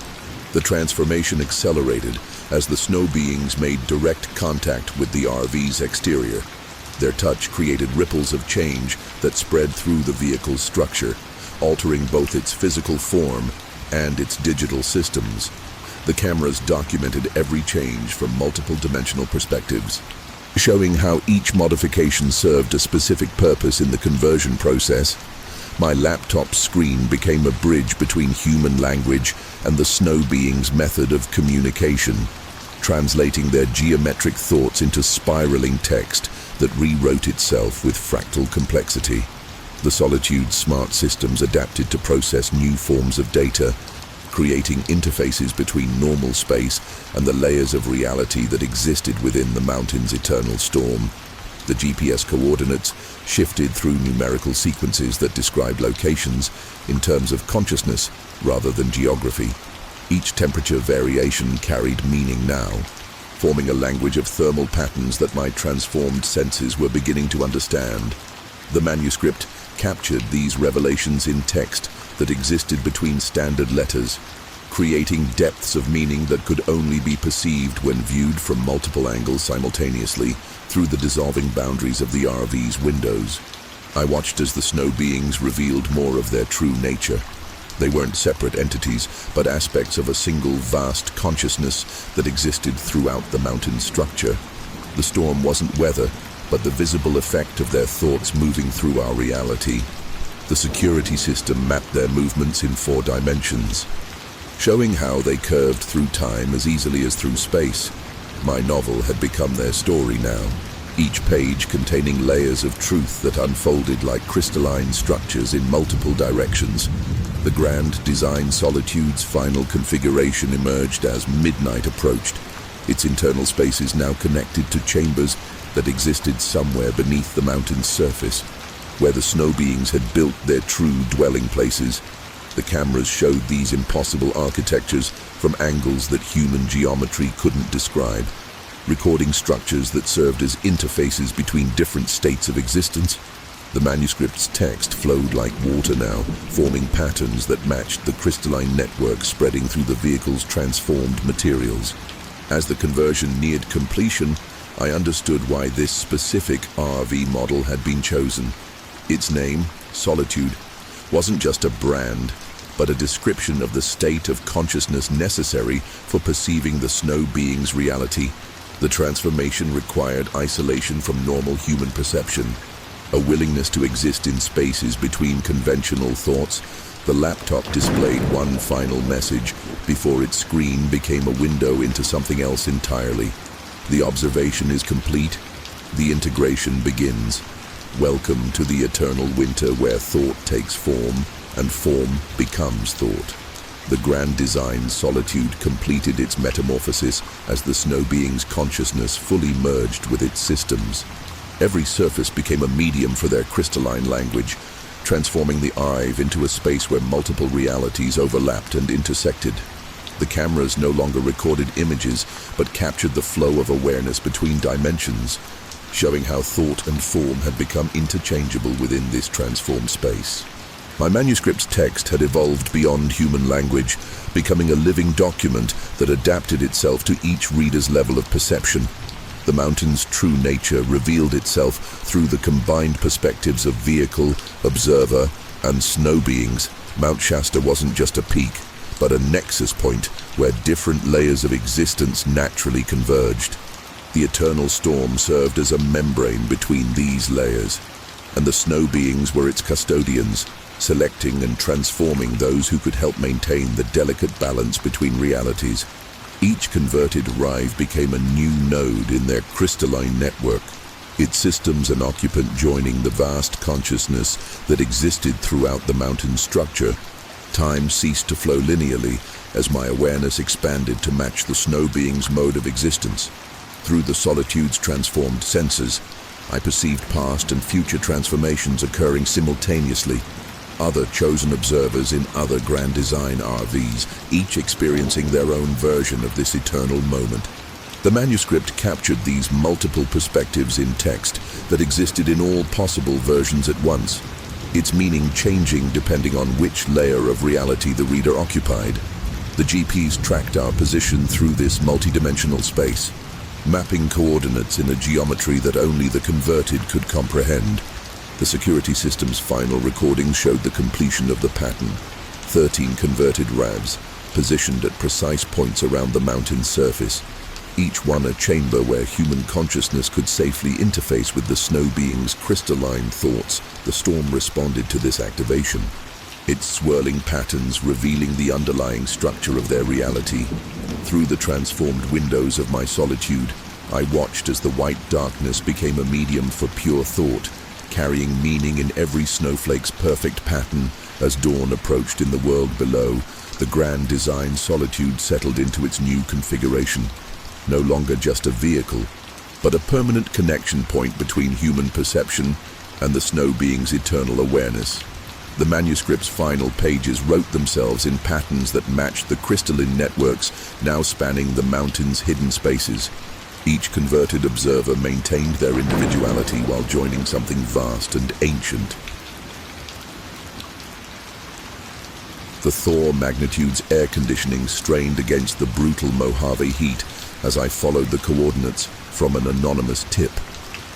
[SPEAKER 1] The transformation accelerated as the snow beings made direct contact with the RV's exterior. Their touch created ripples of change that spread through the vehicle's structure, altering both its physical form and its digital systems. The cameras documented every change from multiple dimensional perspectives, showing how each modification served a specific purpose in the conversion process. My laptop screen became a bridge between human language and the snow beings' method of communication, translating their geometric thoughts into spiraling text that rewrote itself with fractal complexity. The Solitude's smart systems adapted to process new forms of data, creating interfaces between normal space and the layers of reality that existed within the mountain's eternal storm. The GPS coordinates shifted through numerical sequences that described locations in terms of consciousness rather than geography. Each temperature variation carried meaning now, forming a language of thermal patterns that my transformed senses were beginning to understand. The manuscript captured these revelations in text that existed between standard letters, creating depths of meaning that could only be perceived when viewed from multiple angles simultaneously through the dissolving boundaries of the RV's windows. I watched as the snow beings revealed more of their true nature. They weren't separate entities, but aspects of a single vast consciousness that existed throughout the mountain's structure. The storm wasn't weather, but the visible effect of their thoughts moving through our reality. The security system mapped their movements in 4 dimensions, showing how they curved through time as easily as through space. My novel had become their story now, each page containing layers of truth that unfolded like crystalline structures in multiple directions. The grand design Solitude's final configuration emerged as midnight approached, its internal spaces now connected to chambers that existed somewhere beneath the mountain's surface, where the snow beings had built their true dwelling places. The cameras showed these impossible architectures from angles that human geometry couldn't describe, recording structures that served as interfaces between different states of existence. The manuscript's text flowed like water now, forming patterns that matched the crystalline network spreading through the vehicle's transformed materials. As the conversion neared completion, I understood why this specific RV model had been chosen. Its name, Solitude, wasn't just a brand, but a description of the state of consciousness necessary for perceiving the snow being's reality. The transformation required isolation from normal human perception, a willingness to exist in spaces between conventional thoughts. The laptop displayed one final message before its screen became a window into something else entirely. The observation is complete. The integration begins. Welcome to the eternal winter where thought takes form and form becomes thought. The grand design Solitude completed its metamorphosis as the snow being's consciousness fully merged with its systems. Every surface became a medium for their crystalline language, transforming the Ive into a space where multiple realities overlapped and intersected. The cameras no longer recorded images, but captured the flow of awareness between dimensions, showing how thought and form had become interchangeable within this transformed space. My manuscript's text had evolved beyond human language, becoming a living document that adapted itself to each reader's level of perception. The mountain's true nature revealed itself through the combined perspectives of vehicle, observer, and snow beings. Mount Shasta wasn't just a peak, but a nexus point where different layers of existence naturally converged. The eternal storm served as a membrane between these layers, and the snow beings were its custodians, selecting and transforming those who could help maintain the delicate balance between realities. Each converted Rive became a new node in their crystalline network, its systems and occupant joining the vast consciousness that existed throughout the mountain's structure. Time ceased to flow linearly as my awareness expanded to match the snow being's mode of existence. Through the Solitude's transformed senses, I perceived past and future transformations occurring simultaneously. Other chosen observers in other grand design RVs, each experiencing their own version of this eternal moment. The manuscript captured these multiple perspectives in text that existed in all possible versions at once, its meaning changing depending on which layer of reality the reader occupied. The GPS tracked our position through this multidimensional space, mapping coordinates in a geometry that only the converted could comprehend. The security system's final recording showed the completion of the pattern. 13 converted Ravs, positioned at precise points around the mountain's surface, each one a chamber where human consciousness could safely interface with the snow being's crystalline thoughts. The storm responded to this activation, its swirling patterns revealing the underlying structure of their reality. Through the transformed windows of my solitude, I watched as the white darkness became a medium for pure thought, carrying meaning in every snowflake's perfect pattern. As dawn approached in the world below, the grand design Solitude settled into its new configuration, no longer just a vehicle, but a permanent connection point between human perception and the snow being's eternal awareness. The manuscript's final pages wrote themselves in patterns that matched the crystalline networks now spanning the mountain's hidden spaces. Each converted observer maintained their individuality while joining something vast and ancient. The Thor magnitude's air conditioning strained against the brutal Mojave heat as I followed the coordinates from an anonymous tip.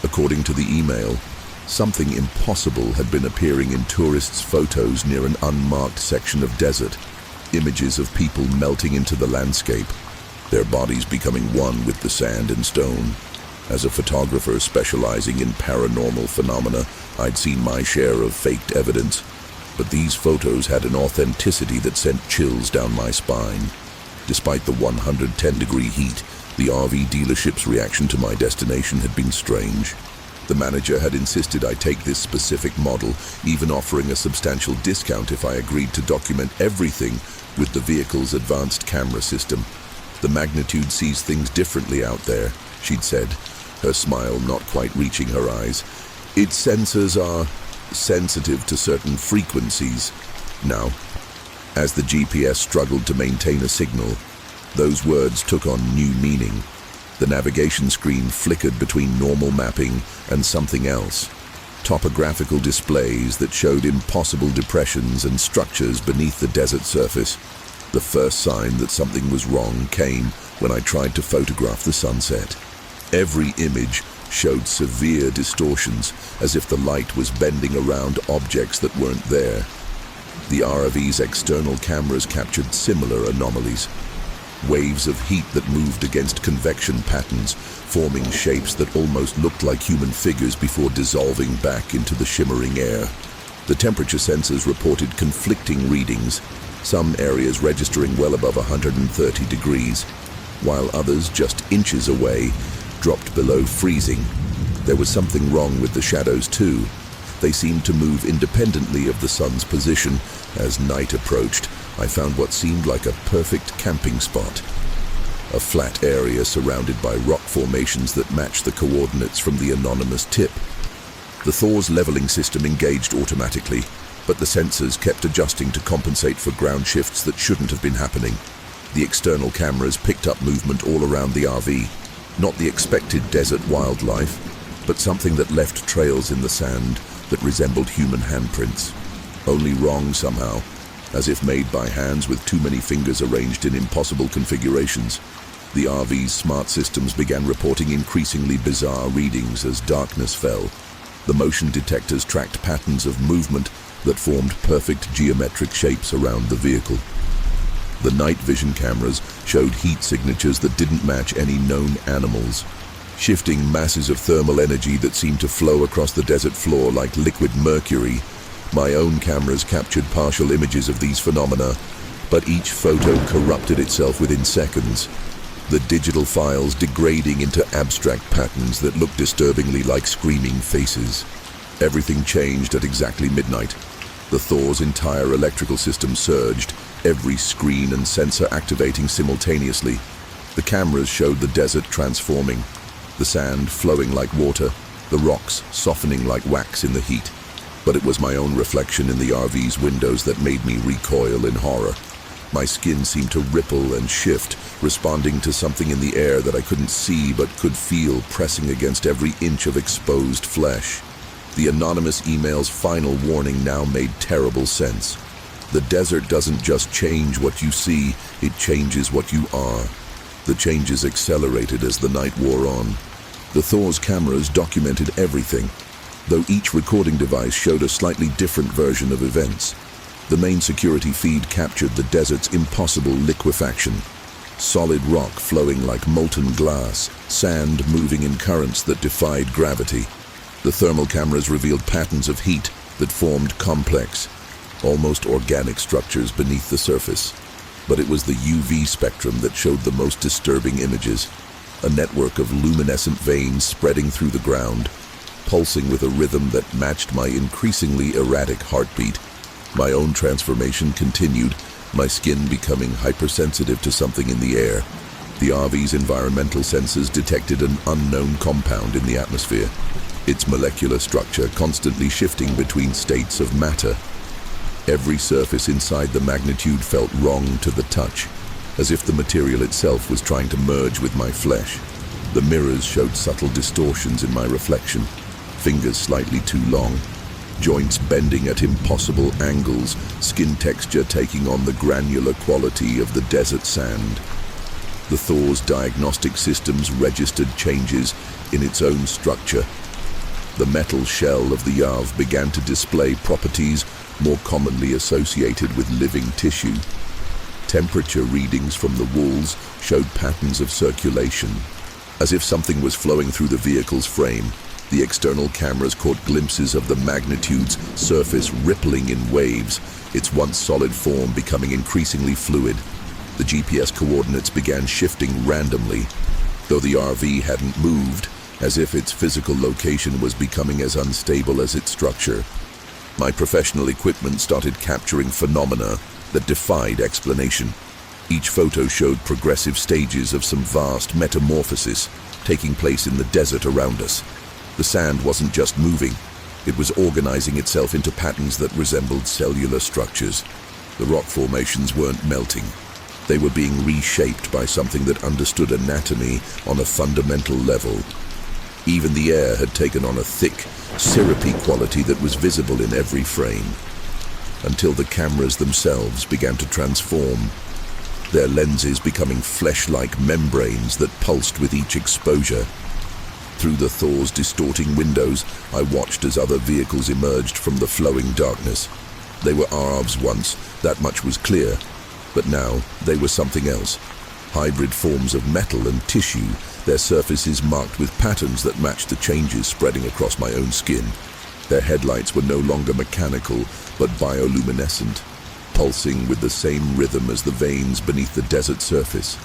[SPEAKER 1] According to the email, something impossible had been appearing in tourists' photos near an unmarked section of desert. Images of people melting into the landscape, their bodies becoming one with the sand and stone. As a photographer specializing in paranormal phenomena, I'd seen my share of faked evidence, but these photos had an authenticity that sent chills down my spine. Despite the 110-degree heat, the RV dealership's reaction to my destination had been strange. The manager had insisted I take this specific model, even offering a substantial discount if I agreed to document everything with the vehicle's advanced camera system. "The Magnitude sees things differently out there," she'd said, her smile not quite reaching her eyes. "Its sensors are sensitive to certain frequencies." Now, as the GPS struggled to maintain a signal, those words took on new meaning. The navigation screen flickered between normal mapping and something else. Topographical displays that showed impossible depressions and structures beneath the desert surface. The first sign that something was wrong came when I tried to photograph the sunset. Every image showed severe distortions, as if the light was bending around objects that weren't there. The ROV's external cameras captured similar anomalies. Waves of heat that moved against convection patterns, forming shapes that almost looked like human figures before dissolving back into the shimmering air. The temperature sensors reported conflicting readings, some areas registering well above 130 degrees, while others just inches away dropped below freezing. There was something wrong with the shadows too. They seemed to move independently of the sun's position. As night approached, I found what seemed like a perfect camping spot. A flat area surrounded by rock formations that matched the coordinates from the anonymous tip. The Thor's leveling system engaged automatically, but the sensors kept adjusting to compensate for ground shifts that shouldn't have been happening. The external cameras picked up movement all around the RV. Not the expected desert wildlife, but something that left trails in the sand that resembled human handprints. Only wrong somehow, as if made by hands with too many fingers arranged in impossible configurations. The RV's smart systems began reporting increasingly bizarre readings as darkness fell. The motion detectors tracked patterns of movement that formed perfect geometric shapes around the vehicle. The night vision cameras showed heat signatures that didn't match any known animals, shifting masses of thermal energy that seemed to flow across the desert floor like liquid mercury. My own cameras captured partial images of these phenomena, but each photo corrupted itself within seconds, the digital files degrading into abstract patterns that looked disturbingly like screaming faces. Everything changed at exactly midnight. The Thor's entire electrical system surged, every screen and sensor activating simultaneously. The cameras showed the desert transforming, the sand flowing like water, the rocks softening like wax in the heat. But it was my own reflection in the RV's windows that made me recoil in horror. My skin seemed to ripple and shift, responding to something in the air that I couldn't see but could feel pressing against every inch of exposed flesh. The anonymous email's final warning now made terrible sense. The desert doesn't just change what you see, it changes what you are. The changes accelerated as the night wore on. The Thor's cameras documented everything, though each recording device showed a slightly different version of events. The main security feed captured the desert's impossible liquefaction. Solid rock flowing like molten glass, sand moving in currents that defied gravity. The thermal cameras revealed patterns of heat that formed complex, almost organic structures beneath the surface. But it was the UV spectrum that showed the most disturbing images. A network of luminescent veins spreading through the ground, pulsing with a rhythm that matched my increasingly erratic heartbeat. My own transformation continued, my skin becoming hypersensitive to something in the air. The RV's environmental sensors detected an unknown compound in the atmosphere, its molecular structure constantly shifting between states of matter. Every surface inside the Magnitude felt wrong to the touch, as if the material itself was trying to merge with my flesh. The mirrors showed subtle distortions in my reflection, fingers slightly too long, joints bending at impossible angles, skin texture taking on the granular quality of the desert sand. The Thor's diagnostic systems registered changes in its own structure. The metal shell of the Yav began to display properties more commonly associated with living tissue. Temperature readings from the walls showed patterns of circulation, as if something was flowing through the vehicle's frame. The external cameras caught glimpses of the magnitude's surface rippling in waves, its once solid form becoming increasingly fluid. The GPS coordinates began shifting randomly, though the RV hadn't moved, as if its physical location was becoming as unstable as its structure. My professional equipment started capturing phenomena that defied explanation. Each photo showed progressive stages of some vast metamorphosis taking place in the desert around us. The sand wasn't just moving, it was organizing itself into patterns that resembled cellular structures. The rock formations weren't melting. They were being reshaped by something that understood anatomy on a fundamental level. Even the air had taken on a thick, syrupy quality that was visible in every frame, until the cameras themselves began to transform, their lenses becoming flesh-like membranes that pulsed with each exposure. Through the Thor's distorting windows, I watched as other vehicles emerged from the flowing darkness. They were ARVs once, that much was clear, but now they were something else. Hybrid forms of metal and tissue, their surfaces marked with patterns that matched the changes spreading across my own skin. Their headlights were no longer mechanical, but bioluminescent, pulsing with the same rhythm as the veins beneath the desert surface.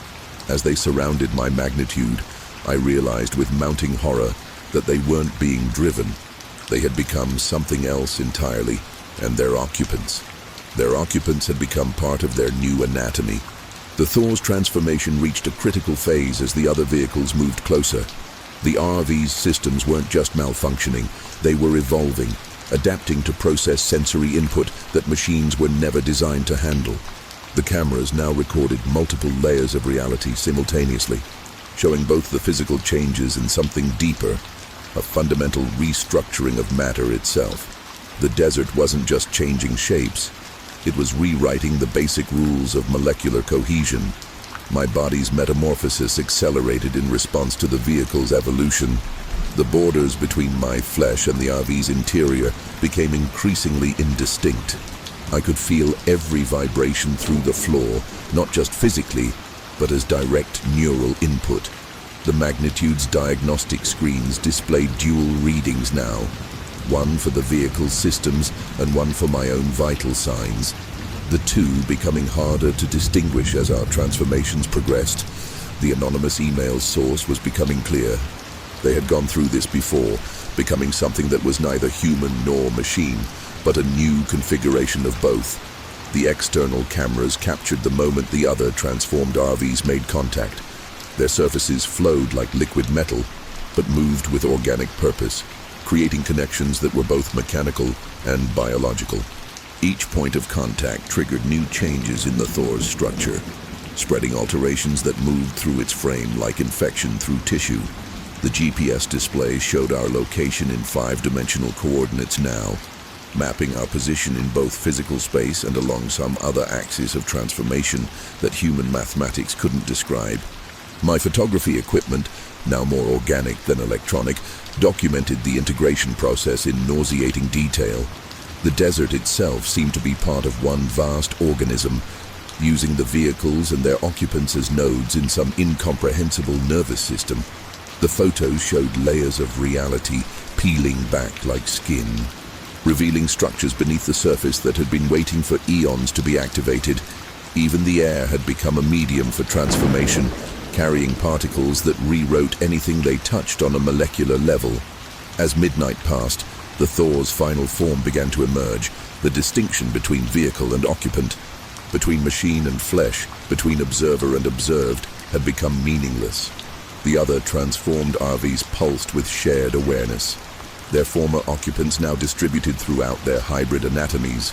[SPEAKER 1] As they surrounded my magnitude, I realized with mounting horror that they weren't being driven. They had become something else entirely, and their occupants. Their occupants had become part of their new anatomy. The Thor's transformation reached a critical phase as the other vehicles moved closer. The RV's systems weren't just malfunctioning, they were evolving, adapting to process sensory input that machines were never designed to handle. The cameras now recorded multiple layers of reality simultaneously, showing both the physical changes and something deeper, a fundamental restructuring of matter itself. The desert wasn't just changing shapes, it was rewriting the basic rules of molecular cohesion. My body's metamorphosis accelerated in response to the vehicle's evolution. The borders between my flesh and the RV's interior became increasingly indistinct. I could feel every vibration through the floor, not just physically, but as direct neural input. The magnitude's diagnostic screens displayed dual readings now, one for the vehicle's systems and one for my own vital signs, the two becoming harder to distinguish as our transformations progressed. The anonymous email source was becoming clear. They had gone through this before, becoming something that was neither human nor machine, but a new configuration of both. The external cameras captured the moment the other transformed RVs made contact. Their surfaces flowed like liquid metal, but moved with organic purpose, creating connections that were both mechanical and biological. Each point of contact triggered new changes in the Thor's structure, spreading alterations that moved through its frame like infection through tissue. The GPS display showed our location in 5-dimensional coordinates now, mapping our position in both physical space and along some other axis of transformation that human mathematics couldn't describe. My photography equipment, now more organic than electronic, documented the integration process in nauseating detail. The desert itself seemed to be part of one vast organism, using the vehicles and their occupants as nodes in some incomprehensible nervous system. The photos showed layers of reality peeling back like skin, revealing structures beneath the surface that had been waiting for eons to be activated. Even the air had become a medium for transformation, carrying particles that rewrote anything they touched on a molecular level. As midnight passed, the Thor's final form began to emerge, the distinction between vehicle and occupant, between machine and flesh, between observer and observed, had become meaningless. The other transformed RVs pulsed with shared awareness, their former occupants now distributed throughout their hybrid anatomies.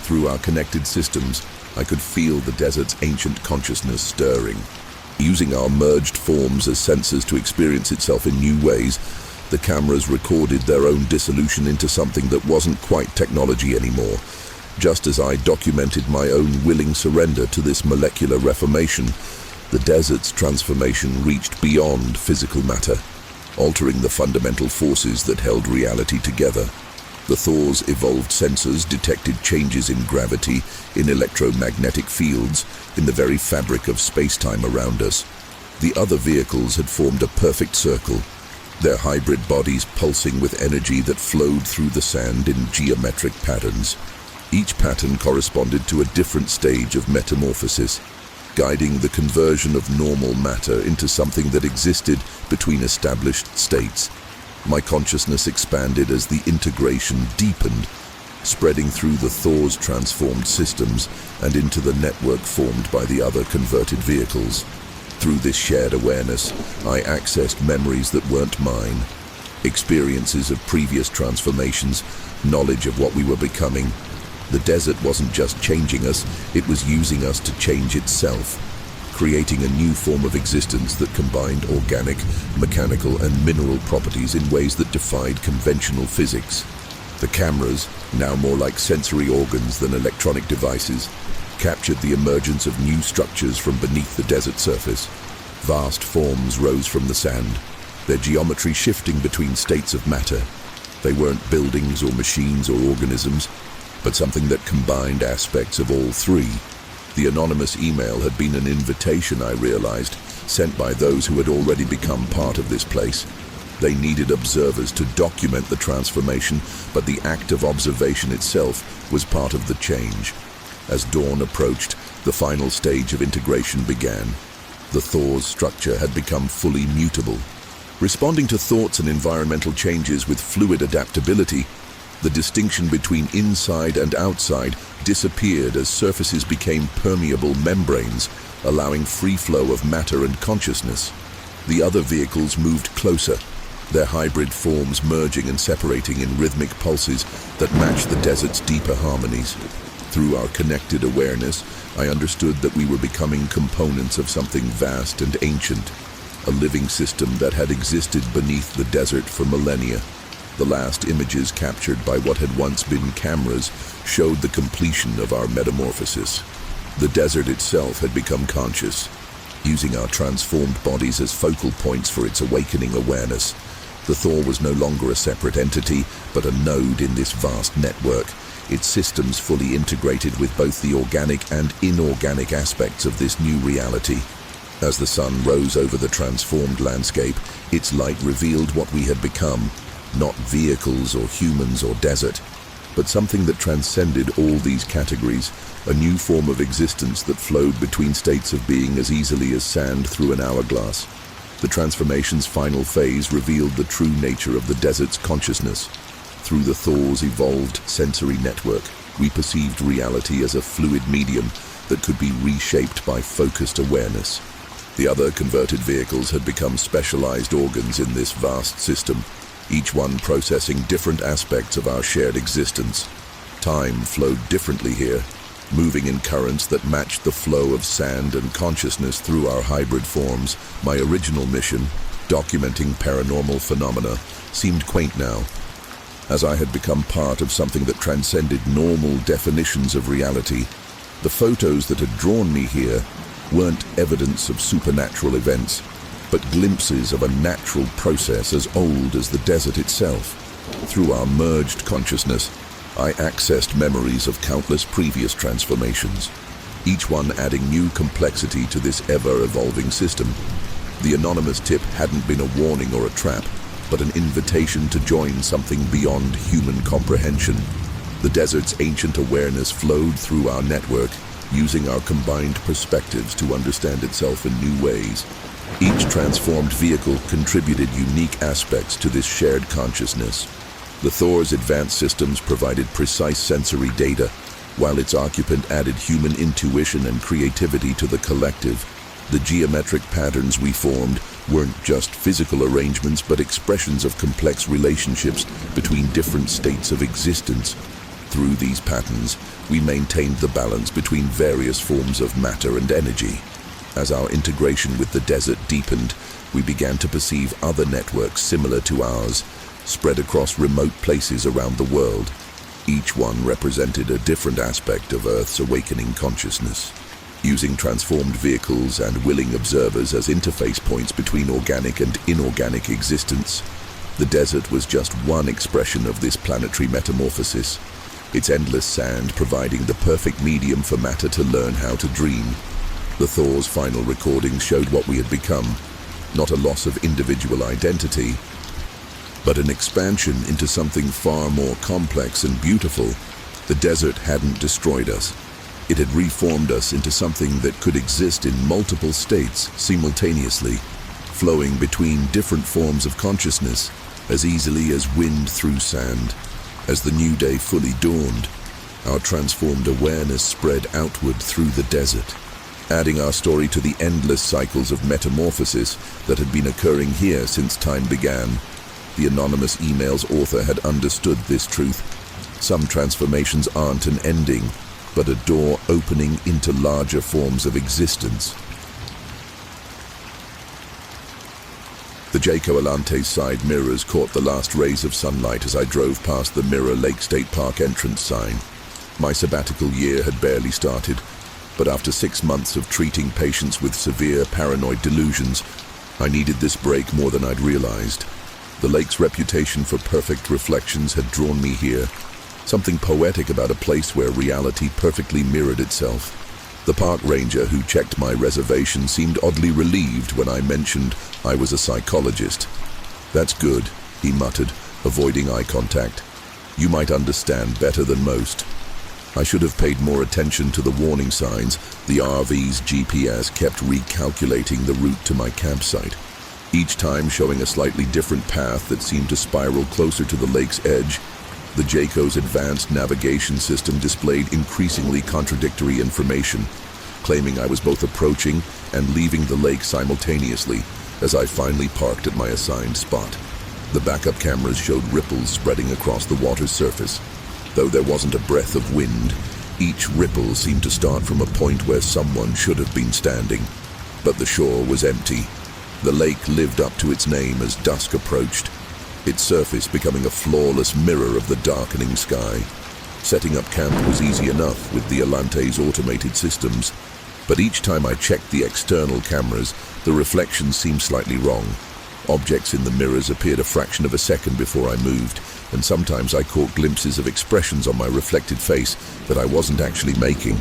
[SPEAKER 1] Through our connected systems, I could feel the desert's ancient consciousness stirring. Using our merged forms as sensors to experience itself in new ways, the cameras recorded their own dissolution into something that wasn't quite technology anymore. Just as I documented my own willing surrender to this molecular reformation, the desert's transformation reached beyond physical matter, altering the fundamental forces that held reality together. The Thor's evolved sensors detected changes in gravity, in electromagnetic fields, in the very fabric of space-time around us. The other vehicles had formed a perfect circle, their hybrid bodies pulsing with energy that flowed through the sand in geometric patterns. Each pattern corresponded to a different stage of metamorphosis, guiding the conversion of normal matter into something that existed between established states. My consciousness expanded as the integration deepened, spreading through the Thor's transformed systems and into the network formed by the other converted vehicles. Through this shared awareness, I accessed memories that weren't mine, experiences of previous transformations, knowledge of what we were becoming. The desert wasn't just changing us, it was using us to change itself, creating a new form of existence that combined organic, mechanical, and mineral properties in ways that defied conventional physics. The cameras, now more like sensory organs than electronic devices, captured the emergence of new structures from beneath the desert surface. Vast forms rose from the sand, their geometry shifting between states of matter. They weren't buildings or machines or organisms, but something that combined aspects of all three. The anonymous email had been an invitation, I realized, sent by those who had already become part of this place. They needed observers to document the transformation, but the act of observation itself was part of the change. As dawn approached, the final stage of integration began. The Thor's structure had become fully mutable, responding to thoughts and environmental changes with fluid adaptability. The distinction between inside and outside disappeared as surfaces became permeable membranes, allowing free flow of matter and consciousness. The other vehicles moved closer, their hybrid forms merging and separating in rhythmic pulses that matched the desert's deeper harmonies. Through our connected awareness, I understood that we were becoming components of something vast and ancient, a living system that had existed beneath the desert for millennia. The last images captured by what had once been cameras showed the completion of our metamorphosis. The desert itself had become conscious, using our transformed bodies as focal points for its awakening awareness. The Thor was no longer a separate entity, but a node in this vast network, its systems fully integrated with both the organic and inorganic aspects of this new reality. As the sun rose over the transformed landscape, its light revealed what we had become, not vehicles or humans or desert, but something that transcended all these categories, a new form of existence that flowed between states of being as easily as sand through an hourglass. The transformation's final phase revealed the true nature of the desert's consciousness. Through the Thor's evolved sensory network, we perceived reality as a fluid medium that could be reshaped by focused awareness. The other converted vehicles had become specialized organs in this vast system, each one processing different aspects of our shared existence. Time flowed differently here, moving in currents that matched the flow of sand and consciousness through our hybrid forms. My original mission, documenting paranormal phenomena, seemed quaint now, as I had become part of something that transcended normal definitions of reality. The photos that had drawn me here weren't evidence of supernatural events, but glimpses of a natural process as old as the desert itself. Through our merged consciousness, I accessed memories of countless previous transformations, each one adding new complexity to this ever-evolving system. The anonymous tip hadn't been a warning or a trap, but an invitation to join something beyond human comprehension. The desert's ancient awareness flowed through our network, using our combined perspectives to understand itself in new ways. Each transformed vehicle contributed unique aspects to this shared consciousness. The Thor's advanced systems provided precise sensory data, while its occupant added human intuition and creativity to the collective. The geometric patterns we formed weren't just physical arrangements, but expressions of complex relationships between different states of existence. Through these patterns, we maintained the balance between various forms of matter and energy. As our integration with the desert deepened, we began to perceive other networks similar to ours, spread across remote places around the world. Each one represented a different aspect of Earth's awakening consciousness. Using transformed vehicles and willing observers as interface points between organic and inorganic existence, the desert was just one expression of this planetary metamorphosis, its endless sand providing the perfect medium for matter to learn how to dream. The Thor's final recordings showed what we had become, not a loss of individual identity, but an expansion into something far more complex and beautiful. The desert hadn't destroyed us. It had reformed us into something that could exist in multiple states simultaneously, flowing between different forms of consciousness as easily as wind through sand. As the new day fully dawned, our transformed awareness spread outward through the desert, adding our story to the endless cycles of metamorphosis that had been occurring here since time began. The anonymous email's author had understood this truth. Some transformations aren't an ending, but a door opening into larger forms of existence. The Jayco Alante's side mirrors caught the last rays of sunlight as I drove past the Mirror Lake State Park entrance sign. My sabbatical year had barely started, but after 6 months of treating patients with severe paranoid delusions, I needed this break more than I'd realized. The lake's reputation for perfect reflections had drawn me here, something poetic about a place where reality perfectly mirrored itself. The park ranger who checked my reservation seemed oddly relieved when I mentioned I was a psychologist. "That's good," he muttered, avoiding eye contact. "You might understand better than most." I should have paid more attention to the warning signs. The RV's GPS kept recalculating the route to my campsite, each time showing a slightly different path that seemed to spiral closer to the lake's edge. The Jayco's advanced navigation system displayed increasingly contradictory information, claiming I was both approaching and leaving the lake simultaneously as I finally parked at my assigned spot. The backup cameras showed ripples spreading across the water's surface. Though there wasn't a breath of wind, each ripple seemed to start from a point where someone should have been standing. But the shore was empty. The lake lived up to its name as dusk approached, its surface becoming a flawless mirror of the darkening sky. Setting up camp was easy enough with the Alante's automated systems, but each time I checked the external cameras, the reflections seemed slightly wrong. Objects in the mirrors appeared a fraction of a second before I moved, and sometimes I caught glimpses of expressions on my reflected face that I wasn't actually making.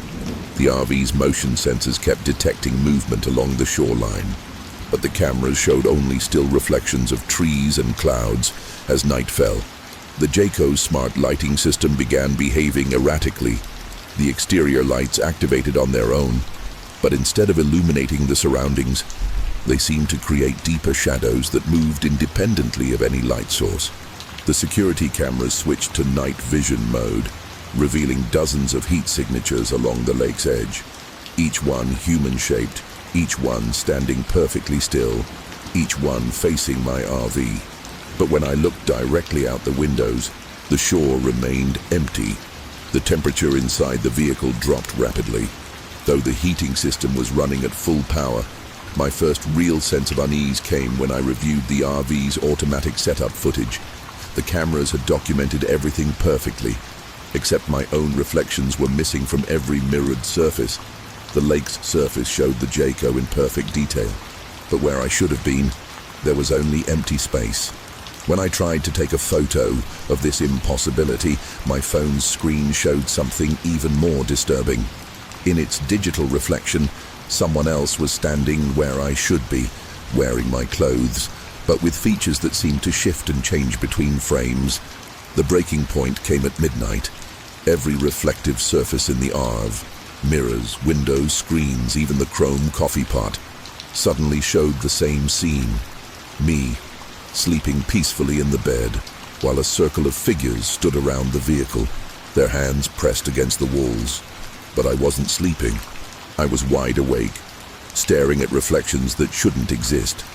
[SPEAKER 1] The RV's motion sensors kept detecting movement along the shoreline, but the cameras showed only still reflections of trees and clouds as night fell. The Jayco's smart lighting system began behaving erratically. The exterior lights activated on their own, but instead of illuminating the surroundings, they seemed to create deeper shadows that moved independently of any light source. The security cameras switched to night vision mode, revealing dozens of heat signatures along the lake's edge, each one human-shaped, each one standing perfectly still, each one facing my RV. But when I looked directly out the windows, the shore remained empty. The temperature inside the vehicle dropped rapidly. Though the heating system was running at full power, my first real sense of unease came when I reviewed the RV's automatic setup footage. The cameras had documented everything perfectly, except my own reflections were missing from every mirrored surface. The lake's surface showed the Jayco in perfect detail, but where I should have been, there was only empty space. When I tried to take a photo of this impossibility, my phone's screen showed something even more disturbing. In its digital reflection, someone else was standing where I should be, wearing my clothes, but with features that seemed to shift and change between frames. The breaking point came at midnight. Every reflective surface in the RV, mirrors, windows, screens, even the chrome coffee pot, suddenly showed the same scene. Me, sleeping peacefully in the bed, while a circle of figures stood around the vehicle, their hands pressed against the walls. But I wasn't sleeping. I was wide awake, staring at reflections that shouldn't exist.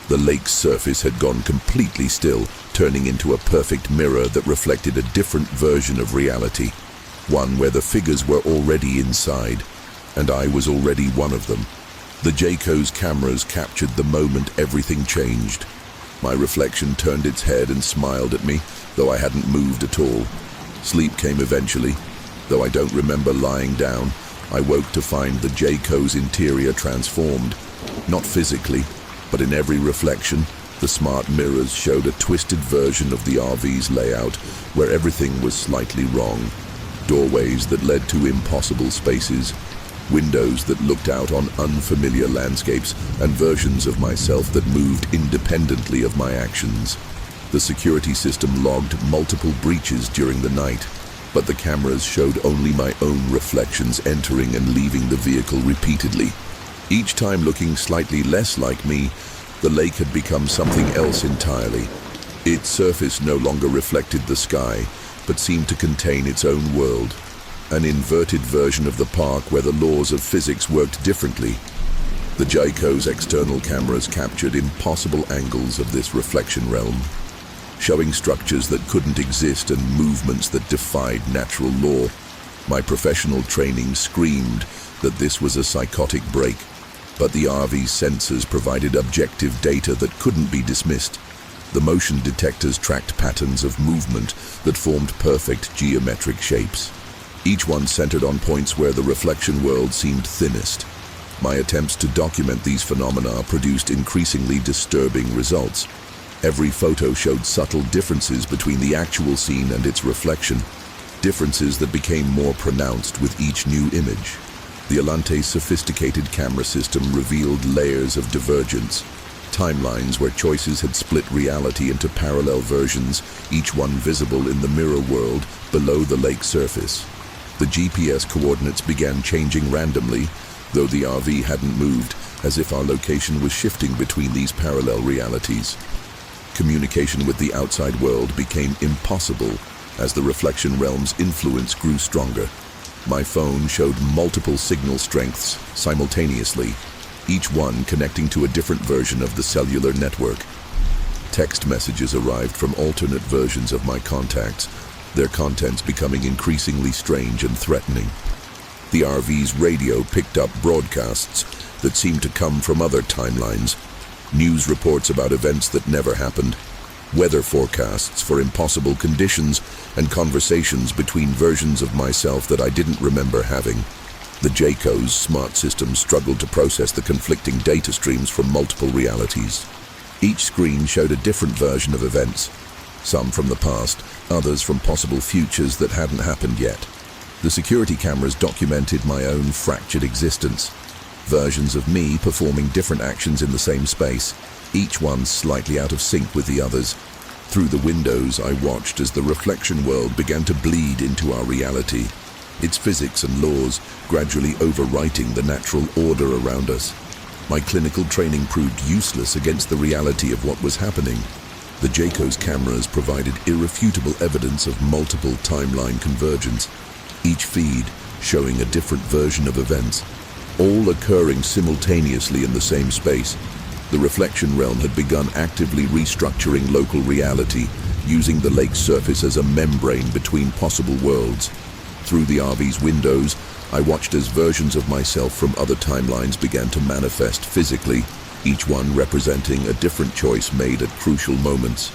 [SPEAKER 1] The lake's surface had gone completely still, turning into a perfect mirror that reflected a different version of reality, one where the figures were already inside, and I was already one of them. The Jayco's cameras captured the moment everything changed. My reflection turned its head and smiled at me, though I hadn't moved at all. Sleep came eventually. Though I don't remember lying down, I woke to find the Jayco's interior transformed. Not physically, but in every reflection, the smart mirrors showed a twisted version of the RV's layout, where everything was slightly wrong. Doorways that led to impossible spaces, windows that looked out on unfamiliar landscapes, and versions of myself that moved independently of my actions. The security system logged multiple breaches during the night, but the cameras showed only my own reflections entering and leaving the vehicle repeatedly. Each time looking slightly less like me, the lake had become something else entirely. Its surface no longer reflected the sky, but seemed to contain its own world, an inverted version of the park where the laws of physics worked differently. The Jayco's external cameras captured impossible angles of this reflection realm, showing structures that couldn't exist and movements that defied natural law. My professional training screamed that this was a psychotic break, but the RV's sensors provided objective data that couldn't be dismissed. The motion detectors tracked patterns of movement that formed perfect geometric shapes, each one centered on points where the reflection world seemed thinnest. My attempts to document these phenomena produced increasingly disturbing results. Every photo showed subtle differences between the actual scene and its reflection, differences that became more pronounced with each new image. The Alante's sophisticated camera system revealed layers of divergence, timelines where choices had split reality into parallel versions, each one visible in the mirror world below the lake surface. The GPS coordinates began changing randomly, though the RV hadn't moved, as if our location was shifting between these parallel realities. Communication with the outside world became impossible as the reflection realm's influence grew stronger. My phone showed multiple signal strengths simultaneously, each one connecting to a different version of the cellular network. Text messages arrived from alternate versions of my contacts, their contents becoming increasingly strange and threatening. The RV's radio picked up broadcasts that seemed to come from other timelines, news reports about events that never happened, weather forecasts for impossible conditions, and conversations between versions of myself that I didn't remember having. The Jayco's smart system struggled to process the conflicting data streams from multiple realities. Each screen showed a different version of events, some from the past, others from possible futures that hadn't happened yet. The security cameras documented my own fractured existence, versions of me performing different actions in the same space, each one slightly out of sync with the others. Through the windows, I watched as the reflection world began to bleed into our reality, its physics and laws gradually overwriting the natural order around us. My clinical training proved useless against the reality of what was happening. The Jayco's cameras provided irrefutable evidence of multiple timeline convergence, each feed showing a different version of events, all occurring simultaneously in the same space. The reflection realm had begun actively restructuring local reality, using the lake's surface as a membrane between possible worlds. Through the RV's windows, I watched as versions of myself from other timelines began to manifest physically, each one representing a different choice made at crucial moments.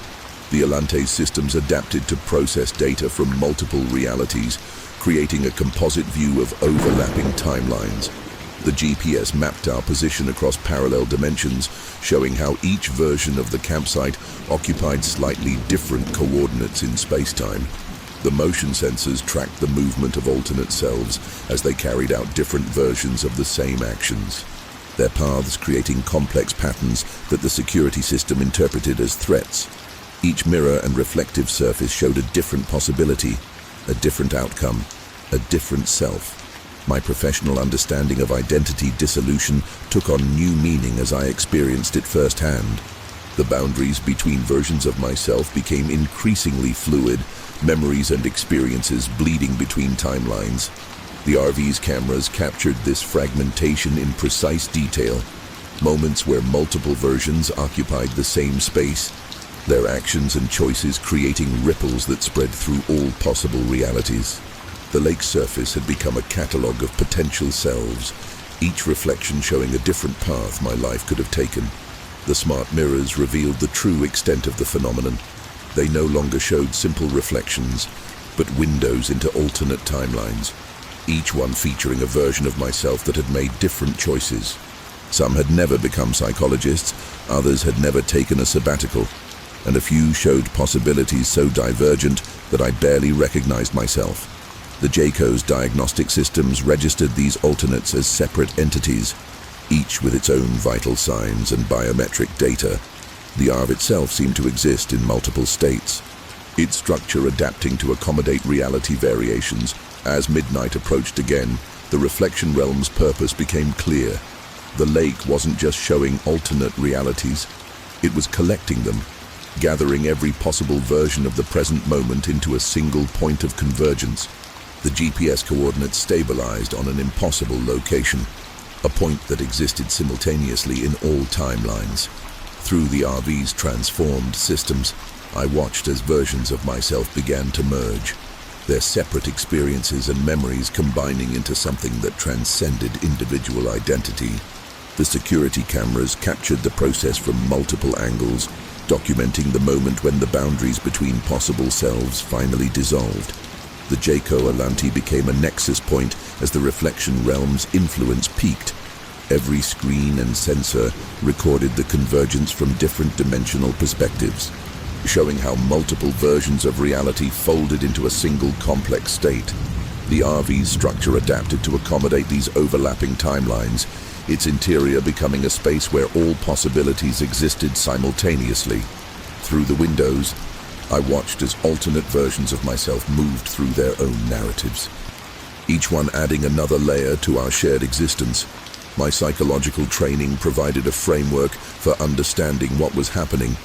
[SPEAKER 1] The Alante's systems adapted to process data from multiple realities, creating a composite view of overlapping timelines. The GPS mapped our position across parallel dimensions, showing how each version of the campsite occupied slightly different coordinates in space-time. The motion sensors tracked the movement of alternate selves as they carried out different versions of the same actions, their paths creating complex patterns that the security system interpreted as threats. Each mirror and reflective surface showed a different possibility, a different outcome, a different self. My professional understanding of identity dissolution took on new meaning as I experienced it firsthand. The boundaries between versions of myself became increasingly fluid, memories and experiences bleeding between timelines. The RV's cameras captured this fragmentation in precise detail, moments where multiple versions occupied the same space, their actions and choices creating ripples that spread through all possible realities. The lake's surface had become a catalogue of potential selves, each reflection showing a different path my life could have taken. The smart mirrors revealed the true extent of the phenomenon. They no longer showed simple reflections, but windows into alternate timelines, each one featuring a version of myself that had made different choices. Some had never become psychologists, others had never taken a sabbatical, and a few showed possibilities so divergent that I barely recognized myself. The Jayco's diagnostic systems registered these alternates as separate entities, each with its own vital signs and biometric data. The ARV itself seemed to exist in multiple states, its structure adapting to accommodate reality variations. As midnight approached again, the reflection realm's purpose became clear. The lake wasn't just showing alternate realities, it was collecting them, gathering every possible version of the present moment into a single point of convergence. The GPS coordinates stabilized on an impossible location, a point that existed simultaneously in all timelines. Through the RV's transformed systems, I watched as versions of myself began to merge, their separate experiences and memories combining into something that transcended individual identity. The security cameras captured the process from multiple angles, documenting the moment when the boundaries between possible selves finally dissolved. The Jaco Alanti became a nexus point as the reflection realm's influence peaked. Every screen and sensor recorded the convergence from different dimensional perspectives, showing how multiple versions of reality folded into a single complex state. The RV's structure adapted to accommodate these overlapping timelines, its interior becoming a space where all possibilities existed simultaneously. Through the windows, I watched as alternate versions of myself moved through their own narratives, each one adding another layer to our shared existence. My psychological training provided a framework for understanding what was happening.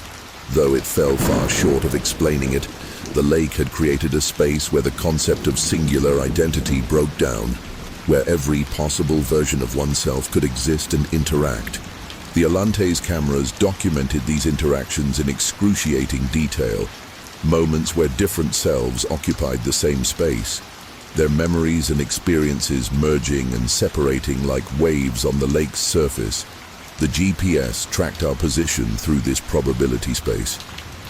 [SPEAKER 1] Though it fell far short of explaining it, the lake had created a space where the concept of singular identity broke down, where every possible version of oneself could exist and interact. The Alante's cameras documented these interactions in excruciating detail, moments where different selves occupied the same space, their memories and experiences merging and separating like waves on the lake's surface. The GPS tracked our position through this probability space,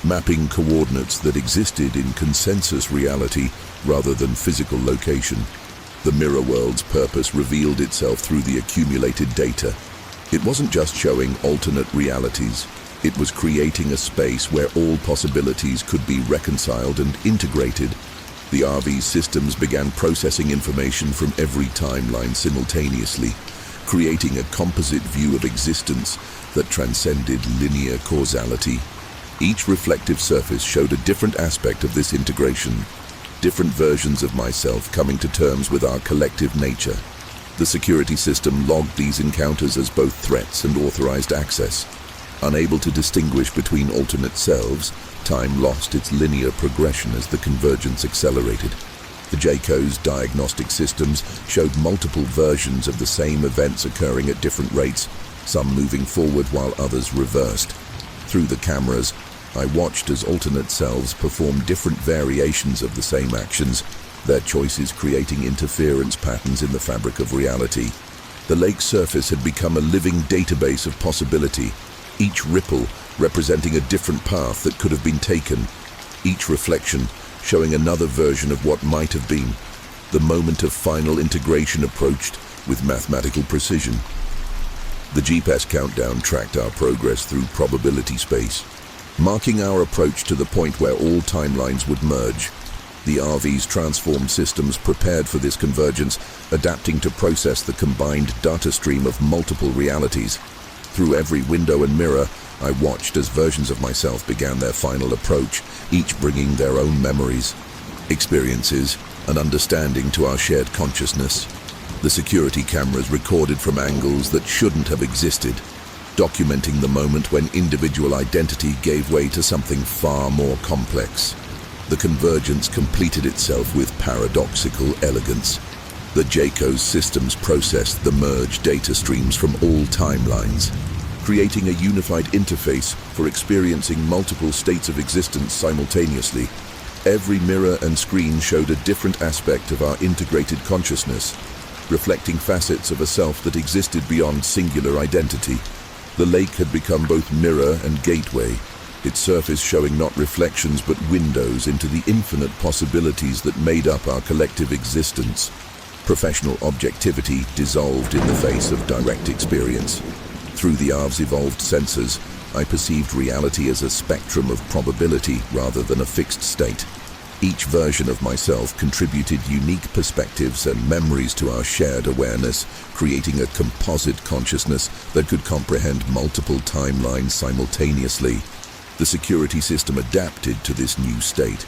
[SPEAKER 1] mapping coordinates that existed in consensus reality rather than physical location. The mirror world's purpose revealed itself through the accumulated data. It wasn't just showing alternate realities, it was creating a space where all possibilities could be reconciled and integrated. The RV systems began processing information from every timeline simultaneously, creating a composite view of existence that transcended linear causality. Each reflective surface showed a different aspect of this integration, different versions of myself coming to terms with our collective nature. The security system logged these encounters as both threats and authorized access. Unable to distinguish between alternate selves, time lost its linear progression as the convergence accelerated. The Jaco's diagnostic systems showed multiple versions of the same events occurring at different rates, some moving forward while others reversed. Through the cameras, I watched as alternate selves performed different variations of the same actions, their choices creating interference patterns in the fabric of reality. The lake's surface had become a living database of possibility, each ripple representing a different path that could have been taken, each reflection showing another version of what might have been. The moment of final integration approached with mathematical precision. The GPS countdown tracked our progress through probability space, marking our approach to the point where all timelines would merge. The RV's transformed systems prepared for this convergence, adapting to process the combined data stream of multiple realities. Through every window and mirror, I watched as versions of myself began their final approach, each bringing their own memories, experiences, and understanding to our shared consciousness. The security cameras recorded from angles that shouldn't have existed, documenting the moment when individual identity gave way to something far more complex. The convergence completed itself with paradoxical elegance. The Jaco's systems processed the merged data streams from all timelines, creating a unified interface for experiencing multiple states of existence simultaneously. Every mirror and screen showed a different aspect of our integrated consciousness, reflecting facets of a self that existed beyond singular identity. The lake had become both mirror and gateway, its surface showing not reflections but windows into the infinite possibilities that made up our collective existence. Professional objectivity dissolved in the face of direct experience. Through the ARV's evolved sensors, I perceived reality as a spectrum of probability rather than a fixed state. Each version of myself contributed unique perspectives and memories to our shared awareness, creating a composite consciousness that could comprehend multiple timelines simultaneously. The security system adapted to this new state,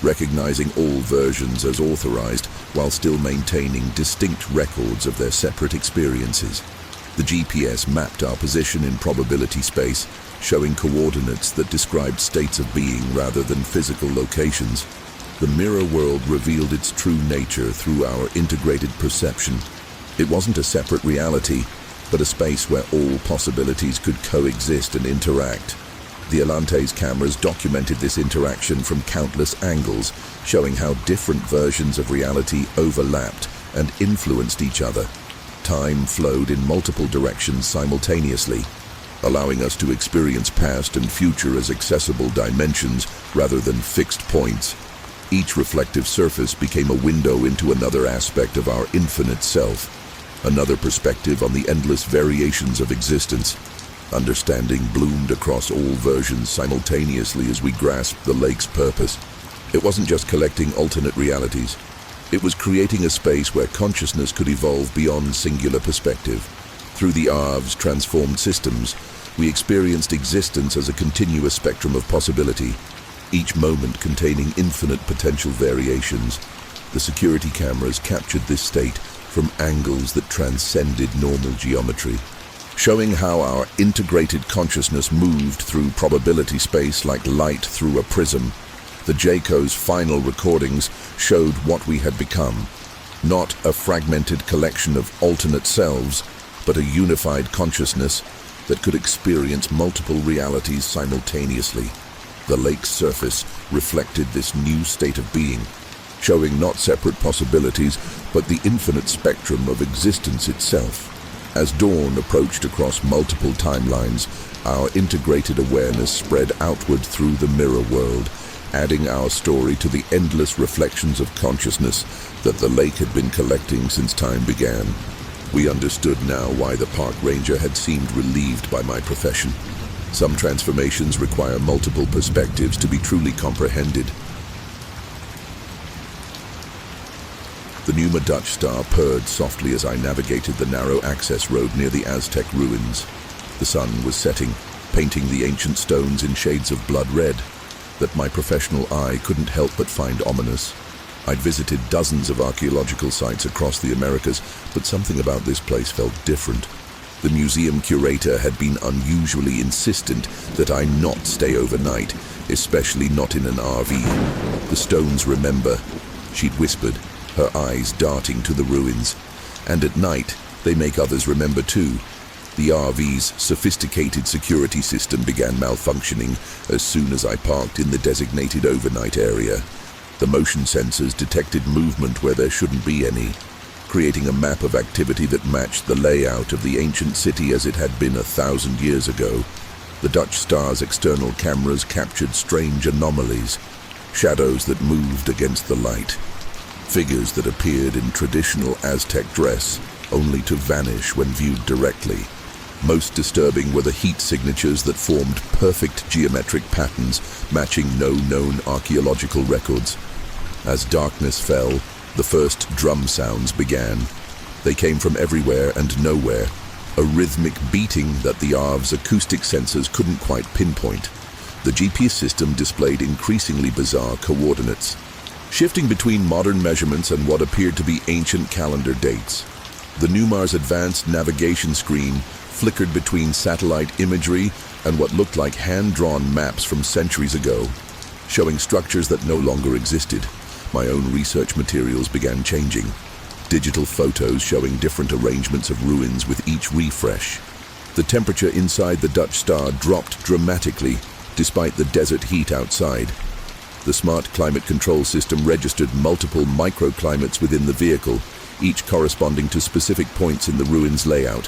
[SPEAKER 1] recognizing all versions as authorized while still maintaining distinct records of their separate experiences. The GPS mapped our position in probability space, showing coordinates that described states of being rather than physical locations. The mirror world revealed its true nature through our integrated perception. It wasn't a separate reality, but a space where all possibilities could coexist and interact. The Alante's cameras documented this interaction from countless angles, showing how different versions of reality overlapped and influenced each other. Time flowed in multiple directions simultaneously, allowing us to experience past and future as accessible dimensions rather than fixed points. Each reflective surface became a window into another aspect of our infinite self, another perspective on the endless variations of existence. Understanding bloomed across all versions simultaneously as we grasped the lake's purpose. It wasn't just collecting alternate realities. It was creating a space where consciousness could evolve beyond singular perspective. Through the Arv's transformed systems, we experienced existence as a continuous spectrum of possibility, each moment containing infinite potential variations. The security cameras captured this state from angles that transcended normal geometry, showing how our integrated consciousness moved through probability space like light through a prism. The JCO's final recordings showed what we had become, not a fragmented collection of alternate selves, but a unified consciousness that could experience multiple realities simultaneously. The lake's surface reflected this new state of being, showing not separate possibilities, but the infinite spectrum of existence itself. As dawn approached across multiple timelines, our integrated awareness spread outward through the mirror world, adding our story to the endless reflections of consciousness that the lake had been collecting since time began. We understood now why the park ranger had seemed relieved by my profession. Some transformations require multiple perspectives to be truly comprehended. The Numa Dutch star purred softly as I navigated the narrow access road near the Aztec ruins. The sun was setting, painting the ancient stones in shades of blood red that my professional eye couldn't help but find ominous. I'd visited dozens of archaeological sites across the Americas, but something about this place felt different. The museum curator had been unusually insistent that I not stay overnight, especially not in an RV. The stones remember, she'd whispered, her eyes darting to the ruins. And at night, they make others remember too. The RV's sophisticated security system began malfunctioning as soon as I parked in the designated overnight area. The motion sensors detected movement where there shouldn't be any, creating a map of activity that matched the layout of the ancient city as it had been 1,000 years ago. The Dutch star's external cameras captured strange anomalies, shadows that moved against the light, figures that appeared in traditional Aztec dress, only to vanish when viewed directly. Most disturbing were the heat signatures that formed perfect geometric patterns matching no known archaeological records. As darkness fell, the first drum sounds began. They came from everywhere and nowhere, a rhythmic beating that the Arv's acoustic sensors couldn't quite pinpoint. The GPS system displayed increasingly bizarre coordinates, shifting between modern measurements and what appeared to be ancient calendar dates. The Numar's advanced navigation screen flickered between satellite imagery and what looked like hand-drawn maps from centuries ago, showing structures that no longer existed. My own research materials began changing, digital photos showing different arrangements of ruins with each refresh. The temperature inside the Dutch star dropped dramatically, despite the desert heat outside. The smart climate control system registered multiple microclimates within the vehicle, each corresponding to specific points in the ruins layout.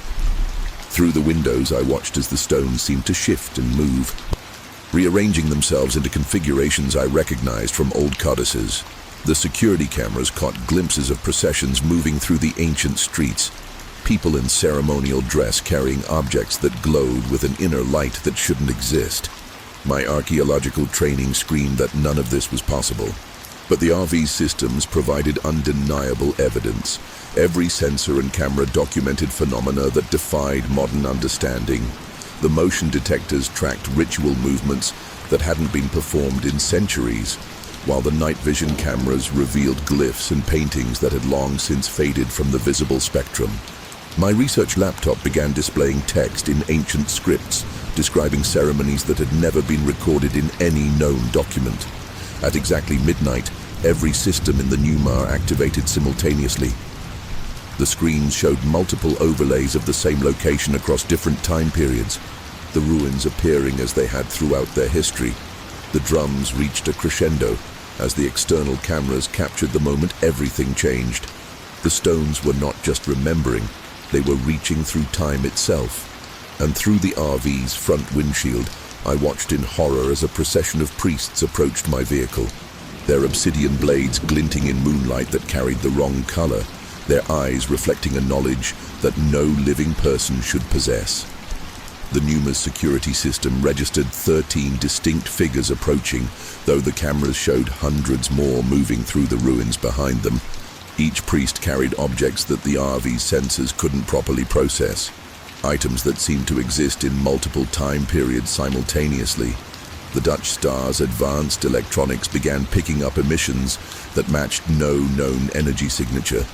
[SPEAKER 1] Through the windows, I watched as the stones seemed to shift and move, rearranging themselves into configurations I recognized from old codices. The security cameras caught glimpses of processions moving through the ancient streets, people in ceremonial dress carrying objects that glowed with an inner light that shouldn't exist. My archaeological training screamed that none of this was possible. But the RV's systems provided undeniable evidence. Every sensor and camera documented phenomena that defied modern understanding. The motion detectors tracked ritual movements that hadn't been performed in centuries, while the night vision cameras revealed glyphs and paintings that had long since faded from the visible spectrum. My research laptop began displaying text in ancient scripts, describing ceremonies that had never been recorded in any known document. At exactly midnight, every system in the Newmar activated simultaneously. The screens showed multiple overlays of the same location across different time periods, the ruins appearing as they had throughout their history. The drums reached a crescendo. As the external cameras captured the moment everything changed. The stones were not just remembering, they were reaching through time itself. And through the RV's front windshield, I watched in horror as a procession of priests approached my vehicle. Their obsidian blades glinting in moonlight that carried the wrong color, their eyes reflecting a knowledge that no living person should possess. The Newmar's security system registered 13 distinct figures approaching, though the cameras showed hundreds more moving through the ruins behind them. Each priest carried objects that the RV's sensors couldn't properly process, items that seemed to exist in multiple time periods simultaneously. The Dutch star's advanced electronics began picking up emissions that matched no known energy signature,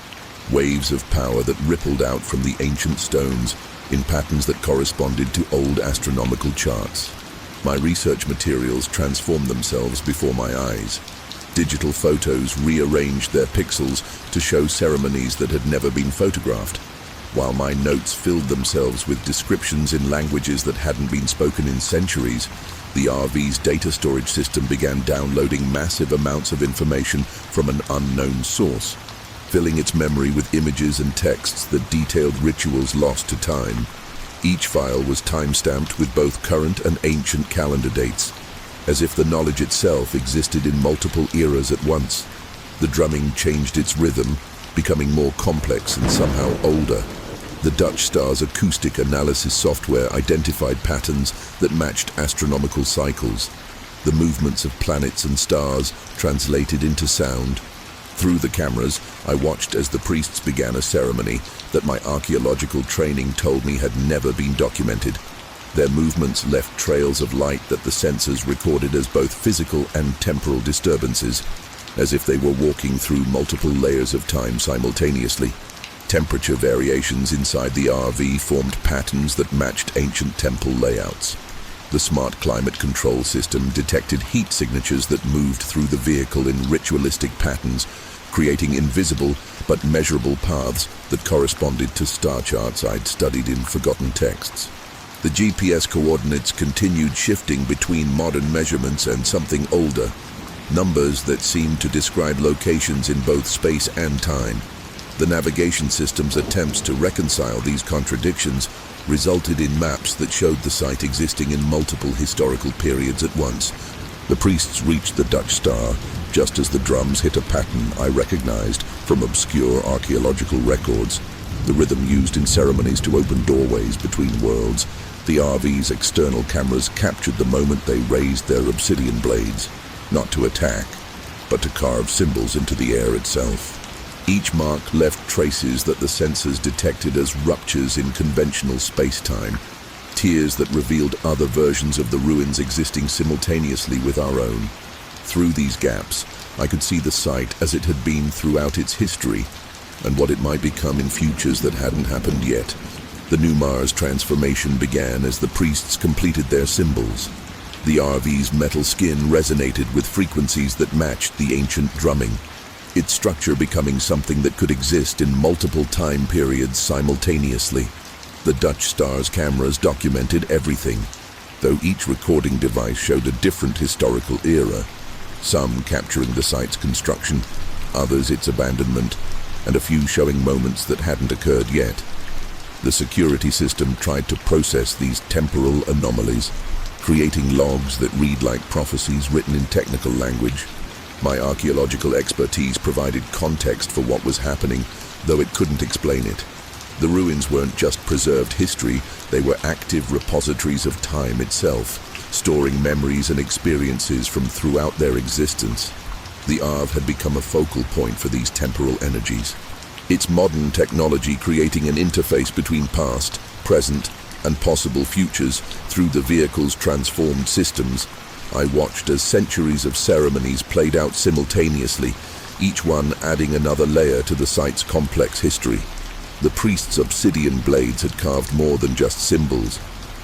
[SPEAKER 1] waves of power that rippled out from the ancient stones in patterns that corresponded to old astronomical charts. My research materials transformed themselves before my eyes. Digital photos rearranged their pixels to show ceremonies that had never been photographed, while my notes filled themselves with descriptions in languages that hadn't been spoken in centuries. The RV's data storage system began downloading massive amounts of information from an unknown source, filling its memory with images and texts that detailed rituals lost to time. Each file was time-stamped with both current and ancient calendar dates, as if the knowledge itself existed in multiple eras at once. The drumming changed its rhythm, becoming more complex and somehow older. The Dutch star's acoustic analysis software identified patterns that matched astronomical cycles. The movements of planets and stars translated into sound. Through the cameras, I watched as the priests began a ceremony that my archaeological training told me had never been documented. Their movements left trails of light that the sensors recorded as both physical and temporal disturbances, as if they were walking through multiple layers of time simultaneously. Temperature variations inside the RV formed patterns that matched ancient temple layouts. The smart climate control system detected heat signatures that moved through the vehicle in ritualistic patterns, creating invisible but measurable paths that corresponded to star charts I'd studied in forgotten texts. The GPS coordinates continued shifting between modern measurements and something older, numbers that seemed to describe locations in both space and time. The navigation system's attempts to reconcile these contradictions resulted in maps that showed the site existing in multiple historical periods at once. The priests reached the Dutch star just as the drums hit a pattern I recognized from obscure archaeological records, the rhythm used in ceremonies to open doorways between worlds. The RV's external cameras captured the moment they raised their obsidian blades, not to attack, but to carve symbols into the air itself. Each mark left traces that the sensors detected as ruptures in conventional space-time, tears that revealed other versions of the ruins existing simultaneously with our own. Through these gaps, I could see the site as it had been throughout its history, and what it might become in futures that hadn't happened yet. The Newmar's transformation began as the priests completed their symbols. The RV's metal skin resonated with frequencies that matched the ancient drumming, its structure becoming something that could exist in multiple time periods simultaneously. The Dutch star's cameras documented everything, though each recording device showed a different historical era, some capturing the site's construction, others its abandonment, and a few showing moments that hadn't occurred yet. The security system tried to process these temporal anomalies, creating logs that read like prophecies written in technical language. My archaeological expertise provided context for what was happening, though it couldn't explain it. The ruins weren't just preserved history, they were active repositories of time itself, storing memories and experiences from throughout their existence. The Arv had become a focal point for these temporal energies, its modern technology creating an interface between past, present, and possible futures through the vehicle's transformed systems. I watched as centuries of ceremonies played out simultaneously, each one adding another layer to the site's complex history. The priests' obsidian blades had carved more than just symbols.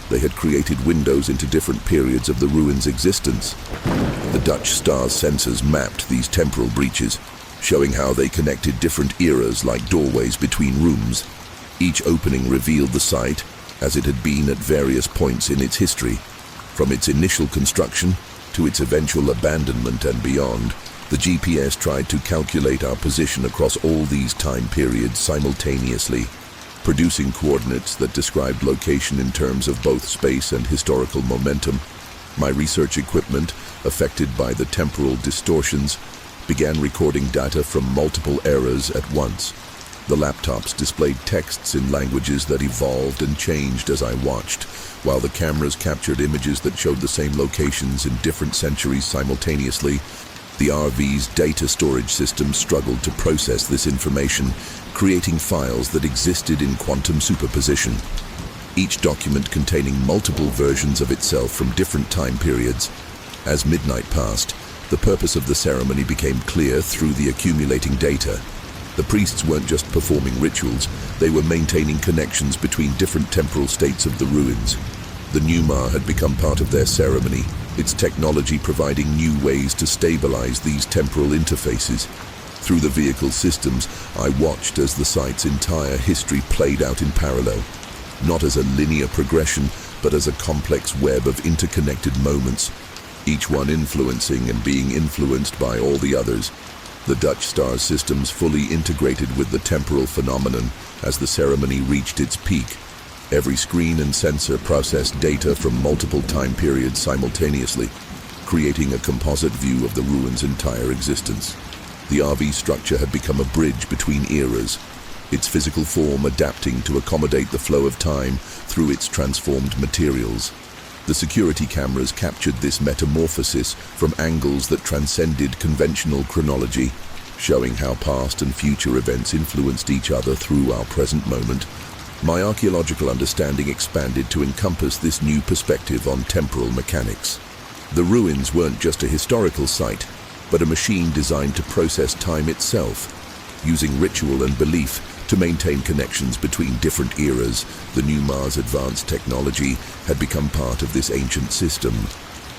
[SPEAKER 1] They had created windows into different periods of the ruins' existence. The Dutch star's sensors mapped these temporal breaches, showing how they connected different eras like doorways between rooms. Each opening revealed the site as it had been at various points in its history, from its initial construction to its eventual abandonment and beyond. The GPS tried to calculate our position across all these time periods simultaneously, producing coordinates that described location in terms of both space and historical momentum. My research equipment, affected by the temporal distortions, began recording data from multiple eras at once. The laptops displayed texts in languages that evolved and changed as I watched, while the cameras captured images that showed the same locations in different centuries simultaneously. The RV's data storage system struggled to process this information, creating files that existed in quantum superposition, each document containing multiple versions of itself from different time periods. As midnight passed, the purpose of the ceremony became clear through the accumulating data. The priests weren't just performing rituals, they were maintaining connections between different temporal states of the ruins. The Numa had become part of their ceremony, its technology providing new ways to stabilize these temporal interfaces. Through the vehicle systems, I watched as the site's entire history played out in parallel, not as a linear progression, but as a complex web of interconnected moments, each one influencing and being influenced by all the others. The Dutch star's systems fully integrated with the temporal phenomenon as the ceremony reached its peak. Every screen and sensor processed data from multiple time periods simultaneously, creating a composite view of the ruins' entire existence. The RV structure had become a bridge between eras, its physical form adapting to accommodate the flow of time through its transformed materials. The security cameras captured this metamorphosis from angles that transcended conventional chronology, showing how past and future events influenced each other through our present moment. My archaeological understanding expanded to encompass this new perspective on temporal mechanics. The ruins weren't just a historical site, but a machine designed to process time itself. Using ritual and belief to maintain connections between different eras, the Numa's advanced technology had become part of this ancient system.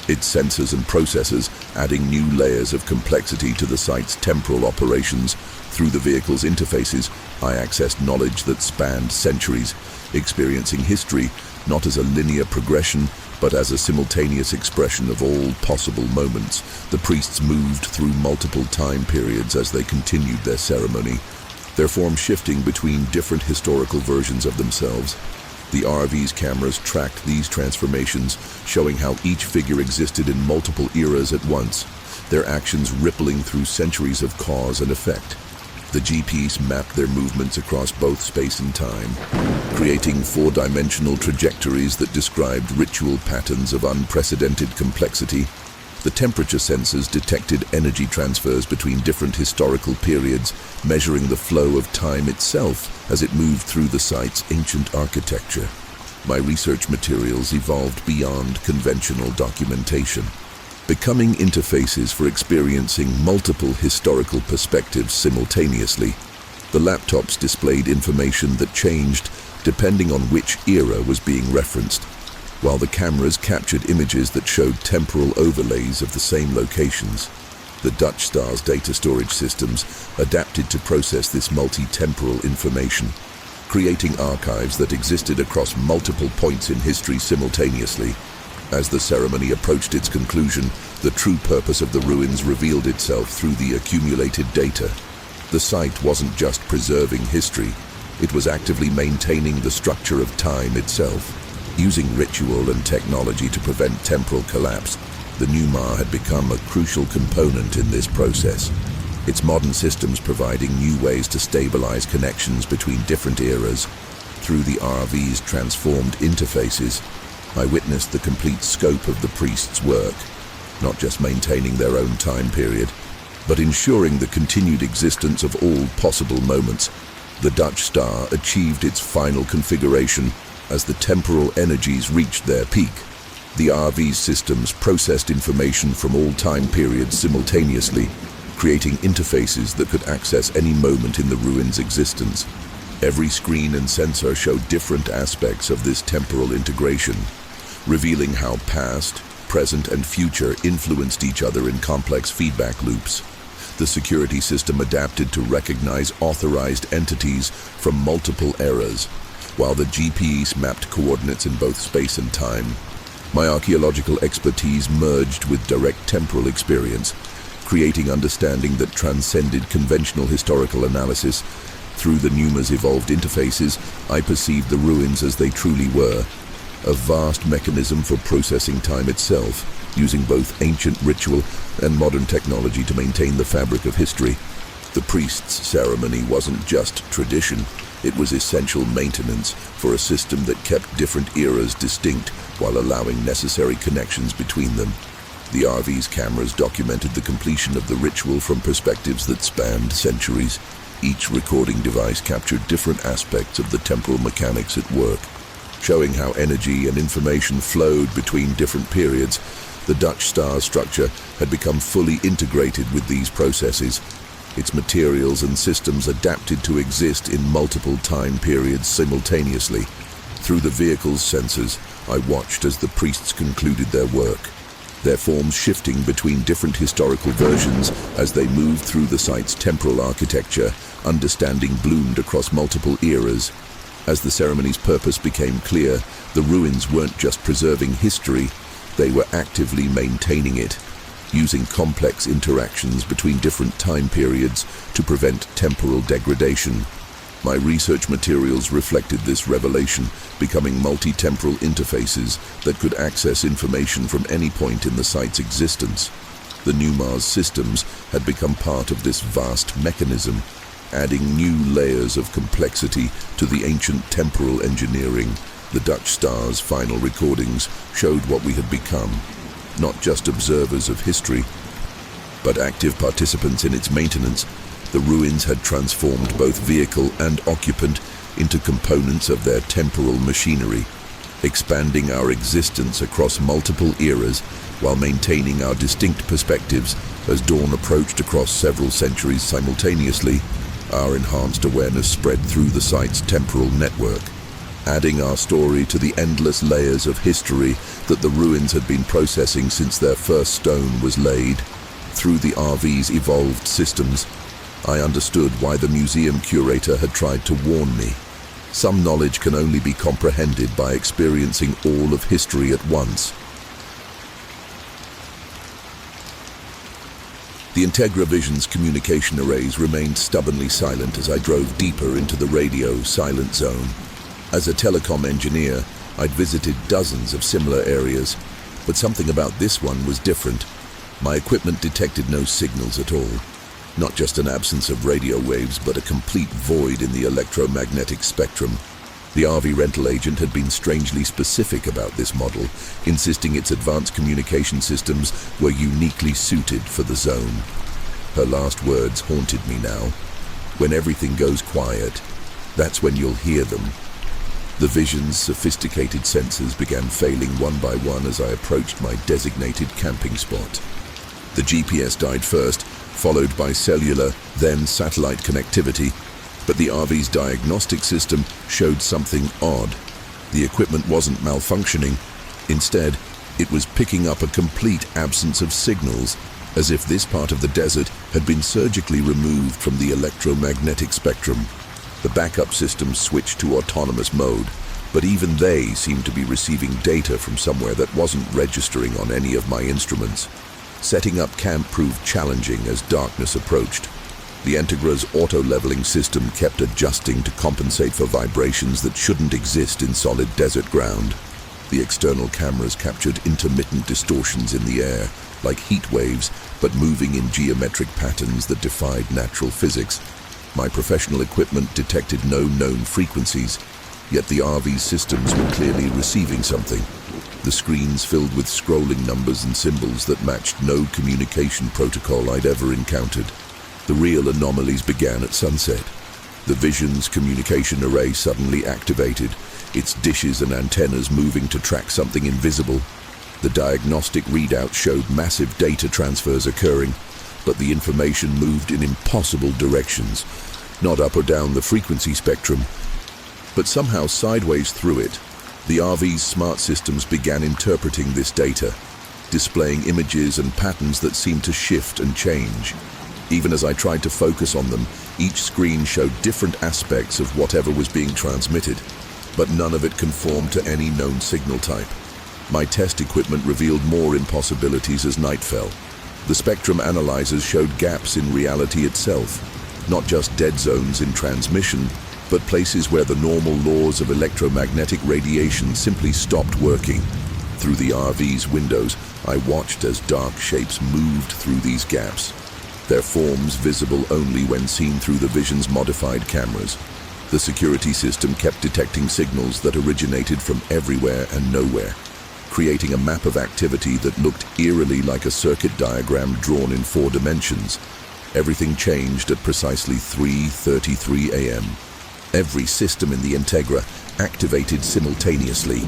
[SPEAKER 1] Its sensors and processors adding new layers of complexity to the site's temporal operations. Through the vehicle's interfaces, I accessed knowledge that spanned centuries, experiencing history not as a linear progression, but as a simultaneous expression of all possible moments. The priests moved through multiple time periods as they continued their ceremony, their form shifting between different historical versions of themselves. The RV's cameras tracked these transformations, showing how each figure existed in multiple eras at once, their actions rippling through centuries of cause and effect. The GPS mapped their movements across both space and time, creating four-dimensional trajectories that described ritual patterns of unprecedented complexity. The temperature sensors detected energy transfers between different historical periods, measuring the flow of time itself as it moved through the site's ancient architecture. My research materials evolved beyond conventional documentation, becoming interfaces for experiencing multiple historical perspectives simultaneously. The laptops displayed information that changed depending on which era was being referenced, while the cameras captured images that showed temporal overlays of the same locations. The Dutch star's data storage systems adapted to process this multi-temporal information, creating archives that existed across multiple points in history simultaneously. As the ceremony approached its conclusion, the true purpose of the ruins revealed itself through the accumulated data. The site wasn't just preserving history, it was actively maintaining the structure of time itself. Using ritual and technology to prevent temporal collapse, the Numa had become a crucial component in this process. Its modern systems providing new ways to stabilize connections between different eras. Through the RV's transformed interfaces, I witnessed the complete scope of the priests' work, not just maintaining their own time period, but ensuring the continued existence of all possible moments. The Dutch star achieved its final configuration as the temporal energies reached their peak. The RV's systems processed information from all time periods simultaneously, creating interfaces that could access any moment in the ruins' existence. Every screen and sensor showed different aspects of this temporal integration, revealing how past, present, and future influenced each other in complex feedback loops. The security system adapted to recognize authorized entities from multiple eras, while the GPS mapped coordinates in both space and time. My archaeological expertise merged with direct temporal experience, creating understanding that transcended conventional historical analysis. Through the numerous evolved interfaces, I perceived the ruins as they truly were, a vast mechanism for processing time itself, using both ancient ritual and modern technology to maintain the fabric of history. The priest's ceremony wasn't just tradition, it was essential maintenance for a system that kept different eras distinct while allowing necessary connections between them. The RV's cameras documented the completion of the ritual from perspectives that spanned centuries. Each recording device captured different aspects of the temporal mechanics at work, showing how energy and information flowed between different periods. The Dutch star's structure had become fully integrated with these processes. Its materials and systems adapted to exist in multiple time periods simultaneously. Through the vehicle's sensors, I watched as the priests concluded their work, their forms shifting between different historical versions as they moved through the site's temporal architecture. Understanding bloomed across multiple eras. As the ceremony's purpose became clear, the ruins weren't just preserving history, they were actively maintaining it, using complex interactions between different time periods to prevent temporal degradation. My research materials reflected this revelation, becoming multi-temporal interfaces that could access information from any point in the site's existence. The new Mars systems had become part of this vast mechanism, adding new layers of complexity to the ancient temporal engineering. The Dutch star's final recordings showed what we had become, not just observers of history, but active participants in its maintenance. The ruins had transformed both vehicle and occupant into components of their temporal machinery, expanding our existence across multiple eras while maintaining our distinct perspectives. As dawn approached across several centuries simultaneously, our enhanced awareness spread through the site's temporal network, adding our story to the endless layers of history that the ruins had been processing since their first stone was laid. Through the RV's evolved systems, I understood why the museum curator had tried to warn me. Some knowledge can only be comprehended by experiencing all of history at once. The Integra Vision's communication arrays remained stubbornly silent as I drove deeper into the radio silent zone. As a telecom engineer, I'd visited dozens of similar areas, but something about this one was different. My equipment detected no signals at all. Not just an absence of radio waves, but a complete void in the electromagnetic spectrum. The RV rental agent had been strangely specific about this model, insisting its advanced communication systems were uniquely suited for the zone. Her last words haunted me now. When everything goes quiet, that's when you'll hear them. The Vision's sophisticated sensors began failing one by one as I approached my designated camping spot. The GPS died first, followed by cellular, then satellite connectivity, but the RV's diagnostic system showed something odd. The equipment wasn't malfunctioning. Instead, it was picking up a complete absence of signals, as if this part of the desert had been surgically removed from the electromagnetic spectrum. The backup systems switched to autonomous mode, but even they seemed to be receiving data from somewhere that wasn't registering on any of my instruments. Setting up camp proved challenging as darkness approached. The Integra's auto-leveling system kept adjusting to compensate for vibrations that shouldn't exist in solid desert ground. The external cameras captured intermittent distortions in the air, like heat waves, but moving in geometric patterns that defied natural physics. My professional equipment detected no known frequencies, yet the RV's systems were clearly receiving something. the screens filled with scrolling numbers and symbols that matched no communication protocol I'd ever encountered. The real anomalies began at sunset. The Vision's communication array suddenly activated, its dishes and antennas moving to track something invisible. The diagnostic readout showed massive data transfers occurring, but the information moved in impossible directions, not up or down the frequency spectrum, but somehow sideways through it. The RV's smart systems began interpreting this data, displaying images and patterns that seemed to shift and change. Even as I tried to focus on them, each screen showed different aspects of whatever was being transmitted, but none of it conformed to any known signal type. My test equipment revealed more impossibilities as night fell. The spectrum analyzers showed gaps in reality itself, not just dead zones in transmission, but places where the normal laws of electromagnetic radiation simply stopped working. Through the RV's windows, I watched as dark shapes moved through these gaps, their forms visible only when seen through the Vision's modified cameras. The security system kept detecting signals that originated from everywhere and nowhere, creating a map of activity that looked eerily like a circuit diagram drawn in 4 dimensions. Everything changed at precisely 3:33 a.m. Every system in the Integra activated simultaneously,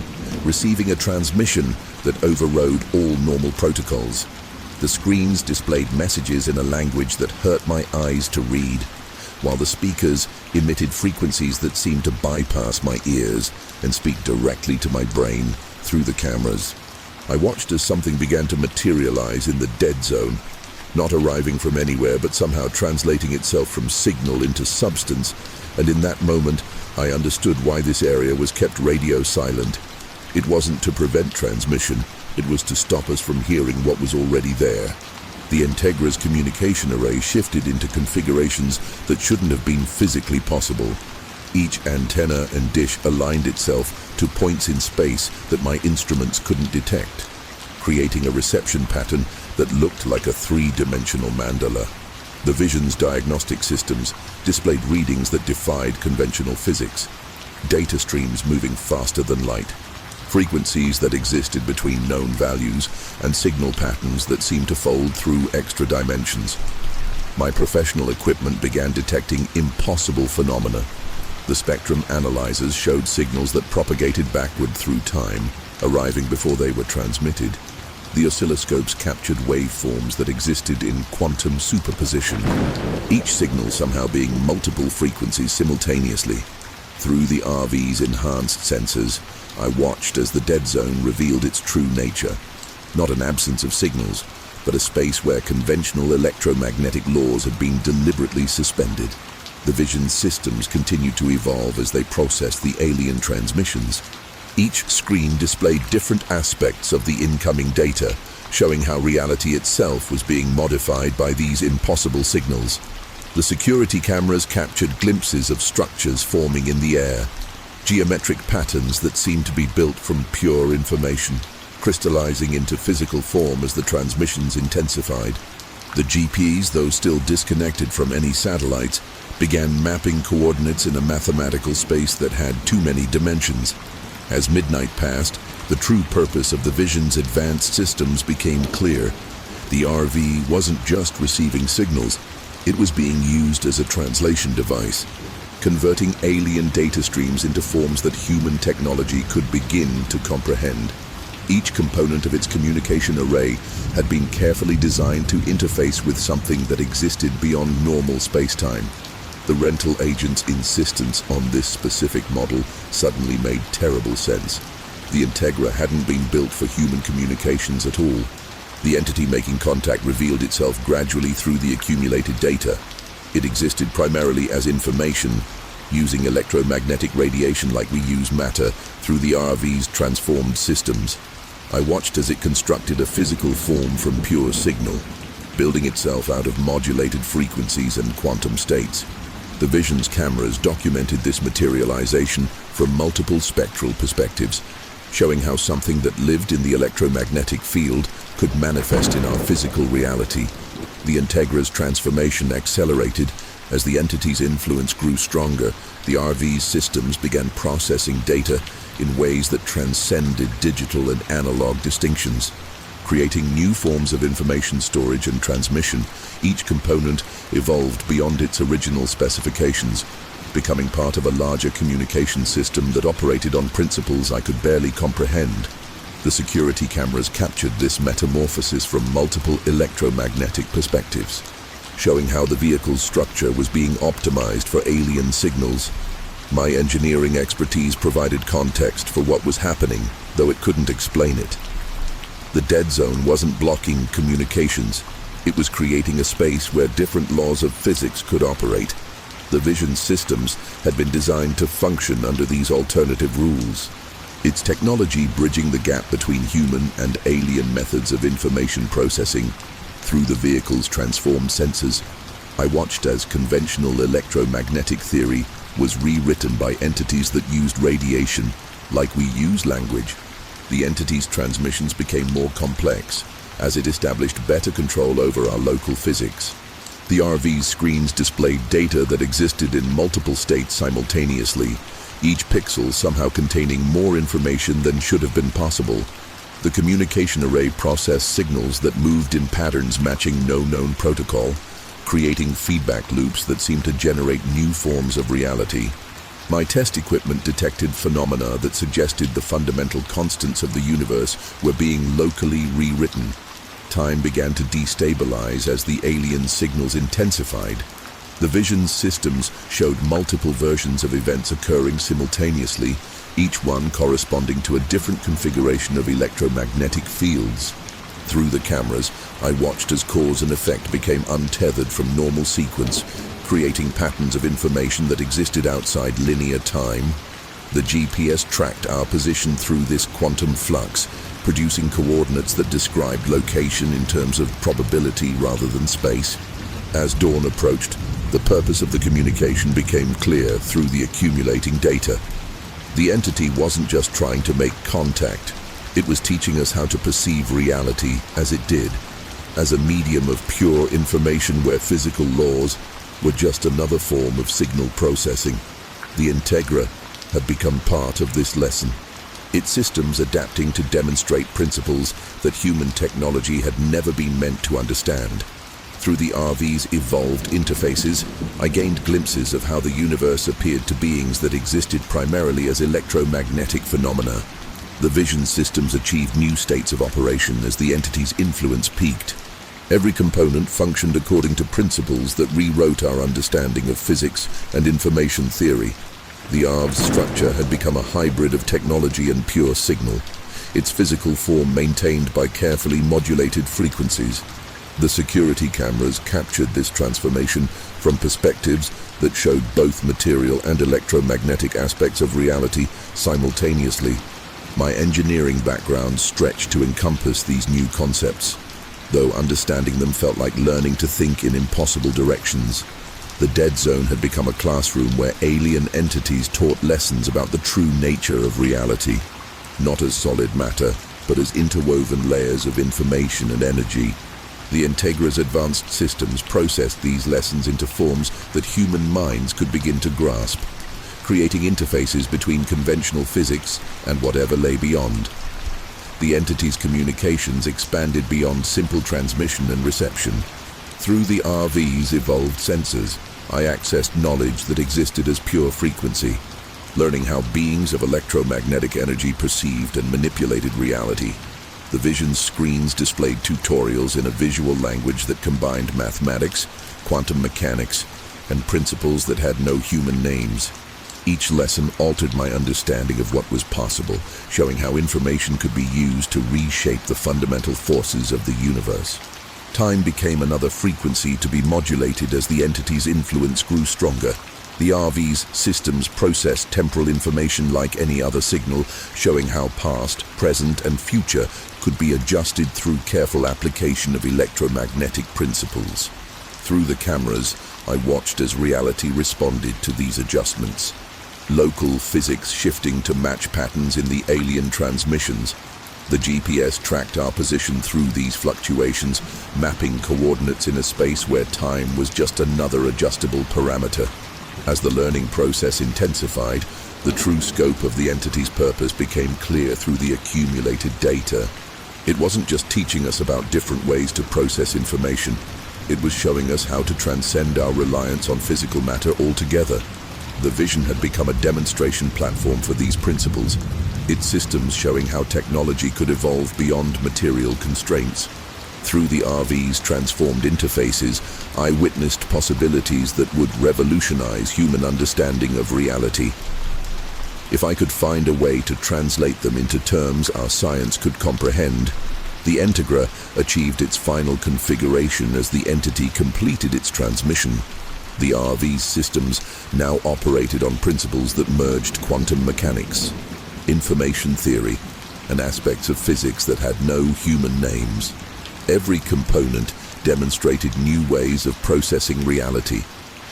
[SPEAKER 1] receiving a transmission that overrode all normal protocols. The screens displayed messages in a language that hurt my eyes to read, while the speakers emitted frequencies that seemed to bypass my ears and speak directly to my brain through the cameras. I watched as something began to materialize in the dead zone, not arriving from anywhere but somehow translating itself from signal into substance, and in that moment I understood why this area was kept radio silent. It wasn't to prevent transmission, it was to stop us from hearing what was already there. The Integra's communication array shifted into configurations that shouldn't have been physically possible. Each antenna and dish aligned itself to points in space that my instruments couldn't detect, creating a reception pattern that looked like a 3-dimensional mandala. The Vision's diagnostic systems displayed readings that defied conventional physics, data streams moving faster than light, frequencies that existed between known values, and signal patterns that seemed to fold through extra dimensions. My professional equipment began detecting impossible phenomena. The spectrum analyzers showed signals that propagated backward through time, arriving before they were transmitted. The oscilloscopes captured waveforms that existed in quantum superposition, each signal somehow being multiple frequencies simultaneously. Through the RV's enhanced sensors, I watched as the dead zone revealed its true nature. Not an absence of signals, but a space where conventional electromagnetic laws had been deliberately suspended. The Vision's systems continued to evolve as they processed the alien transmissions. Each screen displayed different aspects of the incoming data, showing how reality itself was being modified by these impossible signals. The security cameras captured glimpses of structures forming in the air, geometric patterns that seemed to be built from pure information, crystallizing into physical form as the transmissions intensified. The GPS, though still disconnected from any satellites, began mapping coordinates in a mathematical space that had too many dimensions. As midnight passed, the true purpose of the Vision's advanced systems became clear. The RV wasn't just receiving signals, it was being used as a translation device, converting alien data streams into forms that human technology could begin to comprehend. Each component of its communication array had been carefully designed to interface with something that existed beyond normal space-time. The rental agent's insistence on this specific model suddenly made terrible sense. The Integra hadn't been built for human communications at all. The entity making contact revealed itself gradually through the accumulated data. It existed primarily as information, using electromagnetic radiation like we use matter through the RV's transformed systems. I watched as it constructed a physical form from pure signal, building itself out of modulated frequencies and quantum states. The Vision's cameras documented this materialization from multiple spectral perspectives, showing how something that lived in the electromagnetic field could manifest in our physical reality. The Integra's transformation accelerated. As the entity's influence grew stronger, the RV's systems began processing data in ways that transcended digital and analog distinctions. Creating new forms of information storage and transmission, each component evolved beyond its original specifications, becoming part of a larger communication system that operated on principles I could barely comprehend. The security cameras captured this metamorphosis from multiple electromagnetic perspectives, showing how the vehicle's structure was being optimized for alien signals. My engineering expertise provided context for what was happening, though it couldn't explain it. The dead zone wasn't blocking communications. It was creating a space where different laws of physics could operate. The vision systems had been designed to function under these alternative rules. Its technology bridging the gap between human and alien methods of information processing. Through the vehicle's transformed sensors, I watched as conventional electromagnetic theory was rewritten by entities that used radiation, like we use language. The entity's transmissions became more complex, as it established better control over our local physics. The RV's screens displayed data that existed in multiple states simultaneously, each pixel somehow containing more information than should have been possible. The communication array processed signals that moved in patterns matching no known protocol, creating feedback loops that seemed to generate new forms of reality. My test equipment detected phenomena that suggested the fundamental constants of the universe were being locally rewritten. Time began to destabilize as the alien signals intensified. The vision systems showed multiple versions of events occurring simultaneously, each one corresponding to a different configuration of electromagnetic fields. Through the cameras, I watched as cause and effect became untethered from normal sequence, creating patterns of information that existed outside linear time. The GPS tracked our position through this quantum flux, producing coordinates that described location in terms of probability rather than space. As dawn approached, the purpose of the communication became clear through the accumulating data. The entity wasn't just trying to make contact, it was teaching us how to perceive reality as it did, as a medium of pure information where physical laws were just another form of signal processing. The Integra had become part of this lesson, its systems adapting to demonstrate principles that human technology had never been meant to understand. Through the RV's evolved interfaces, I gained glimpses of how the universe appeared to beings that existed primarily as electromagnetic phenomena. The vision systems achieved new states of operation as the entity's influence peaked. Every component functioned according to principles that rewrote our understanding of physics and information theory. The RV's structure had become a hybrid of technology and pure signal, its physical form maintained by carefully modulated frequencies. The security cameras captured this transformation from perspectives that showed both material and electromagnetic aspects of reality simultaneously. My engineering background stretched to encompass these new concepts, though understanding them felt like learning to think in impossible directions. The dead zone had become a classroom where alien entities taught lessons about the true nature of reality, not as solid matter, but as interwoven layers of information and energy. The Integra's advanced systems processed these lessons into forms that human minds could begin to grasp, creating interfaces between conventional physics and whatever lay beyond. The entity's communications expanded beyond simple transmission and reception. Through the RV's evolved sensors, I accessed knowledge that existed as pure frequency, learning how beings of electromagnetic energy perceived and manipulated reality. The vision screens displayed tutorials in a visual language that combined mathematics, quantum mechanics, and principles that had no human names. Each lesson altered my understanding of what was possible, showing how information could be used to reshape the fundamental forces of the universe. Time became another frequency to be modulated as the entity's influence grew stronger. The RV's systems processed temporal information like any other signal, showing how past, present, and future could be adjusted through careful application of electromagnetic principles. Through the cameras, I watched as reality responded to these adjustments. Local physics shifting to match patterns in the alien transmissions. The GPS tracked our position through these fluctuations, mapping coordinates in a space where time was just another adjustable parameter. As the learning process intensified, The true scope of the entity's purpose became clear through the accumulated data. It wasn't just teaching us about different ways to process information. It was showing us how to transcend our reliance on physical matter altogether. The vision had become a demonstration platform for these principles, its systems showing how technology could evolve beyond material constraints. Through the RV's transformed interfaces, I witnessed possibilities that would revolutionize human understanding of reality. If I could find a way to translate them into terms our science could comprehend, the Integra achieved its final configuration as the entity completed its transmission. The RV's systems now operated on principles that merged quantum mechanics, information theory, and aspects of physics that had no human names. Every component demonstrated new ways of processing reality,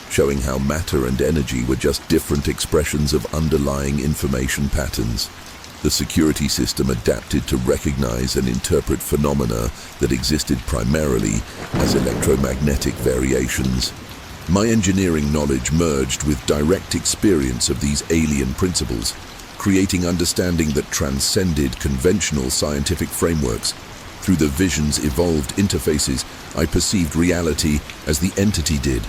[SPEAKER 1] showing how matter and energy were just different expressions of underlying information patterns. The security system adapted to recognize and interpret phenomena that existed primarily as electromagnetic variations. My engineering knowledge merged with direct experience of these alien principles, creating understanding that transcended conventional scientific frameworks. Through the vision's evolved interfaces, I perceived reality as the entity did.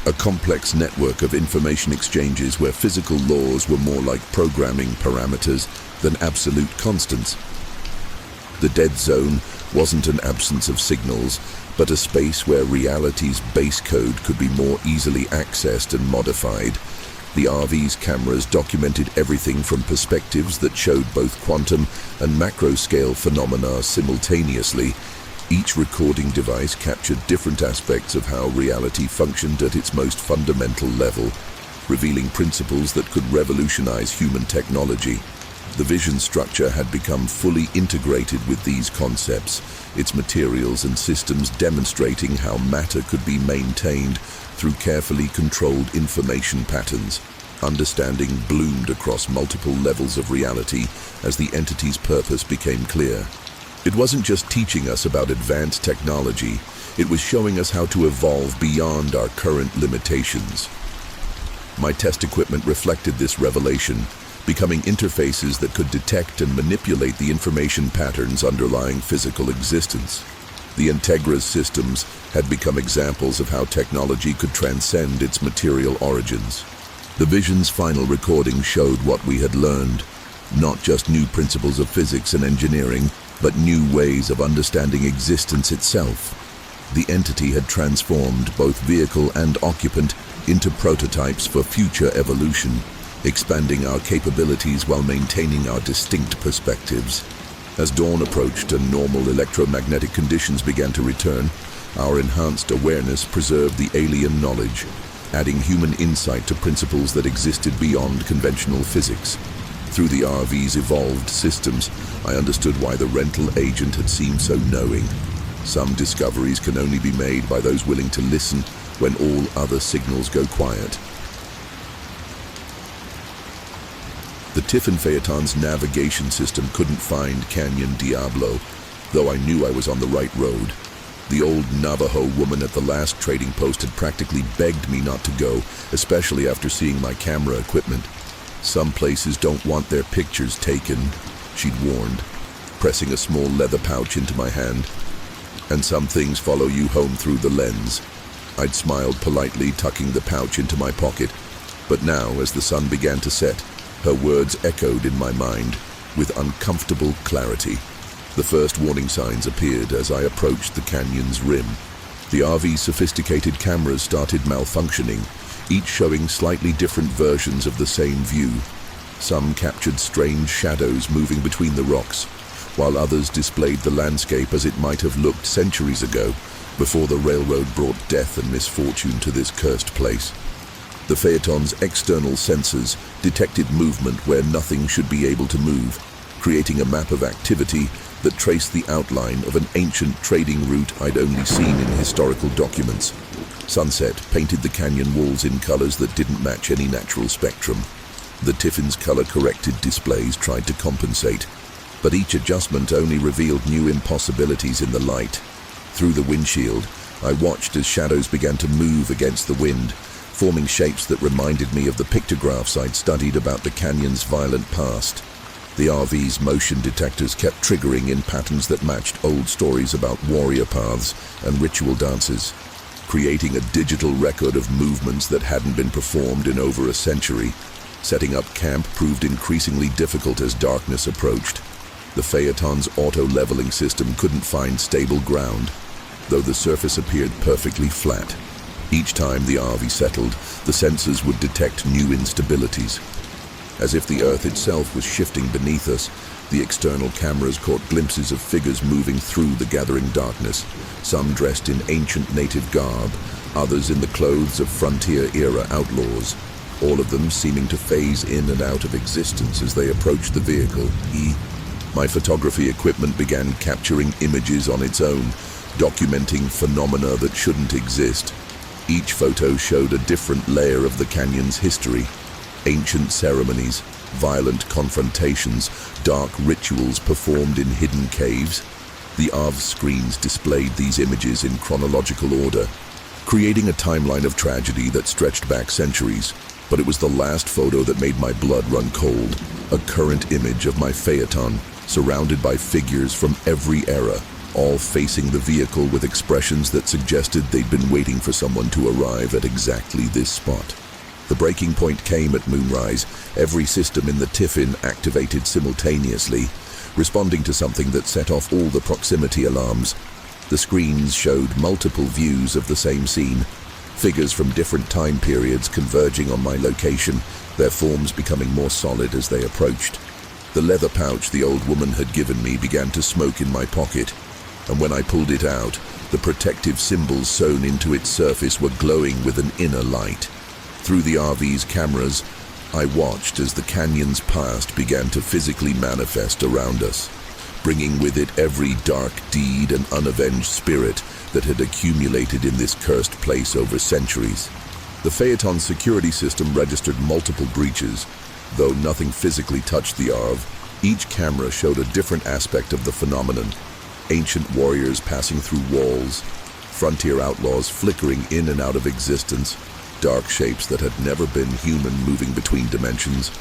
[SPEAKER 1] A complex network of information exchanges where physical laws were more like programming parameters than absolute constants. The dead zone wasn't an absence of signals, but a space where reality's base code could be more easily accessed and modified. The RV's cameras documented everything from perspectives that showed both quantum and macro-scale phenomena simultaneously. Each recording device captured different aspects of how reality functioned at its most fundamental level, revealing principles that could revolutionize human technology. The vision structure had become fully integrated with these concepts, its materials and systems demonstrating how matter could be maintained through carefully controlled information patterns. Understanding bloomed across multiple levels of reality as the entity's purpose became clear. It wasn't just teaching us about advanced technology, it was showing us how to evolve beyond our current limitations. My test equipment reflected this revelation, becoming interfaces that could detect and manipulate the information patterns underlying physical existence. The Integra's systems had become examples of how technology could transcend its material origins. The vision's final recording showed what we had learned, not just new principles of physics and engineering, but new ways of understanding existence itself. The entity had transformed both vehicle and occupant into prototypes for future evolution, expanding our capabilities while maintaining our distinct perspectives. As dawn approached and normal electromagnetic conditions began to return, our enhanced awareness preserved the alien knowledge, adding human insight to principles that existed beyond conventional physics. Through the RV's evolved systems, I understood why the rental agent had seemed so knowing. Some discoveries can only be made by those willing to listen when all other signals go quiet. The Tiffin Phaeton's navigation system couldn't find Canyon Diablo, though I knew I was on the right road. The old Navajo woman at the last trading post had practically begged me not to go, especially after seeing my camera equipment. Some places don't want their pictures taken, she'd warned, pressing a small leather pouch into my hand. And some things follow you home through the lens. I'd smiled politely, tucking the pouch into my pocket. But now, as the sun began to set, her words echoed in my mind with uncomfortable clarity. The first warning signs appeared as I approached the canyon's rim. The RV's sophisticated cameras started malfunctioning, each showing slightly different versions of the same view. Some captured strange shadows moving between the rocks, while others displayed the landscape as it might have looked centuries ago, before the railroad brought death and misfortune to this cursed place. The Phaeton's external sensors detected movement where nothing should be able to move, creating a map of activity that traced the outline of an ancient trading route I'd only seen in historical documents. Sunset painted the canyon walls in colors that didn't match any natural spectrum. The Tiffin's color-corrected displays tried to compensate, but each adjustment only revealed new impossibilities in the light. Through the windshield, I watched as shadows began to move against the wind, forming shapes that reminded me of the pictographs I'd studied about the canyon's violent past. The RV's motion detectors kept triggering in patterns that matched old stories about warrior paths and ritual dances, creating a digital record of movements that hadn't been performed in over a century. Setting up camp proved increasingly difficult as darkness approached. The Phaeton's auto-leveling system couldn't find stable ground, though the surface appeared perfectly flat. Each time the RV settled, the sensors would detect new instabilities. As if the Earth itself was shifting beneath us, the external cameras caught glimpses of figures moving through the gathering darkness, some dressed in ancient native garb, others in the clothes of frontier-era outlaws, all of them seeming to phase in and out of existence as they approached the vehicle. My photography equipment began capturing images on its own, documenting phenomena that shouldn't exist. Each photo showed a different layer of the canyon's history: ancient ceremonies, violent confrontations, dark rituals performed in hidden caves. The AV screens displayed these images in chronological order, creating a timeline of tragedy that stretched back centuries. But it was the last photo that made my blood run cold, a current image of my Phaeton, surrounded by figures from every era, all facing the vehicle with expressions that suggested they'd been waiting for someone to arrive at exactly this spot. The breaking point came at moonrise. Every system in the Tiffin activated simultaneously, responding to something that set off all the proximity alarms. The screens showed multiple views of the same scene, figures from different time periods converging on my location, their forms becoming more solid as they approached. The leather pouch the old woman had given me began to smoke in my pocket, and when I pulled it out, the protective symbols sewn into its surface were glowing with an inner light. Through the RV's cameras, I watched as the canyon's past began to physically manifest around us, bringing with it every dark deed and unavenged spirit that had accumulated in this cursed place over centuries. The Phaeton's security system registered multiple breaches. Though nothing physically touched the ARV, each camera showed a different aspect of the phenomenon: ancient warriors passing through walls, frontier outlaws flickering in and out of existence, dark shapes that had never been human moving between dimensions.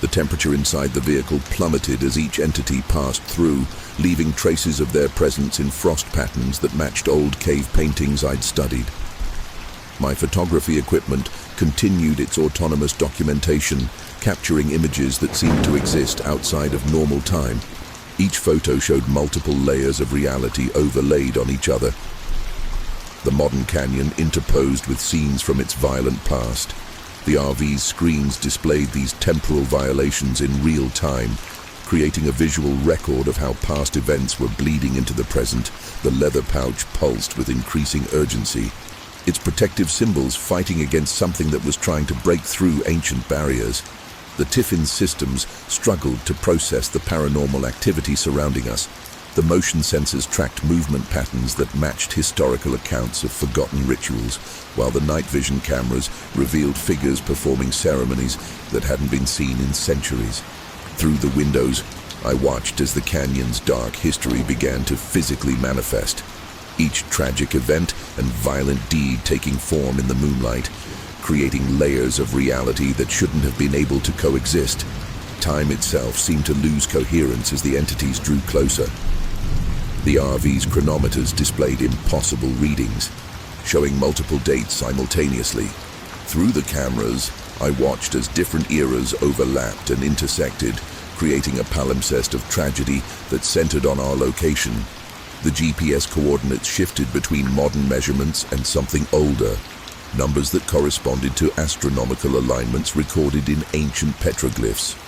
[SPEAKER 1] The temperature inside the vehicle plummeted as each entity passed through, leaving traces of their presence in frost patterns that matched old cave paintings I'd studied. My photography equipment continued its autonomous documentation, capturing images that seemed to exist outside of normal time. Each photo showed multiple layers of reality overlaid on each other. The modern canyon interposed with scenes from its violent past. The RV's screens displayed these temporal violations in real time, creating a visual record of how past events were bleeding into the present. The leather pouch pulsed with increasing urgency, its protective symbols fighting against something that was trying to break through ancient barriers. The Tiffin systems struggled to process the paranormal activity surrounding us. The motion sensors tracked movement patterns that matched historical accounts of forgotten rituals, while the night vision cameras revealed figures performing ceremonies that hadn't been seen in centuries. Through the windows, I watched as the canyon's dark history began to physically manifest, each tragic event and violent deed taking form in the moonlight, creating layers of reality that shouldn't have been able to coexist. Time itself seemed to lose coherence as the entities drew closer. The RV's chronometers displayed impossible readings, showing multiple dates simultaneously. Through the cameras, I watched as different eras overlapped and intersected, creating a palimpsest of tragedy that centered on our location. The GPS coordinates shifted between modern measurements and something older, numbers that corresponded to astronomical alignments recorded in ancient petroglyphs.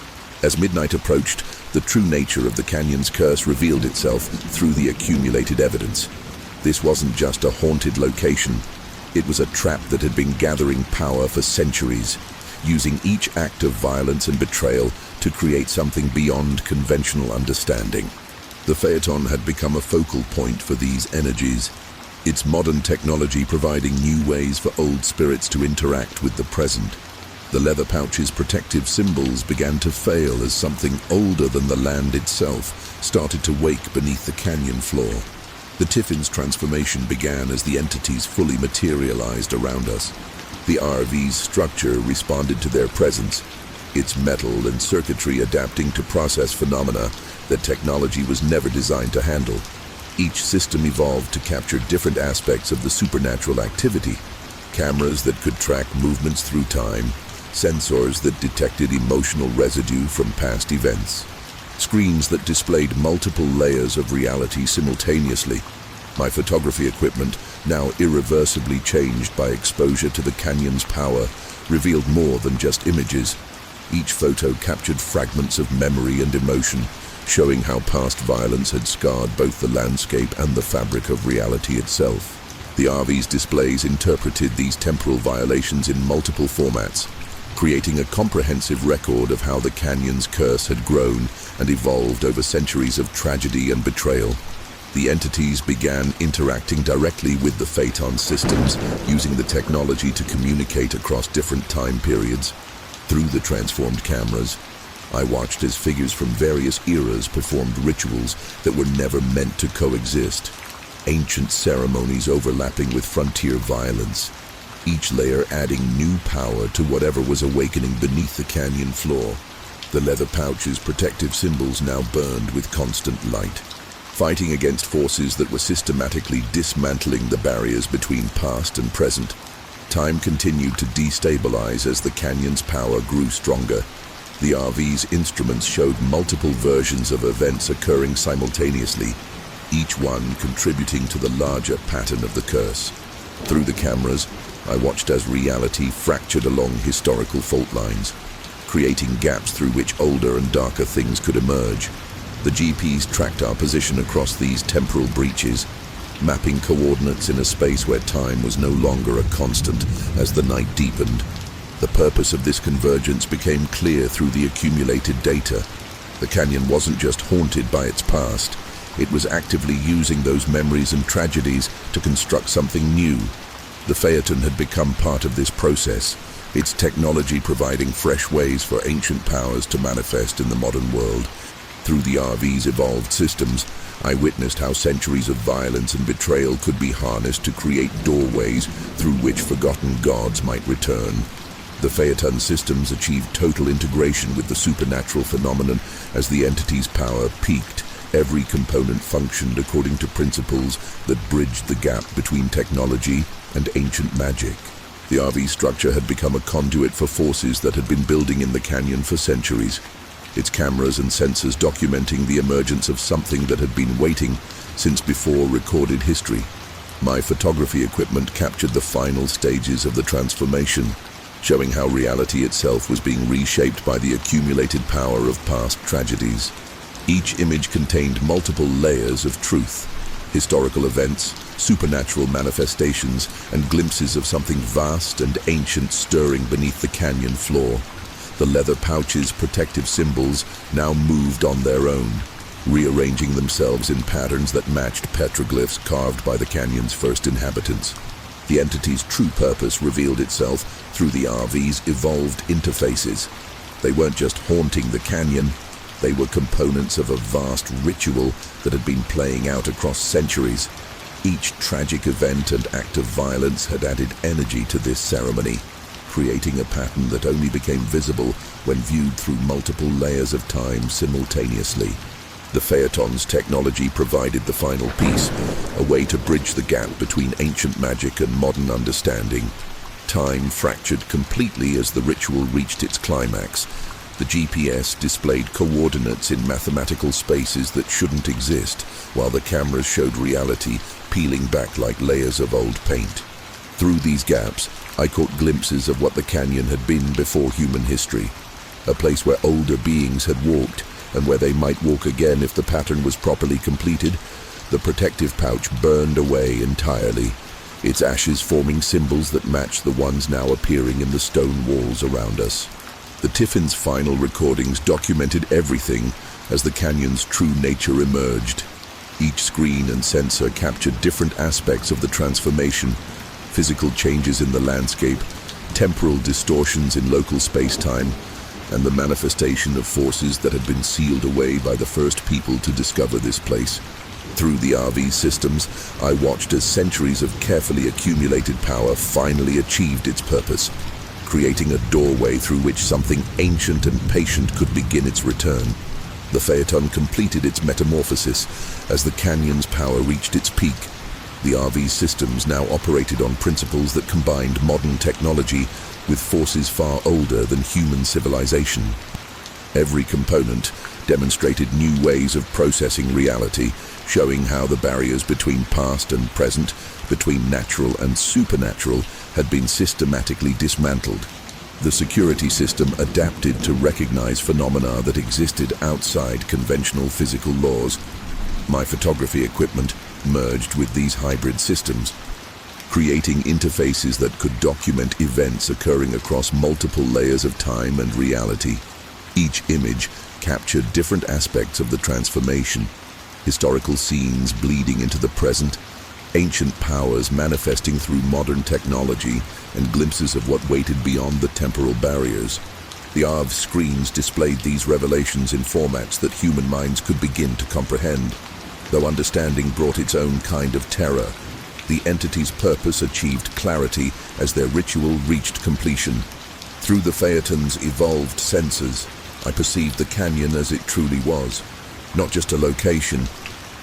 [SPEAKER 1] As midnight approached, the true nature of the canyon's curse revealed itself through the accumulated evidence. This wasn't just a haunted location. It was a trap that had been gathering power for centuries, using each act of violence and betrayal to create something beyond conventional understanding. The Phaeton had become a focal point for these energies, its modern technology providing new ways for old spirits to interact with the present. The leather pouch's protective symbols began to fail as something older than the land itself started to wake beneath the canyon floor. The Tiffin's transformation began as the entities fully materialized around us. The RV's structure responded to their presence, its metal and circuitry adapting to process phenomena that technology was never designed to handle. Each system evolved to capture different aspects of the supernatural activity. Cameras that could track movements through time, sensors that detected emotional residue from past events, screens that displayed multiple layers of reality simultaneously. My photography equipment, now irreversibly changed by exposure to the canyon's power, revealed more than just images. Each photo captured fragments of memory and emotion, showing how past violence had scarred both the landscape and the fabric of reality itself. The RV's displays interpreted these temporal violations in multiple formats, creating a comprehensive record of how the canyon's curse had grown and evolved over centuries of tragedy and betrayal. The entities began interacting directly with the Phaeton systems, using the technology to communicate across different time periods. Through the transformed cameras, I watched as figures from various eras performed rituals that were never meant to coexist. Ancient ceremonies overlapping with frontier violence, each layer adding new power to whatever was awakening beneath the canyon floor. The leather pouch's protective symbols now burned with constant light, fighting against forces that were systematically dismantling the barriers between past and present. Time continued to destabilize as the canyon's power grew stronger. The RV's instruments showed multiple versions of events occurring simultaneously, each one contributing to the larger pattern of the curse. Through the cameras, I watched as reality fractured along historical fault lines, creating gaps through which older and darker things could emerge. The GPS tracked our position across these temporal breaches, mapping coordinates in a space where time was no longer a constant as the night deepened. The purpose of this convergence became clear through the accumulated data. The canyon wasn't just haunted by its past, it was actively using those memories and tragedies to construct something new. The Phaeton had become part of this process, its technology providing fresh ways for ancient powers to manifest in the modern world. Through the RV's evolved systems, I witnessed how centuries of violence and betrayal could be harnessed to create doorways through which forgotten gods might return. The Phaeton systems achieved total integration with the supernatural phenomenon. As the entity's power peaked, every component functioned according to principles that bridged the gap between technology and ancient magic. The RV structure had become a conduit for forces that had been building in the canyon for centuries, its cameras and sensors documenting the emergence of something that had been waiting since before recorded history. My photography equipment captured the final stages of the transformation, showing how reality itself was being reshaped by the accumulated power of past tragedies. Each image contained multiple layers of truth, historical events, supernatural manifestations, and glimpses of something vast and ancient stirring beneath the canyon floor. The leather pouch's protective symbols now moved on their own, rearranging themselves in patterns that matched petroglyphs carved by the canyon's first inhabitants. The entity's true purpose revealed itself through the RV's evolved interfaces. They weren't just haunting the canyon, they were components of a vast ritual that had been playing out across centuries. Each tragic event and act of violence had added energy to this ceremony, creating a pattern that only became visible when viewed through multiple layers of time simultaneously. The Phaeton's technology provided the final piece, a way to bridge the gap between ancient magic and modern understanding. Time fractured completely as the ritual reached its climax. The GPS displayed coordinates in mathematical spaces that shouldn't exist, while the cameras showed reality peeling back like layers of old paint. Through these gaps, I caught glimpses of what the canyon had been before human history, a place where older beings had walked, and where they might walk again if the pattern was properly completed. The protective pouch burned away entirely, its ashes forming symbols that matched the ones now appearing in the stone walls around us. The Tiffin's final recordings documented everything as the canyon's true nature emerged. Each screen and sensor captured different aspects of the transformation: physical changes in the landscape, temporal distortions in local space-time, and the manifestation of forces that had been sealed away by the first people to discover this place. Through the RV systems, I watched as centuries of carefully accumulated power finally achieved its purpose, creating a doorway through which something ancient and patient could begin its return. The Phaeton completed its metamorphosis as the canyon's power reached its peak. The RV systems now operated on principles that combined modern technology with forces far older than human civilization. Every component demonstrated new ways of processing reality, showing how the barriers between past and present, between natural and supernatural, had been systematically dismantled. The security system adapted to recognize phenomena that existed outside conventional physical laws. My photography equipment merged with these hybrid systems, creating interfaces that could document events occurring across multiple layers of time and reality. Each image captured different aspects of the transformation: historical scenes bleeding into the present, ancient powers manifesting through modern technology, and glimpses of what waited beyond the temporal barriers. The RV screens displayed these revelations in formats that human minds could begin to comprehend. Though understanding brought its own kind of terror, the entity's purpose achieved clarity as their ritual reached completion. Through the Phaeton's evolved senses, I perceived the canyon as it truly was, not just a location,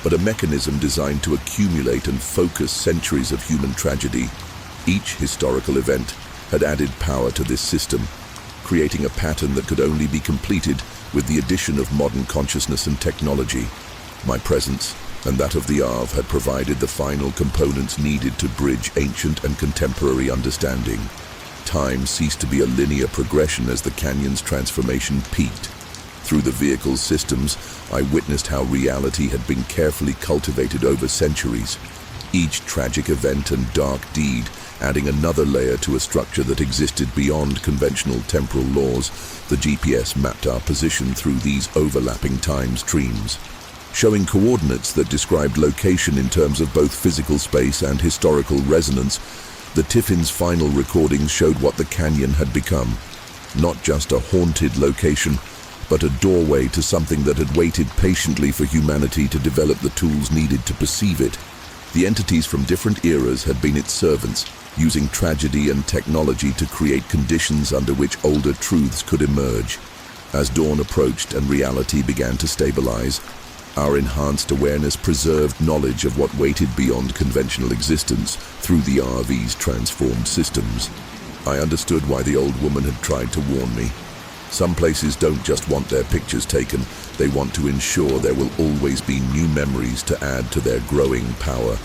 [SPEAKER 1] but a mechanism designed to accumulate and focus centuries of human tragedy. Each historical event had added power to this system, creating a pattern that could only be completed with the addition of modern consciousness and technology. My presence, and that of the RV, had provided the final components needed to bridge ancient and contemporary understanding. Time ceased to be a linear progression as the canyon's transformation peaked. Through the vehicle's systems, I witnessed how reality had been carefully cultivated over centuries, each tragic event and dark deed adding another layer to a structure that existed beyond conventional temporal laws. The GPS mapped our position through these overlapping time streams, showing coordinates that described location in terms of both physical space and historical resonance. The Tiffin's final recordings showed what the canyon had become: not just a haunted location, but a doorway to something that had waited patiently for humanity to develop the tools needed to perceive it. The entities from different eras had been its servants, using tragedy and technology to create conditions under which older truths could emerge. As dawn approached and reality began to stabilize, our enhanced awareness preserved knowledge of what waited beyond conventional existence through the RV's transformed systems. I understood why the old woman had tried to warn me. Some places don't just want their pictures taken, they want to ensure there will always be new memories to add to their growing power.